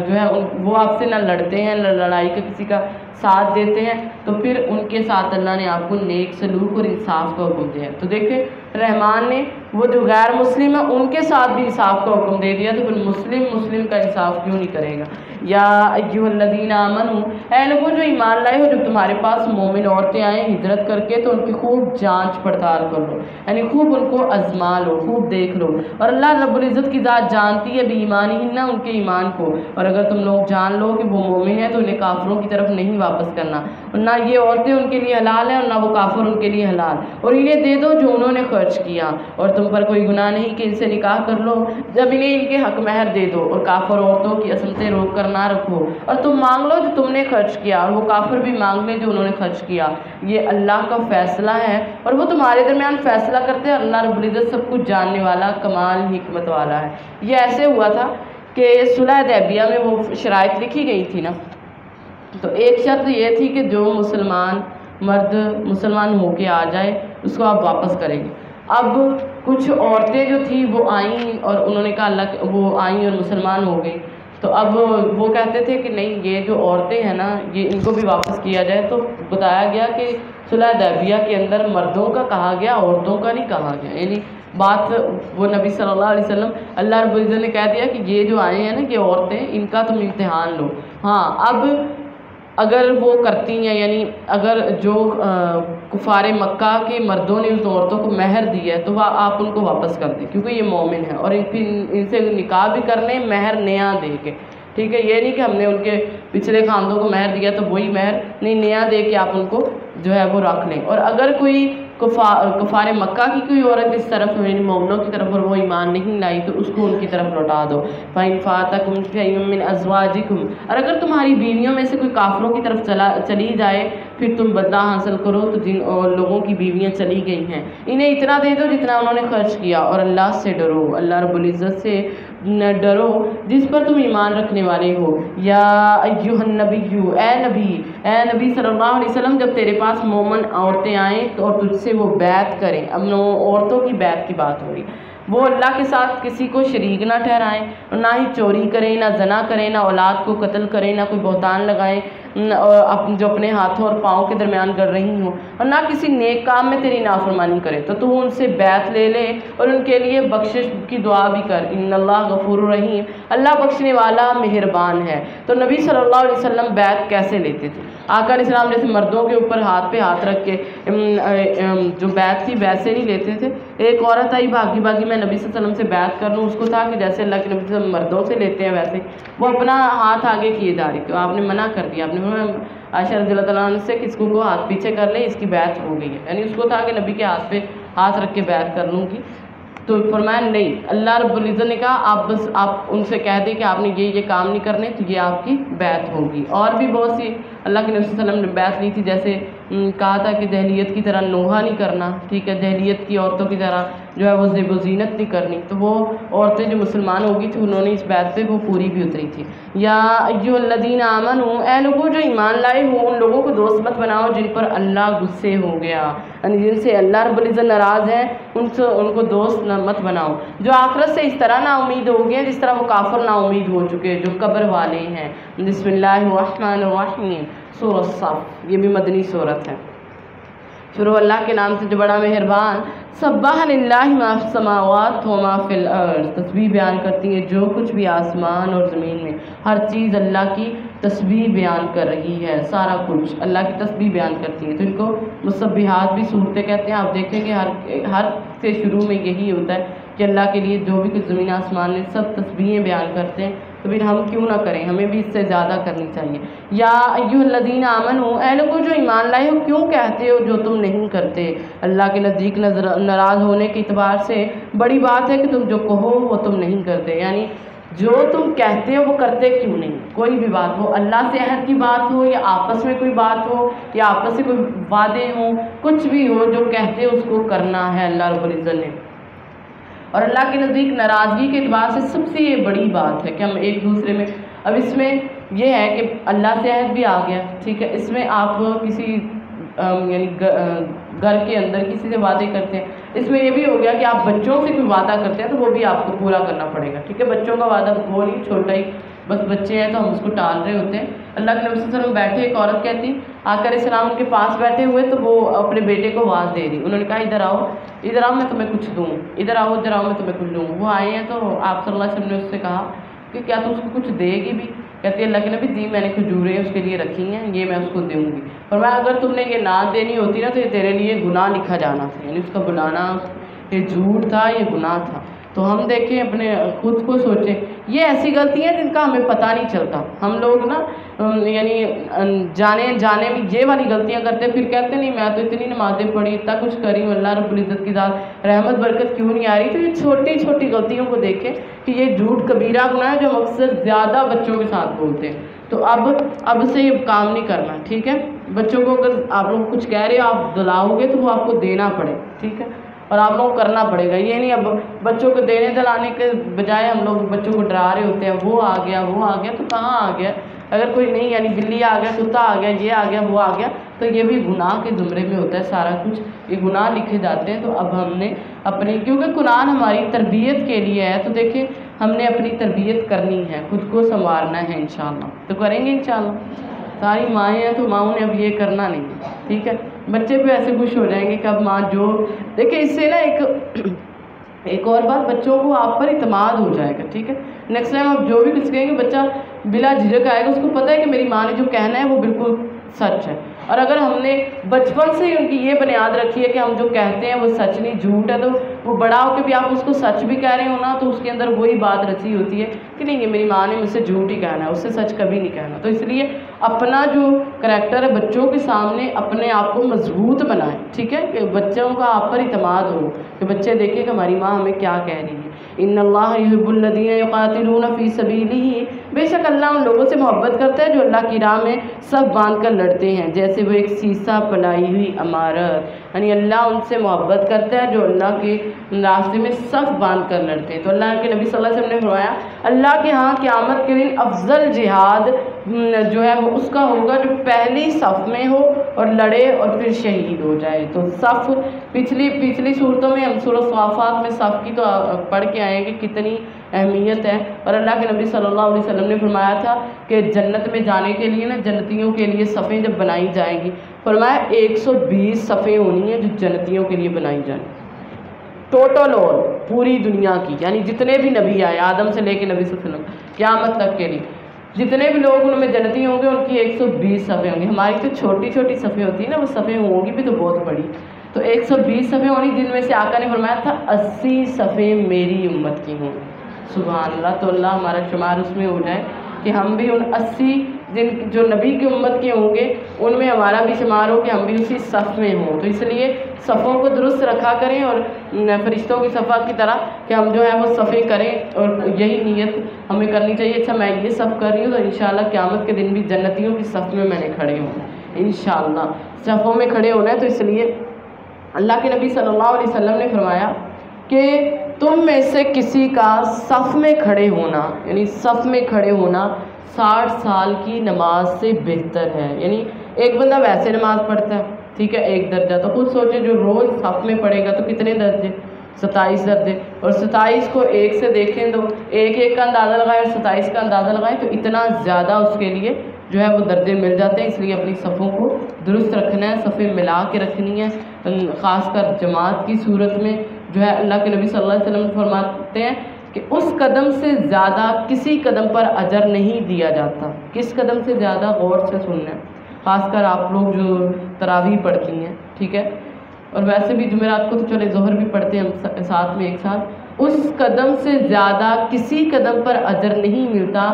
جو ہے وہ آپ سے نہ لڑتے ہیں، نہ لڑائی کا کسی کا ساتھ دیتے ہیں، تو پھر ان کے ساتھ اللہ نے آپ کو نیک سلوک اور انصاف کا حکم دیا۔ تو دیکھیں رحمان نے وہ جو غیر مسلم ہیں ان کے ساتھ بھی انصاف کا حکم دے دیا، تو پھر مسلم کا انصاف کیوں نہیں کرے گا۔ یا ایھا الذین آمنوا، اے لوگوں جو ایمان لائے ہو، جب تمہارے پاس مومن عورتیں آئیں ہجرت کر کے تو ان کی خوب جانچ پڑتال کر لو، یعنی خوب ان کو آزما لو، خوب دیکھ لو، اور اللہ رب العزت کی ذات جانتی ہے بِایمانہن، ان کے ایمان کو، اور اگر تم لوگ جان لو کہ وہ مومن ہے تو انہیں کافروں کی طرف نہیں واپس کرنا، اور نہ یہ عورتیں ان کے لیے حلال ہیں اور نہ وہ کافر ان کے لیے حلال، اور انہیں دے دو جو انہوں نے خرچ کیا، اور تم پر کوئی گناہ نہیں کہ ان سے نکاح کر لو جب انہیں ان کے حق مہر دے دو، اور کافر عورتوں کی عصمتیں روک کر نہ رکھو، اور تم مانگ لو جو تم نے خرچ کیا، اور وہ کافر بھی مانگ لے جو انہوں نے خرچ کیا، یہ اللہ کا فیصلہ ہے اور وہ تمہارے درمیان فیصلہ کرتے ہیں، اللہ رب العزت سب کچھ جاننے والا، کمال حکمت والا ہے۔ یہ ایسے ہوا تھا کہ صلح حدیبیہ میں وہ شرائط لکھی گئی تھی نا، تو ایک شرط یہ تھی کہ جو مرد مسلمان ہو کے آ جائے اس کو آپ واپس کریں گے۔ اب کچھ عورتیں جو تھیں وہ آئیں اور انہوں نے کہا اللہ، وہ آئیں اور مسلمان ہو گئی، تو اب وہ کہتے تھے کہ نہیں یہ جو عورتیں ہیں نا یہ ان کو بھی واپس کیا جائے، تو بتایا گیا کہ صلح حدیبیہ کے اندر مردوں کا کہا گیا، عورتوں کا نہیں کہا گیا، یعنی بات وہ نبی صلی اللہ علیہ وسلم اللہ رب العزت نے کہہ دیا کہ یہ جو آئے ہیں نا یہ عورتیں ان کا تم امتحان لو۔ ہاں اب اگر وہ کرتی ہیں، یعنی اگر جو کفار مکہ کے مردوں نے اس عورتوں کو مہر دیا ہے تو وہ آپ ان کو واپس کر دیں کیونکہ یہ مومن ہیں، اور ان سے نکاح بھی کر لیں مہر نیا دے کے، ٹھیک ہے، یہ نہیں کہ ہم نے ان کے پچھلے خاندوں کو مہر دیا تو وہی مہر نہیں، نیا دے کے آپ ان کو جو ہے وہ رکھ لیں۔ اور اگر کوئی کفار مکہ کی کوئی عورت اس طرف یعنی مومنوں کی طرف اور وہ ایمان نہیں لائی تو اس کو ان کی طرف لوٹا دو۔ فَإِنْ فَاتَكُمْ شَيْءٌ مِّنْ أَزْوَاجِكُمْ، اور اگر تمہاری بیویوں میں سے کوئی کافروں کی طرف چلی جائے پھر تم بدلہ حاصل کرو تو جن لوگوں کی بیویاں چلی گئی ہیں انہیں اتنا دے دو جتنا انہوں نے خرچ کیا، اور اللہ سے ڈرو، اللہ رب العزت سے ڈرو جس پر تم ایمان رکھنے والے ہو۔ یا ایھا النبی، اے نبی صلی اللہ علیہ وسلم جب تیرے پاس مومن عورتیں آئیں اور تجھ سے وہ بیعت کریں، اب عورتوں کی بیعت کی بات ہو رہی، وہ اللہ کے ساتھ کسی کو شریک نہ ٹھہرائیں، اور نہ ہی چوری کریں، نہ زنا کریں، نہ اولاد کو قتل کریں، نہ کوئی بہتان لگائیں جو اپنے ہاتھوں اور پاؤں کے درمیان کر رہی ہوں، اور نہ کسی نیک کام میں تیری نافرمانی کرے، تو تو ان سے بیعت لے لے اور ان کے لیے بخشش کی دعا بھی کر، ان اللہ غفور الرحیم، اللہ بخشنے والا مہربان ہے۔ تو نبی صلی اللہ علیہ وسلم بیعت کیسے لیتے تھے؟ آقا علیہ السلام جیسے مردوں کے اوپر ہاتھ پہ ہاتھ رکھ کے جو بیعت تھی ویسے نہیں لیتے تھے۔ ایک عورت آئی بھاگی میں نبی صلی اللہ علیہ وسلم سے بیعت کر لوں، اس کو تھا کہ جیسے اللہ کے نبی صلی اللہ علیہ وسلم مردوں سے لیتے ہیں ویسے وہ اپنا ہاتھ آگے کیے جا رہی، تو آپ نے منع کر دیا، آپ نے عائشہ رضی اللہ تعالیٰ عنہ سے کہ اس کو ہاتھ پیچھے کر لے، اس کی بیعت ہو گئی ہے، یعنی اس کو تھا کہ نبی کے ہاتھ پہ ہاتھ رکھ کے بیعت کر لوں گی، تو فرمایا نہیں، اللہ رب العزت نے کہا آپ ان سے کہہ دیں کہ آپ نے یہ کام نہیں کرنے تو یہ آپ کی بیعت ہوگی۔ اور بھی بہت سی اللہ کے نبی صلی اللہ علیہ وسلم نے بیعت لی تھی، جیسے کہا تھا کہ جاہلیت کی طرح نوحہ نہیں کرنا، ٹھیک ہے، جاہلیت کی عورتوں کی طرح جو ہے وہ زیب و زینت نہیں کرنی، تو وہ عورتیں جو مسلمان ہوگی تھیں انہوں نے اس بیعت پہ وہ پوری بھی اتری تھی۔ یا ایھا الذین آمنوا، اے لوگوں جو ایمان لائے ہو، ان لوگوں کو دوست مت بناؤ جن پر اللہ غصے ہو گیا، یعنی جن سے اللہ رب العزت ناراض ہے، ان کو دوست مت بناؤ، جو آخرت سے اس طرح نا امید ہو گئے جس طرح وہ کافر نا امید ہو چکے جو قبر والے ہیں۔ بسم اللہ الرحمن الرحیم، سورۃ الصف، یہ بھی مدنی سورت ہے۔ شروع اللہ کے نام سے جو بڑا مہربان۔ سبح للہ ما فی السماوات و ما فی الارض، تسبیح بیان کرتی ہے جو کچھ بھی آسمان اور زمین میں، ہر چیز اللہ کی تسبیح بیان کر رہی ہے، سارا کچھ اللہ کی تسبیح بیان کرتی ہے، تو ان کو مسبحات بھی صورتیں کہتے ہیں۔ آپ دیکھیں گے ہر سے شروع میں یہی ہوتا ہے کہ اللہ کے لیے جو بھی کچھ زمین آسمان میں سب تسبیحیں بیان کرتے ہیں، تو پھر ہم کیوں نہ کریں، ہمیں بھی اس سے زیادہ کرنی چاہیے۔ یا ایھا الذین آمنوا، اے لوگوں جو ایمان لائے ہو، کیوں کہتے ہو جو تم نہیں کرتے؟ اللہ کے نزدیک ناراض ہونے کے اعتبار سے بڑی بات ہے کہ تم جو کہو وہ تم نہیں کرتے، یعنی جو تم کہتے ہو وہ کرتے کیوں نہیں؟ کوئی بھی بات ہو، اللہ سے عہد کی بات ہو یا آپس میں کوئی بات ہو یا آپس سے کوئی وعدے ہوں، کچھ بھی ہو، جو کہتے ہو اس کو کرنا ہے اللہ رب العزت نے۔ اور اللہ کے نزدیک ناراضگی کے اعتبار سے سب سے یہ بڑی بات ہے کہ ہم ایک دوسرے میں، اب اس میں یہ ہے کہ اللہ سے عہد بھی آ گیا، ٹھیک ہے، اس میں آپ کسی یعنی گھر کے اندر کسی سے وعدے کرتے ہیں، اس میں یہ بھی ہو گیا کہ آپ بچوں سے کوئی وعدہ کرتے ہیں تو وہ بھی آپ کو پورا کرنا پڑے گا، ٹھیک ہے، بچوں کا وعدہ وہ نہیں، چھوٹا ہی بس بچے ہیں تو ہم اس کو ٹال رہے ہوتے ہیں۔ اللہ کے نبی صلی اللہ علیہ وسلم بیٹھے، ایک عورت کہتی، آقا علیہ السلام ان کے پاس بیٹھے ہوئے تو وہ اپنے بیٹے کو آواز دے رہی، انہوں نے کہا ادھر آؤ میں تمہیں کچھ دوں، ادھر آؤ میں تمہیں کچھ دوں۔ وہ آئے ہیں تو آپ صلی اللہ علیہ وسلم نے اس سے کہا کہ کیا تو اس کو کچھ دے گی بھی؟ کہتی ہے اللہ کے نبی جی میں نے کھجوریں اس کے لیے رکھی ہیں، یہ میں اس کو دوں گی، فرمایا اگر تم نے یہ نہ دینی ہوتی نا تو یہ تیرے لیے گناہ لکھا جانا تھا، یعنی اس کا بلانا یہ جھوٹ تھا، یہ گناہ تھا۔ تو ہم دیکھیں اپنے خود کو سوچیں، یہ ایسی غلطی ہیں جن کا ہمیں پتہ نہیں چلتا، ہم لوگ نا یعنی جانے میں یہ والی غلطیاں کرتے، پھر کہتے نہیں میں تو اتنی نمازیں پڑھی، اتنا کچھ کری ہوں، اللہ رب العزت کی ذات رحمت برکت کیوں نہیں آ رہی؟ تو یہ چھوٹی چھوٹی غلطیوں کو دیکھیں کہ یہ جھوٹ کبیرہ گناہ ہے جو اکثر زیادہ بچوں کے ساتھ بولتے ہیں، تو اب سے یہ کام نہیں کرنا، ٹھیک ہے، بچوں کو اگر آپ لوگ کچھ کہہ رہے ہو آپ دلاؤ گے تو وہ آپ کو دینا پڑے، ٹھیک ہے، اور آپ لوگوں کو کرنا پڑے گا، یہ نہیں اب بچوں کو دینے دلانے کے بجائے ہم لوگ بچوں کو ڈرا رہے ہوتے ہیں، وہ آ گیا تو کہاں آ گیا، اگر کوئی نہیں یعنی بلی آ گیا، کتا آ گیا، یہ آ گیا، وہ آ گیا، تو یہ بھی گناہ کے زمرے میں ہوتا ہے سارا کچھ، یہ گناہ لکھے جاتے ہیں۔ تو اب ہم نے اپنی، کیونکہ قرآن ہماری تربیت کے لیے ہے، تو دیکھیں ہم نے اپنی تربیت کرنی ہے، خود کو سنوارنا ہے انشاءاللہ، تو کریں گے انشاءاللہ۔ ساری مائیں ہیں تو ماؤں نے اب یہ کرنا نہیں ہے، ٹھیک ہے، بچے بھی ایسے خوش ہو جائیں گے کہ اب ماں جو دیکھیں، اس سے نا ایک اور بات، بچوں کو آپ پر اعتماد ہو جائے گا، ٹھیک ہے، نیکسٹ ٹائم آپ جو بھی کچھ کہیں گے بچہ بلا جھجک آئے گا، اس کو پتہ ہے کہ میری ماں نے جو کہنا ہے وہ بالکل سچ ہے۔ اور اگر ہم نے بچپن سے ہی ان کی یہ بنیاد رکھی ہے کہ ہم جو کہتے ہیں وہ سچ نہیں جھوٹ ہے، تو وہ بڑا ہو کے بھی آپ اس کو سچ بھی کہہ رہے ہو نا تو اس کے اندر وہی بات رچی ہوتی ہے کہ نہیں یہ میری ماں نے مجھ سے جھوٹ ہی کہنا ہے، اس سے سچ کبھی نہیں کہنا۔ تو اس لیے اپنا جو کریکٹر ہے بچوں کے سامنے اپنے آپ کو مضبوط بنائیں، ٹھیک ہے، کہ بچوں کا آپ پر اعتماد ہو، کہ بچے دیکھیں کہ ہماری ماں ہمیں کیا کہہ رہی ہے۔ ان اللہ یحب الذین یقاتلون فی سبیلہ، بے شک اللہ ان لوگوں سے محبت کرتا ہے جو اللہ کی راہ میں صف باندھ کر لڑتے ہیں، جیسے وہ ایک سیسہ پلائی ہوئی عمارت، یعنی اللہ ان سے محبت کرتا ہے جو اللہ کے راستے میں صف باندھ کر لڑتے ہیں۔ تو اللہ کے نبی صلی اللہ علیہ وسلم نے فرمایا اللہ کے ہاں قیامت کے دن افضل جہاد جو ہے وہ اس کا ہوگا جو پہلی صف میں ہو اور لڑے اور پھر شہید ہو جائے۔ تو صف پچھلی صورتوں میں ہم سورۃ صافات میں صف کی تو پڑھ کے آئے ہیں کہ کتنی اہمیت ہے، اور اللہ کے نبی صلی اللہ علیہ وسلم نے فرمایا تھا کہ جنت میں جانے کے لیے نا جنتیوں کے لیے صفیں جب بنائی جائیں گی، فرمایا 120 صفیں ہونی ہیں جو جنتیوں کے لیے بنائی جائیں، ٹوٹل اور پوری دنیا کی، یعنی جتنے بھی نبی آئے آدم سے لے کے نبی صلی اللہ علیہ وسلم قیامت تک کے لیے جتنے بھی لوگ ان میں جنتی ہوں گے ان کی 120 صفیں ہوں گی۔ ہماری تو چھوٹی چھوٹی صفیں ہوتی ہیں نا، وہ صفیں ہوں گی بھی تو بہت بڑی، تو 120 صفیں ہونی، جن میں سے آقا نے فرمایا تھا 80 صفیں میری امت کی ہوں۔ سبحان اللہ، تو اللہ ہمارا شمار اس میں ہو جائے کہ ہم بھی ان 80 جو نبی کی امت کے ہوں گے ان میں ہمارا بھی شمار ہو کہ ہم بھی اسی صف میں ہوں۔ تو اس لیے صفوں کو درست رکھا کریں اور فرشتوں کی صفحہ کی طرح کہ ہم جو ہے وہ صفیں کریں، اور یہی نیت ہمیں کرنی چاہیے اچھا میں یہ صف کر رہی ہوں تو انشاءاللہ قیامت کے دن بھی جنتیوں کی صف میں نے کھڑے ہوں انشاءاللہ صفوں میں کھڑے ہونا ہے۔ تو اس لیے اللہ کے نبی صلی اللہ علیہ وسلم نے فرمایا کہ تم میں سے کسی کا صف میں کھڑے ہونا، یعنی صف میں کھڑے ہونا 60 سال کی نماز سے بہتر ہے۔ یعنی ایک بندہ ویسے نماز پڑھتا ہے، ٹھیک ہے، 1 درجہ، تو خود سوچے جو روز صف میں پڑھے گا تو کتنے درجے، 27 درجے، اور 27 کو 1 سے دیکھیں تو 1 کا اندازہ لگائیں اور 27 کا اندازہ لگائیں تو اتنا زیادہ اس کے لیے جو ہے وہ درجے مل جاتے ہیں۔ اس لیے اپنی صفوں کو درست رکھنا ہے، صفیں ملا کے رکھنی ہے، خاص کر جماعت کی صورت میں جو ہے اللہ کے نبی صلی اللہ علیہ وسلم فرماتے ہیں کہ اس قدم سے زیادہ کسی قدم پر اجر نہیں دیا جاتا۔ کس قدم سے زیادہ؟ غور سے سننا ہے، خاص کر آپ لوگ جو تراویح پڑھتی ہیں، ٹھیک ہے، اور ویسے بھی جمعرات کو تو چلے ظہر بھی پڑھتے ہیں ہم ساتھ میں ایک ساتھ، اس قدم سے زیادہ کسی قدم پر اجر نہیں ملتا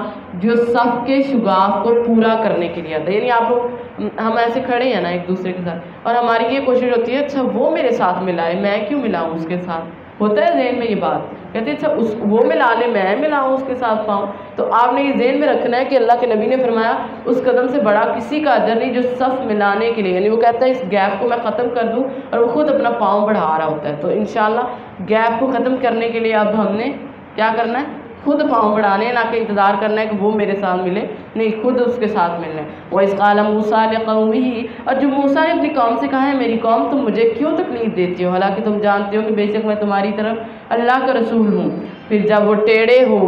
جو صف کے شگاف کو پورا کرنے کے لیے آتا ہے۔ یعنی آپ لوگ ہم ایسے کھڑے ہیں نا ایک دوسرے کے ساتھ اور ہماری یہ کوشش ہوتی ہے اچھا وہ میرے ساتھ ملائے، میں کیوں ملاؤں اس کے ساتھ، ہوتا ہے ذہن میں یہ بات، کہتے ہیں اچھا وہ ملا لے میں ملاؤں اس کے ساتھ پاؤں۔ تو آپ نے یہ ذہن میں رکھنا ہے کہ اللہ کے نبی نے فرمایا اس قدم سے بڑا کسی کا اجر نہیں جو صف ملانے کے لیے، یعنی وہ کہتا ہے اس گیپ کو میں ختم کر دوں، اور وہ خود اپنا پاؤں بڑھا رہا ہوتا ہے۔ تو انشاءاللہ گیپ کو ختم کرنے کے لیے اب ہم نے کیا کرنا ہے؟ خود پاؤں بڑھانے، نہ کہ انتظار کرنا ہے کہ وہ میرے ساتھ ملے، نہیں، خود اس کے ساتھ ملنا ہے۔ وَإِذْ قَالَ مُوسَىٰ لِقَوْمِهِ، اور جو موسیٰ نے اپنی قوم سے کہا ہے میری قوم تم مجھے کیوں تکلیف دیتی ہو، حالانکہ تم جانتے ہو کہ بے شک میں تمہاری طرف اللہ کا رسول ہوں۔ پھر جب وہ ٹیڑھے ہو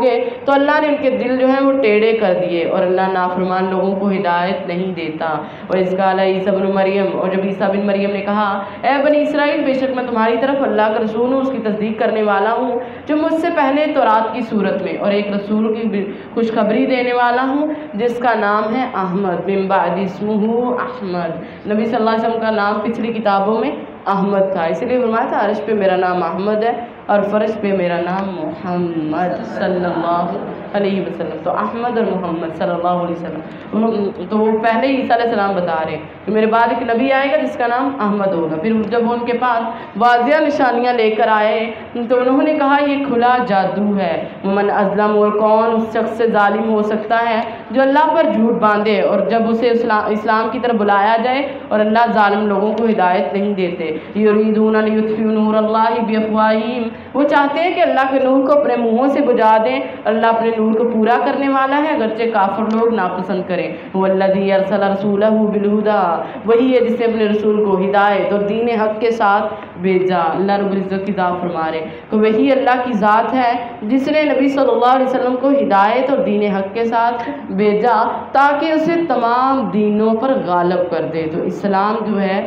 گئے تو اللہ نے ان کے دل جو ہیں وہ ٹیڑھے کر دیے، اور اللہ نافرمان لوگوں کو ہدایت نہیں دیتا۔ وَإِذْ قَالَ عِیسیٰ ابْنُ مَرْیَم، اور جب عیسیٰ بن مریم نے کہا اے بنی اسرائیل بے شک میں تمہاری طرف اللہ کا رسول ہوں، اس کی تصدیق کرنے والا ہوں جو مجھ سے پہلے تورات کی صورت میں، اور ایک رسول کی خوشخبری دینے والا ہوں جس کا نام ہے احمد، من بعد اسمہ احمد، نبی صلی اللہ علیہ وسلم کا نام پچھلی کتابوں میں احمد تھا، اس لیے فرمایا تھا عرش پہ میرا نام احمد ہے اور فرش پہ میرا نام محمد صلی اللہ علیہ وسلم۔ تو احمد اور محمد صلی اللہ علیہ وسلم، تو وہ پہلے ہی عیسیٰ علیہ السلام بتا رہے ہیں کہ میرے بعد ایک نبی آئے گا جس کا نام احمد ہوگا۔ پھر جب وہ ان کے پاس واضح نشانیاں لے کر آئے تو انہوں نے کہا یہ کھلا جادو ہے، من ازلم، اور کون اس شخص سے ظالم ہو سکتا ہے جو اللہ پر جھوٹ باندھے، اور جب اسے اسلام کی طرف بلایا جائے اور اللہ ظالم لوگوں کو ہدایت نہیں دیتے۔ یریدون لیطفئوا نور اللہ بافواہہم، وہ چاہتے ہیں کہ اللہ کے نور کو اپنے منہوں سے بجھا دیں، اللہ اپنے نور کو پورا کرنے والا ہے اگرچہ کافر لوگ ناپسند کریں۔ والذی ارسل رسولہ بالہدی، وہی ہے جس نے اپنے رسول کو ہدایت اور دین حق کے ساتھ بھیجا۔ اللہ رب العزت کی ذات فرما رہے کہ وہی اللہ کی ذات ہے جس نے نبی صلی اللہ علیہ وسلم کو ہدایت اور دین حق کے ساتھ بھیجا تاکہ اسے تمام دینوں پر غالب کر دے۔ تو اسلام جو ہے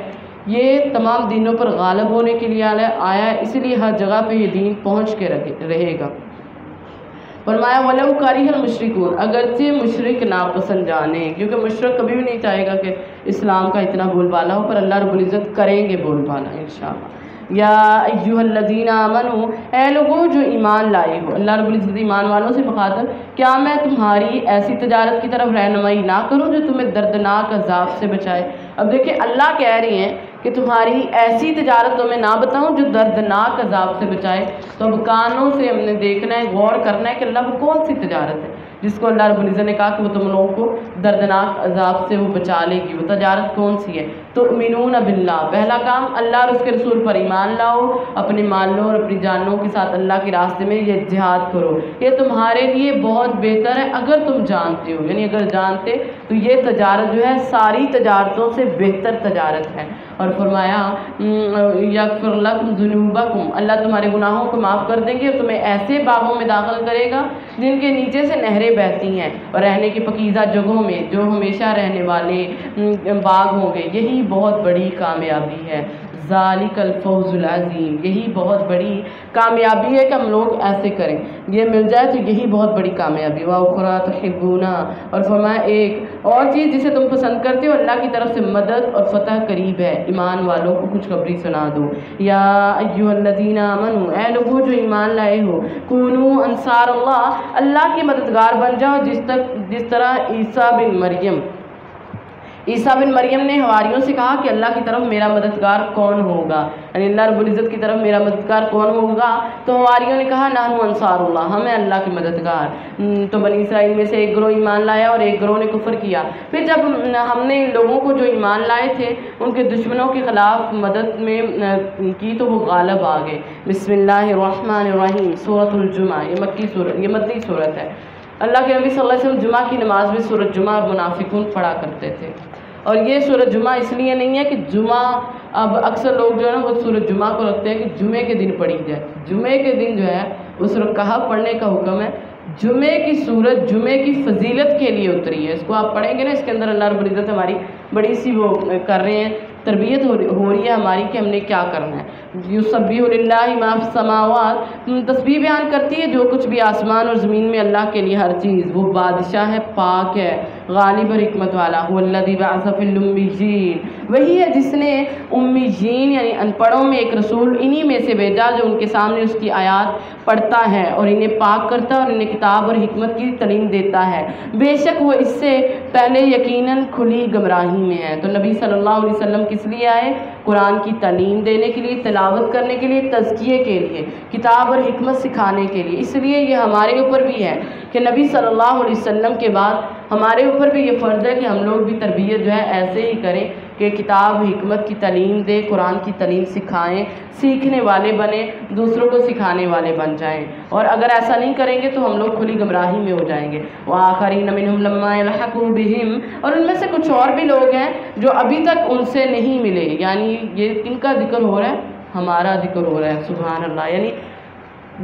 یہ تمام دینوں پر غالب ہونے کے لیے آیا ہے، اسی لیے ہر جگہ پہ یہ دین پہنچ کے رہے گا۔ فرمایا وَلَوْ كَرِهَ الْمُشْرِكُونَ، اگرچہ مشرک ناپسند جانے، کیونکہ مشرک کبھی بھی نہیں چاہے گا کہ اسلام کا اتنا بول بالا ہو، پر اللہ رب العزت کریں گے بول بالا انشاءاللہ۔ یا ایھا الذین آمنوا، اے لوگوں جو ایمان لائے ہو، اللہ رب العزت ایمان والوں سے مخاطب، کیا میں تمہاری ایسی تجارت کی طرف رہنمائی نہ کروں جو تمہیں دردناک عذاب سے بچائے۔ اب دیکھیں اللہ کہہ رہی ہیں کہ تمہاری ایسی تجارت تمہیں نہ بتاؤں جو دردناک عذاب سے بچائے۔ تو اب کانوں سے ہم نے دیکھنا ہے، غور کرنا ہے کہ اللہ وہ کون سی تجارت ہے جس کو اللہ رب العزت نے کہا کہ وہ تم لوگوں کو دردناک عذاب سے وہ بچا لے گی، وہ تجارت کون سی ہے؟ تؤمنون باللہ، پہلا کام اللہ اور اس کے رسول پر ایمان لاؤ، اپنے مالوں اور اپنی جانوں کے ساتھ اللہ کے راستے میں یہ جہاد کرو، یہ تمہارے لیے بہت بہتر ہے اگر تم جانتے ہو، یعنی اگر جانتے تو یہ تجارت جو ہے ساری تجارتوں سے بہتر تجارت ہے۔ اور فرمایا یغفر لکم ذنوبکم، اللہ تمہارے گناہوں کو معاف کر دیں گے اور تمہیں ایسے باغوں میں داخل کرے گا جن کے نیچے سے نہریں بہتی ہیں، اور رہنے کی پکیزہ جگہوں میں جو ہمیشہ رہنے والے باغ ہوں گے، یہی بہت بڑی کامیابی ہے۔ ذالک الفوز العظیم، یہی بہت بڑی کامیابی ہے کہ ہم لوگ ایسے کریں، یہ مل جائے تو یہی بہت بڑی کامیابی۔ وَأُخْرَىٰ تُحِبُّونَهَا، اور فرمایا ایک اور چیز جسے تم پسند کرتے ہو، اللہ کی طرف سے مدد اور فتح قریب ہے، ایمان والوں کو خوشخبری سنا دو۔ یا ایھا الذین آمنوا، اے لوگوں جو ایمان لائے ہو، کونوا انصار اللہ، اللہ کے مددگار بن جاؤ، جس طرح عیسیٰ بن مریم عیسیٰ بن مریم نے حواریوں سے کہا کہ اللہ کی طرف میرا مددگار کون ہوگا، یعنی اللہ رب العزت کی طرف میرا مددگار کون ہوگا؟ تو حواریوں نے کہا نحن انصار اللہ، ہم ہیں اللہ کے مددگار۔ تو بنی اسرائیل میں سے ایک گروہ ایمان لایا اور ایک گروہ نے کفر کیا۔ پھر جب ہم نے ان لوگوں کو جو ایمان لائے تھے ان کے دشمنوں کے خلاف مدد میں کی تو وہ غالب آ گئے۔ بسم اللہ الرحمن الرحیم، سورۃ الجمعہ، یہ مدنی سورت ہے۔ اللہ کے نبی صلی اللہ علیہ وسلم جمعہ کی نماز میں سورۃ جمعہ اور منافقون پڑھا کرتے تھے۔ اور یہ سورۃ جمعہ اس لیے نہیں ہے کہ جمعہ، اب اکثر لوگ جو ہے نا وہ سورۃ جمعہ کو رکھتے ہیں کہ جمعے کے دن پڑھی جائے۔ جمعے کے دن جو ہے وہ سورۃ کہف پڑھنے کا حکم ہے۔ جمعے کی سورت جمعے کی فضیلت کے لیے اتری ہے، اس کو آپ پڑھیں گے نا، اس کے اندر اللہ رب العزت ہماری بڑی سی وہ کر رہے ہیں، تربیت ہو رہی ہے ہماری کہ ہم نے کیا کرنا ہے۔ یسبح للہ ما فی السماوات، تسبیح بیان کرتی ہے جو کچھ بھی آسمان اور زمین میں اللہ کے لیے ہر چیز، وہ بادشاہ ہے، پاک ہے، غالب اور حکمت والا۔ هو الذی بعث فی الامیین، وہی ہے جس نے امیین یعنی ان پڑھوں میں ایک رسول انہی میں سے بھیجا جو ان کے سامنے اس کی آیات پڑھتا ہے اور انہیں پاک کرتا ہے اور انہیں کتاب اور حکمت کی تعلیم دیتا ہے، بے شک وہ اس سے پہلے یقیناً کھلی گمراہی میں ہے۔ تو نبی صلی اللہ علیہ وسلم کس لیے آئے؟ قرآن کی تعلیم دینے کے لیے، تلاوت کرنے کے لیے، تزکیے کے لیے، کتاب اور حکمت سکھانے کے لیے۔ اس لیے یہ ہمارے اوپر بھی ہے کہ نبی صلی اللہ علیہ وسلم کے بعد ہمارے اوپر بھی یہ فرض ہے کہ ہم لوگ بھی تربیت جو ہے ایسے ہی کریں کہ کتاب حکمت کی تعلیم دے، قرآن کی تعلیم سکھائیں، سیکھنے والے بنیں، دوسروں کو سکھانے والے بن جائیں۔ اور اگر ایسا نہیں کریں گے تو ہم لوگ کھلی گمراہی میں ہو جائیں گے۔ وآخرین منہم لما یلحقوا بہم، اور ان میں سے کچھ اور بھی لوگ ہیں جو ابھی تک ان سے نہیں ملے، یعنی یہ کن کا ذکر ہو رہا ہے؟ ہمارا ذکر ہو رہا ہے، سبحان اللہ۔ یعنی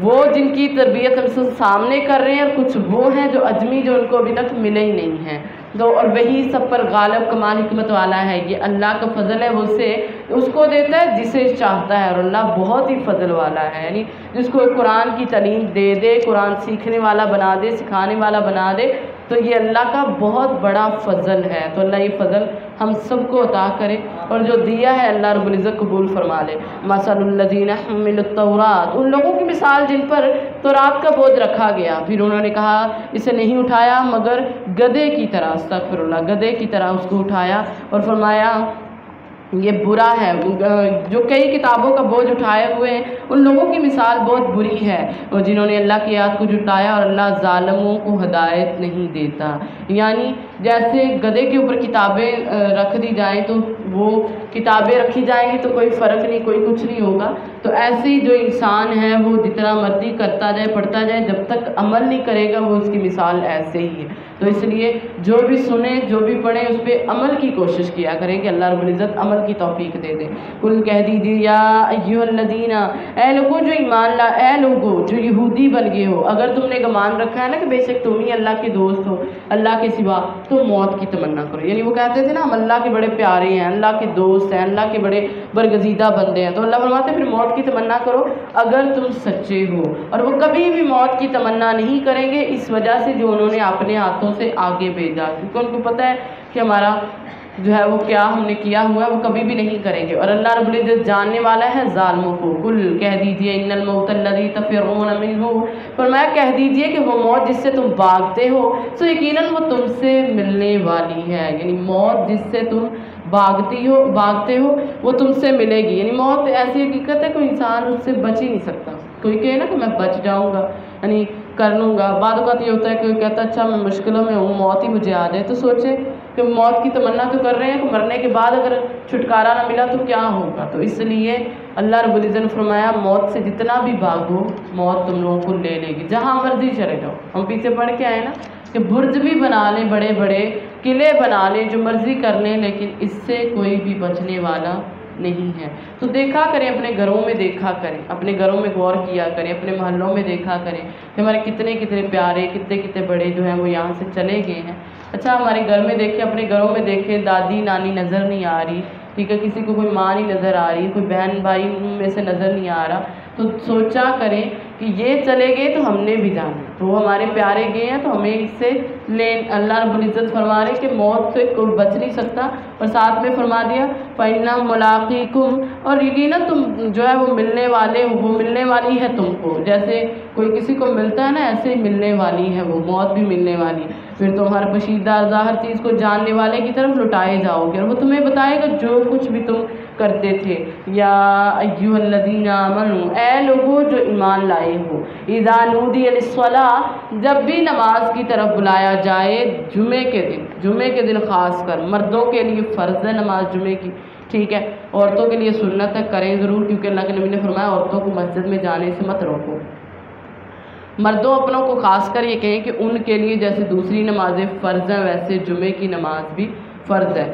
وہ جن کی تربیت ہم سے سامنے کر رہے ہیں، اور کچھ وہ ہیں جو اجمی جو ان کو ابھی تک ملے ہی نہیں ہیں۔ تو اور وہی سب پر غالب کمال حکمت والا ہے، یہ اللہ کا فضل ہے، وہ اسے اس کو دیتا ہے جسے چاہتا ہے، اور اللہ بہت ہی فضل والا ہے۔ یعنی جس کو قرآن کی تعلیم دے دے، قرآن سیکھنے والا بنا دے، سکھانے والا بنا دے، تو یہ اللہ کا بہت بڑا فضل ہے۔ تو اللہ یہ فضل ہم سب کو عطا کرے، اور جو دیا ہے اللہ رب العزت قبول فرما لے۔ مثل الذین حملوا التوراۃ، ان لوگوں کی مثال جن پر تورات کا بوجھ رکھا گیا، پھر انہوں نے کہا اسے نہیں اٹھایا مگر گدھے کی طرح، استغفر اللہ، گدھے کی طرح اس کو اٹھایا، اور فرمایا یہ برا ہے۔ جو کئی کتابوں کا بوجھ اٹھائے ہوئے ہیں ان لوگوں کی مثال بہت بری ہے، اور جنہوں نے اللہ کی آیات کو جھٹلایا، اور اللہ ظالموں کو ہدایت نہیں دیتا۔ یعنی جیسے گدھے کے اوپر کتابیں رکھ دی جائیں تو وہ کتابیں رکھی جائیں گی تو کوئی فرق نہیں، کوئی کچھ نہیں ہوگا، تو ایسے ہی جو انسان ہے وہ جتنا مرضی کرتا جائے، پڑھتا جائے، جب تک عمل نہیں کرے گا وہ اس کی مثال ایسے ہی ہے۔ تو اس لیے جو بھی سنیں، جو بھی پڑھیں، اس پہ عمل کی کوشش کیا کریں کہ اللہ رب العزت عمل کی توفیق دے دے۔ قل کہہ دیجیے یا ایھا الذین، اے لوگوں جو ایمان لا، اے لوگوں جو یہودی بن گئے ہو، اگر تم نے گمان رکھا ہے نا کہ بے شک تم ہی اللہ کے دوست ہو اللہ کے سوا، تو موت کی تمنا کرو۔ یعنی وہ کہتے تھے نا ہم اللہ کے بڑے پیارے ہیں، اللہ کے دوست ہیں، اللہ کے بڑے برگزیدہ بندے ہیں، تو اللہ فرماتے ہیں پھر موت کی تمنا کرو اگر تم سچے ہو۔ اور وہ کبھی بھی موت کی تمنا نہیں کریں گے اس وجہ سے جو انہوں نے اپنے ہاتھوں سے آگے بھیجا، کیونکہ ان کو پتہ ہے کہ ہمارا جو ہے وہ کیا ہم نے کیا ہوا ہے وہ کبھی بھی نہیں کریں گے۔ اور اللہ رب العزت جاننے والا ہے ظالموں کو۔ قل کہہ دیجئے ان الموت الذی تفرون منہ، فرمایا کہہ دیجئے کہ وہ موت جس سے تم بھاگتے ہو تو یقیناً وہ تم سے ملنے والی ہے۔ یعنی موت جس سے تم بھاگتے ہو وہ تم سے ملے گی۔ یعنی موت ایسی حقیقت ہے کوئی انسان اس سے بچ ہی نہیں سکتا۔ کوئی کہے نا کہ میں بچ جاؤں گا، یعنی کر لوں گا، بعد اوقات یہ ہوتا ہے کہ کوئی کہتا ہے اچھا میں مشکلوں میں ہوں، موت ہی مجھے آ جائے، تو سوچے کہ موت کی تمنا تو کر رہے ہیں کہ مرنے کے بعد اگر چھٹکارا نہ ملا تو کیا ہوگا۔ تو اس لیے اللہ رب العزت نے فرمایا موت سے جتنا بھی بھاگو موت تم لوگوں کو لے لے گی، جہاں مرضی چلے جاؤ۔ ہم پیچھے پڑھ کے آئے نا کہ برج بھی بنا لیں، بڑے بڑے قلعے بنا لیں، جو مرضی کر لیں، لیکن اس سے کوئی بھی بچنے والا نہیں ہے۔ تو دیکھا کریں، اپنے گھروں میں دیکھا کریں، اپنے گھروں میں غور کیا کریں، اپنے محلوں میں دیکھا کریں کہ ہمارے کتنے کتنے پیارے، کتنے کتنے بڑے جو ہیں وہ یہاں سے چلے گئے ہیں۔ اچھا ہمارے گھر میں دیکھیں، اپنے گھروں میں دیکھیں، دادی نانی نظر نہیں آ رہی، ٹھیک ہے، کسی کو کوئی ماں نہیں نظر آ رہی، کوئی بہن بھائی میں سے نظر نہیں آ رہا، تو سوچا کریں کہ یہ چلے گئے تو ہم نے بھی جانا، تو وہ ہمارے پیارے گئے ہیں تو ہمیں اس سے اللہ رب العزت فرما رہے کہ موت سے کوئی بچ نہیں سکتا، اور ساتھ میں فرما دیا فَإِنَّ مُلَاقِيكُمْ، اور یقیناً تم جو ہے وہ ملنے والے ہو، وہ ملنے والی ہے تم کو، جیسے کوئی کسی کو ملتا ہے نا ایسے ہی ملنے والی ہے وہ موت بھی ملنے والی ہے۔ پھر تم ہر پوشیدہ ہر چیز کو جاننے والے کی طرف لٹائے جاؤ گے اور وہ تمہیں بتائے گا جو کچھ بھی تم کرتے تھے۔ یا ایھا الذین آمنوا، اے لوگوں جو ایمان لائے ہو، اذا نودی للصلاۃ، جب بھی نماز کی طرف بلایا جائے، جمعے کے دن خاص کر مردوں کے لیے فرض ہے نماز جمعے کی، ٹھیک ہے، عورتوں کے لیے سنت ہے، کریں ضرور، کیونکہ اللہ کے نبی نے فرمایا عورتوں کو مسجد میں جانے سے مت روکو۔ مردوں اپنوں کو خاص کر یہ کہیں کہ ان کے لیے جیسے دوسری نمازیں فرض ہیں ویسے جمعے کی نماز بھی فرض ہے۔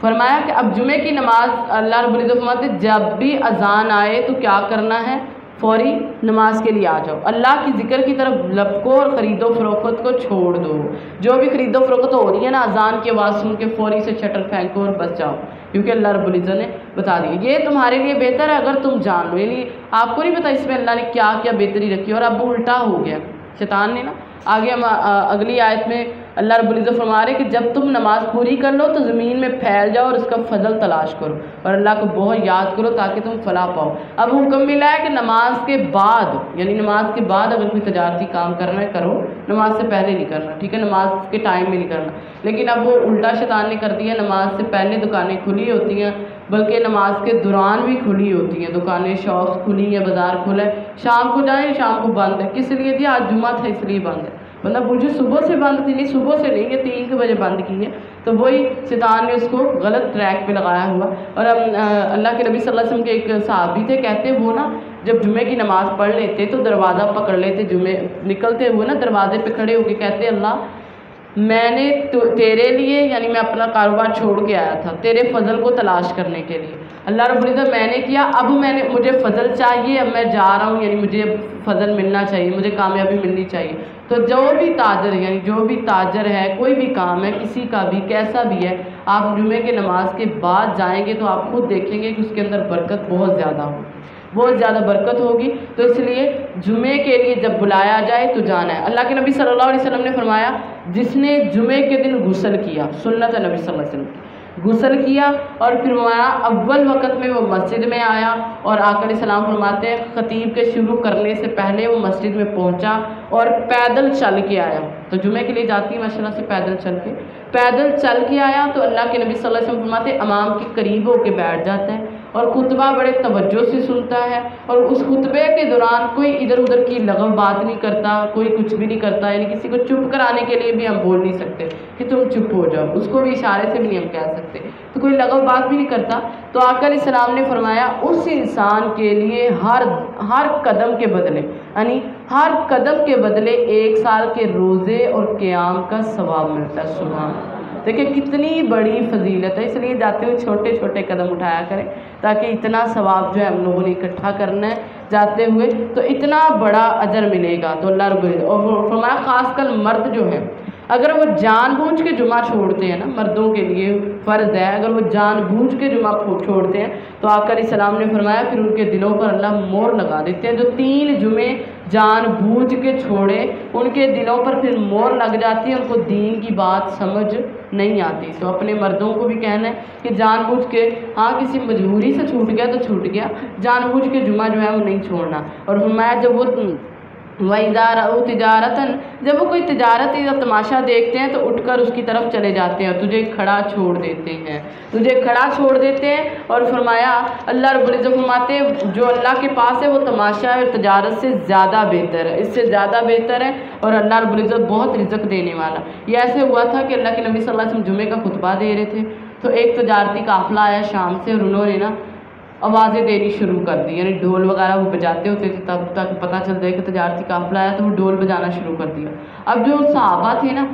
فرمایا کہ اب جمعے کی نماز اللہ رب العزت فرماتے جب بھی اذان آئے تو کیا کرنا ہے، فوری نماز کے لیے آ جاؤ، اللہ کی ذکر کی طرف لپکو اور خرید و فروخت کو چھوڑ دو۔ جو بھی خرید و فروخت ہو رہی ہے نا، اذان کی آواز سن کے فوری سے شٹر پھینکو اور بچ جاؤ، کیونکہ اللہ رب العزت نے بتا دیا یہ تمہارے لیے بہتر ہے اگر تم جان لو۔ یعنی آپ کو نہیں پتا اس میں اللہ نے کیا کیا بہتری رکھی، اور اب وہ الٹا ہو گیا شیطان نے نا۔ آگے ہم اگلی آیت میں اللہ رب العزت فرما رہے کہ جب تم نماز پوری کر لو تو زمین میں پھیل جاؤ اور اس کا فضل تلاش کرو اور اللہ کو بہت یاد کرو تاکہ تم فلاح پاؤ۔ اب حکم ملا ہے کہ نماز کے بعد، یعنی نماز کے بعد اگر کوئی تجارتی کام کرنا ہے کرو، نماز سے پہلے نہیں کرنا، ٹھیک ہے، نماز کے ٹائم میں نہیں کرنا۔ لیکن اب وہ الٹا شیطان نے کر دیا، نماز سے پہلے دکانیں کھلی ہوتی ہیں، بلکہ نماز کے دوران بھی کھلی ہوتی ہیں دکانیں، شاپس کھلی ہیں، بازار کھلا ہے، شام کو جائیں شام کو بند ہے۔ کس لیے دیا؟ آج جمعہ تھا اس لیے بند ہے، مطلب مجھے صبح سے بند تھی، نہیں صبح سے نہیں، یہ 3 بجے بند کی ہے۔ تو وہی شیطان نے اس کو غلط ٹریک پہ لگایا ہوا۔ اور اللہ کے نبی صلی اللہ علیہ وسلم کے ایک صحابی تھے، کہتے وہ نا جب جمعے کی نماز پڑھ لیتے تو دروازہ پکڑ لیتے، جمعے نکلتے ہوئے نا دروازے پہ کھڑے ہو کے کہتے اللہ میں نے تیرے لیے، یعنی میں اپنا کاروبار چھوڑ کے آیا تھا تیرے فضل کو تلاش کرنے کے لیے، اللہ رب العزت میں نے کیا، اب مجھے فضل چاہیے، اب میں جا رہا ہوں، یعنی مجھے فضل ملنا چاہیے، مجھے کامیابی ملنی چاہیے۔ تو جو بھی تاجر یعنی جو بھی تاجر ہے، کوئی بھی کام ہے کسی کا بھی کیسا بھی ہے، آپ جمعے کے نماز کے بعد جائیں گے تو آپ خود دیکھیں گے کہ اس کے اندر برکت بہت زیادہ ہو، بہت زیادہ برکت ہوگی۔ تو اس لیے جمعے کے لیے جب بلایا جائے تو جانا ہے۔ اللہ کے نبی صلی اللہ علیہ وسلم نے فرمایا جس نے جمعے کے دن غسل کیا، سنت ہے نبی صلی اللہ علیہ وسلم کی، غسل کیا اور پھر فرمایا اول وقت میں وہ مسجد میں آیا، اور آقا علیہ السلام فرماتے ہیں خطیب کے شروع کرنے سے پہلے وہ مسجد میں پہنچا اور پیدل چل کے آیا۔ تو جمعے کے لیے جاتی ہے ماشاءاللہ سے پیدل چل کے آیا تو اللہ کے نبی صلی اللہ علیہ وسلم فرماتے ہیں امام کے قریب ہو کے بیٹھ جاتا ہے اور خطبہ بڑے توجہ سے سنتا ہے، اور اس خطبے کے دوران کوئی ادھر ادھر کی لغو بات نہیں کرتا، کوئی کچھ بھی نہیں کرتا، یعنی کسی کو چپ کرانے کے لیے بھی ہم بول نہیں سکتے کہ تم چپ ہو جاؤ، اس کو بھی اشارے سے بھی نہیں ہم کہہ سکتے، تو کوئی لغو بات بھی نہیں کرتا۔ تو آقا علیہ السلام نے فرمایا اس انسان کے لیے ہر قدم کے بدلے، یعنی ہر قدم کے بدلے 1 سال کے روزے اور قیام کا ثواب ملتا ہے۔ سبحان اللہ، دیکھیں کتنی بڑی فضیلت ہے، اس لیے جاتے ہوئے چھوٹے چھوٹے قدم اٹھایا کریں تاکہ اتنا ثواب جو ہے ہم لوگوں نے اکٹھا کرنا ہے جاتے ہوئے تو اتنا بڑا اجر ملے گا۔ تو اللہ رب العزت اور فرمایا خاص کر مرد جو ہے اگر وہ جان بوجھ کے جمعہ چھوڑتے ہیں نا، مردوں کے لیے فرض ہے، اگر وہ جان بوجھ کے جمعہ چھوڑتے ہیں تو آقا علیہ السلام نے فرمایا پھر ان کے دلوں پر اللہ مہر لگا دیتے ہیں۔ جو 3 جمعے جان بوجھ کے چھوڑے ان کے دلوں پر پھر مہر لگ جاتی ہے، ان کو دین کی بات سمجھ نہیں آتی۔ تو اپنے مردوں کو بھی کہنا ہے کہ جان بوجھ کے، ہاں کسی مجبوری سے چھوٹ گیا تو چھوٹ گیا، جان بوجھ کے جمعہ جو ہے وہ نہیں چھوڑنا۔ اور فرمایا جب وہ وَإِذَا رَأَوْا تِجَارَةً، جب وہ کوئی تجارت یا تماشا دیکھتے ہیں تو اٹھ کر اس کی طرف چلے جاتے ہیں اور تجھے کھڑا چھوڑ دیتے ہیں اور فرمایا اللہ رب العزت فرماتے ہیں جو اللہ کے پاس ہے وہ تماشا اور تجارت سے زیادہ بہتر ہے، اس سے زیادہ بہتر ہے، اور اللہ رب العزت بہت رزق دینے والا۔ یہ ایسے ہوا تھا کہ اللہ کے نبی صلی اللہ علیہ وسلم جمعے کا خطبہ دے رہے تھے تو ایک تجارتی قافلہ آیا شام سے، اور انہوں نے نا آوازیں دینی شروع کر دی، یعنی ڈھول وغیرہ وہ بجاتے ہوتے تھے تب تک پتہ چل جائے کہ تجارتی قافلہ آیا تو وہ ڈھول بجانا شروع کر دیا۔ اب جو صحابہ تھے نا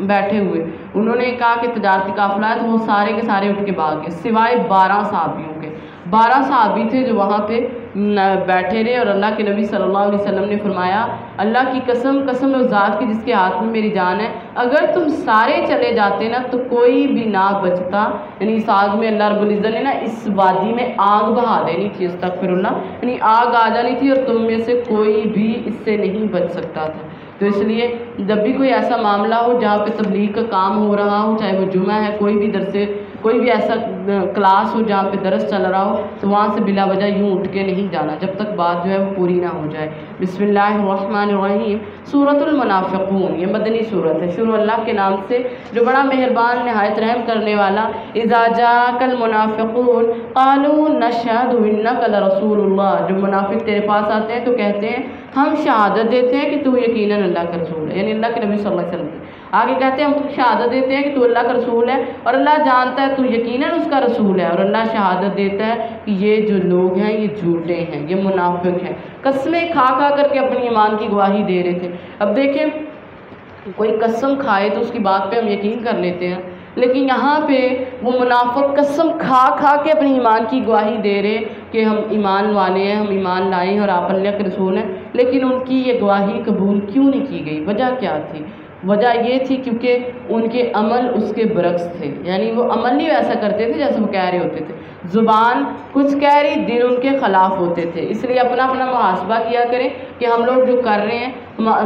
بیٹھے ہوئے، انہوں نے کہا کہ تجارتی قافلہ آیا تو وہ سارے کے سارے اٹھ کے بھاگ گئے سوائے 12 صحابیوں کے۔ 12 صحابی تھے جو وہاں پہ بیٹھے رہے، اور اللہ کے نبی صلی اللہ علیہ وسلم نے فرمایا اللہ کی قسم اس ذات کی جس کے ہاتھ میں میری جان ہے، اگر تم سارے چلے جاتے نا تو کوئی بھی نہ بچتا، یعنی اس آگ میں اللہ رب العزت نے نا اس وادی میں آگ بہا دینی تھی، استغفر اللہ، یعنی آگ آ جانی تھی اور تم میں سے کوئی بھی اس سے نہیں بچ سکتا تھا۔ تو اس لیے جب بھی کوئی ایسا معاملہ ہو جہاں پہ تبلیغ کا کام ہو رہا ہو، چاہے وہ جمعہ ہے، کوئی بھی درس کوئی بھی ایسا کلاس ہو جہاں پہ درس چل رہا ہو تو وہاں سے بلا وجہ یوں اٹھ کے نہیں جانا جب تک بات جو ہے وہ پوری نہ ہو جائے۔ بسم اللہ الرحمن الرحیم۔ سورۃ المنافقون، یہ مدنی صورت ہے، شروع اللہ کے نام سے جو بڑا مہربان نہایت رحم کرنے والا۔ اذا جاءک المنافقون قالوا نشهد انک لرسول اللہ، جب منافق تیرے پاس آتے ہیں تو کہتے ہیں ہم شہادت دیتے ہیں کہ تو یقیناً اللہ کا رسول ہے، یعنی اللہ کے نبی صلی اللہ علیہ وسلم۔ آگے کہتے ہیں ہم شہادت دیتے ہیں کہ تو اللہ کا رسول ہے، اور اللہ جانتا ہے تو یقیناً اس کا رسول ہے، اور اللہ شہادت دیتا ہے کہ یہ جو لوگ ہیں یہ جھوٹے ہیں، یہ منافق ہیں۔ قسمیں کھا کھا کر کے اپنی ایمان کی گواہی دے رہے تھے۔ اب دیکھیں کوئی قسم کھائے تو اس کی بات پہ ہم یقین کر لیتے ہیں، لیکن یہاں پہ وہ منافق قسم کھا کھا کے اپنی ایمان کی گواہی دے رہے کہ ہم ایمان والے ہیں، ہم ایمان لائے ہیں اور آپ اللہ کے رسول ہیں، لیکن ان کی یہ گواہی قبول کیوں نہیں کی گئی؟ وجہ کیا تھی؟ وجہ یہ تھی کیونکہ ان کے عمل اس کے برعکس تھے، یعنی وہ عمل نہیں ویسا کرتے تھے جیسے وہ کہہ رہے ہوتے تھے، زبان کچھ کہہ رہی، دل ان کے خلاف ہوتے تھے۔ اس لیے اپنا محاسبہ کیا کریں کہ ہم لوگ جو کر رہے ہیں،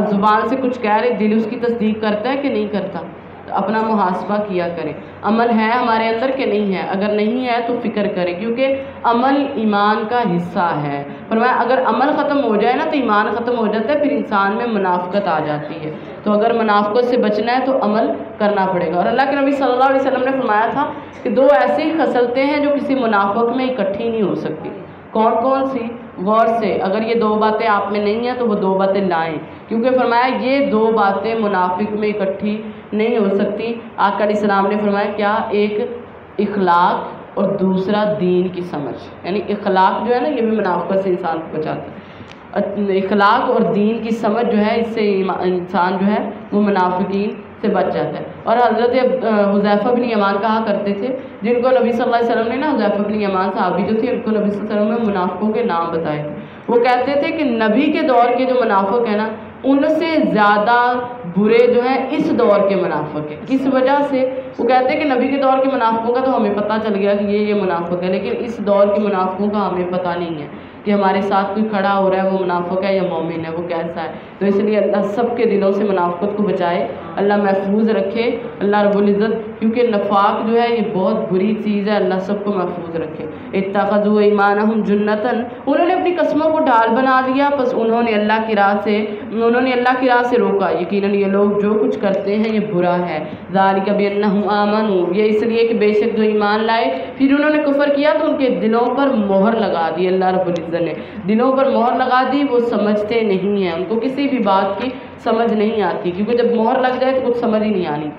زبان سے کچھ کہہ رہے، دل اس کی تصدیق کرتا ہے کہ نہیں کرتا؟ اپنا محاسبہ کیا کریں، عمل ہے ہمارے اندر کہ نہیں ہے، اگر نہیں ہے تو فکر کریں، کیونکہ عمل ایمان کا حصہ ہے۔ فرمایا اگر عمل ختم ہو جائے نا تو ایمان ختم ہو جاتا ہے، پھر انسان میں منافقت آ جاتی ہے، تو اگر منافقت سے بچنا ہے تو عمل کرنا پڑے گا۔ اور اللہ کے نبی صلی اللہ علیہ وسلم نے فرمایا تھا کہ دو ایسی خصلتیں ہیں جو کسی منافق میں اکٹھی نہیں ہو سکتی۔ کون کون سی؟ غور سے، اگر یہ دو باتیں آپ میں نہیں ہیں تو وہ دو باتیں لائیں، کیونکہ فرمایا یہ دو باتیں منافق میں اکٹھی نہیں ہو سکتی۔ آقا علیہ السلام نے فرمایا کیا؟ ایک اخلاق اور دوسرا دین کی سمجھ، یعنی اخلاق جو ہے نا یہ بھی منافقت سے انسان کو بچاتا ہے، اخلاق اور دین کی سمجھ جو ہے اس سے انسان جو ہے وہ منافقین سے بچ جاتا ہے۔ اور حضرت حذیفہ بن یمان کہا کرتے تھے، جن کو نبی صلی اللہ علیہ وسلم نے نا، حذیفہ بن یمان صحابی جو تھے، ان کو نبی صلی اللہ علیہ وسلم نے منافقوں کے نام بتائے تھے۔ وہ کہتے تھے کہ نبی کے دور کے جو منافق ہیں نا ان سے زیادہ برے جو ہیں اس دور کے منافق ہیں۔ کس وجہ سے؟ وہ کہتے ہیں کہ نبی کے دور کے منافقوں کا تو ہمیں پتہ چل گیا کہ یہ منافق ہے، لیکن اس دور کے منافقوں کا ہمیں پتہ نہیں ہے کہ ہمارے ساتھ کوئی کھڑا ہو رہا ہے وہ منافق ہے یا مومن ہے، وہ کیسا ہے۔ تو اس لیے اللہ سب کے دلوں سے منافقت کو بچائے، اللہ محفوظ رکھے اللہ رب العزت، کیونکہ نفاق جو ہے یہ بہت بری چیز ہے، اللہ سب کو محفوظ رکھے۔ اتخذوا ایمانہم جنتاً، انہوں نے اپنی قسموں کو ڈھال بنا لیا، بس انہوں نے اللہ کی راہ سے روکا، یقیناً یہ لوگ جو کچھ کرتے ہیں یہ برا ہے۔ ذالک بانہم آمنوا، یہ اس لیے کہ بے شک جو ایمان لائے پھر انہوں نے کفر کیا تو ان کے دلوں پر مہر لگا دی، اللہ رب العزت نے دلوں پر مہر لگا دی، وہ سمجھتے نہیں ہیں، ان کو کسی بھی بات کی سمجھ نہیں آتی، کیونکہ جب مہر لگ جائے تو کچھ سمجھ ہی نہیں آنی۔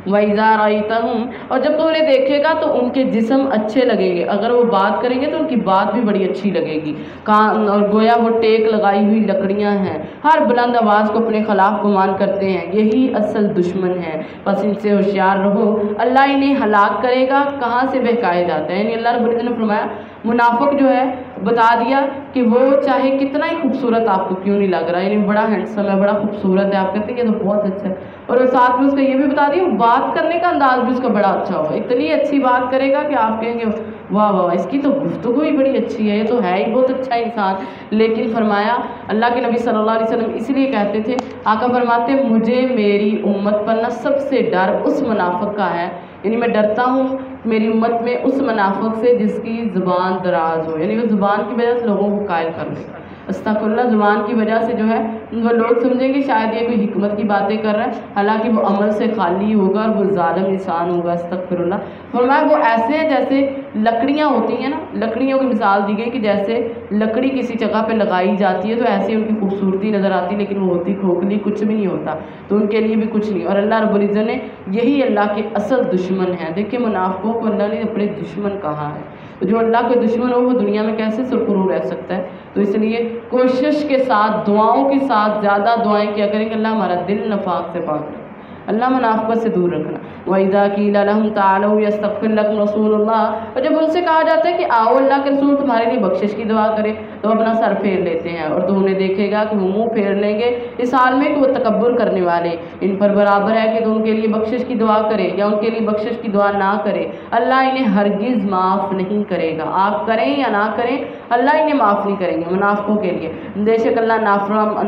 وَإِذَا رَأَيْتَهُمْ، اور جب تو انہیں دیکھے گا تو ان کے جسم اچھے لگیں گے، اگر وہ بات کریں گے تو ان کی بات بھی بڑی اچھی لگے گی، اور گویا وہ ٹیک لگائی ہوئی لکڑیاں ہیں، ہر بلند آواز کو اپنے خلاف گمان کرتے ہیں، یہی اصل دشمن ہے، بس ان سے ہوشیار رہو، اللہ انہیں ہلاک کرے گا، کہاں سے بہکائے جاتے ہیں۔ یعنی اللہ رب العزت نے فرمایا منافق جو ہے بتا دیا کہ وہ چاہے کتنا ہی خوبصورت آپ کو کیوں نہیں لگ رہا، یعنی بڑا ہینڈسم ہے، بڑا خوبصورت ہے، آپ کہتے ہیں یہ تو بہت اچھا ہے، اور ساتھ میں اس کا یہ بھی بتا دیا بات کرنے کا انداز بھی اس کا بڑا اچھا ہوگا، اتنی اچھی بات کرے گا کہ آپ کہیں گے واہ واہ اس کی تو گفتگو ہی بڑی اچھی ہے، یہ تو ہے ہی بہت اچھا انسان۔ لیکن فرمایا اللہ کے نبی صلی اللہ علیہ وسلم اس لیے کہتے تھے، آقا فرماتے مجھے میری امت پر نہ سب سے ڈر اس منافق کا ہے، یعنی میں ڈرتا ہوں میری امت میں اس منافق سے جس کی زبان دراز ہو، یعنی وہ زبان کی وجہ سے لوگوں کو قائل کر لے، استغفر اللہ، زبان کی وجہ سے جو ہے وہ لوگ سمجھیں گے شاید یہ کوئی حکمت کی باتیں کر رہا ہے، حالانکہ وہ عمل سے خالی ہوگا اور وہ ظالم انسان ہوگا، استغفر اللہ۔ فرمایا وہ ایسے ہیں جیسے لکڑیاں ہوتی ہیں نا، لکڑیوں کی مثال دی گئی کہ جیسے لکڑی کسی جگہ پہ لگائی جاتی ہے تو ایسے ان کی خوبصورتی نظر آتی ہے، لیکن وہ ہوتی کھوکھلی، کچھ بھی نہیں ہوتا، تو ان کے لیے بھی کچھ نہیں۔ اور اللہ رب العزت نے یہی اللہ کے اصل دشمن ہیں، دیکھیں منافقوں کو اللہ نے اپنے دشمن کہا ہے، تو جو اللہ کے دشمن ہو وہ دنیا میں کیسے سرخرو رہ سکتا ہے؟ تو اس لیے کوشش کے ساتھ دعاؤں کے ساتھ زیادہ دعائیں کیا کریں کہ اللہ ہمارا دل نفاق سے پاک رکھے، اللہ منافقت سے دور رکھنا۔ وَإِذَا قِيلَ لَهُمْ تَعَالَوْا يَسْتَغْفِرْ لَكُمْ رَسُولُ اللَّهِ، اور جب ان سے کہا جاتا ہے کہ آؤ اللہ کے رسول تمہارے لیے بخشش کی دعا کرے تو اپنا سر پھیر لیتے ہیں، اور تو انہیں دیکھے گا کہ وہ منہ پھیر لیں گے اس حال میں کہ وہ تکبر کرنے والے، ان پر برابر ہے کہ تو ان کے لیے بخشش کی دعا کرے یا ان کے لیے بخشش کی دعا نہ کرے، اللہ انہیں ہرگز معاف نہیں کرے گا، آپ کریں یا نہ کریں اللہ انہیں معاف نہیں کریں گے۔ منافقوں کے لیے بے شک اللہ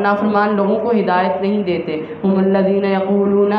نافرمان لوگوں کو ہدایت نہیں دیتے، ہم الذین یقولون،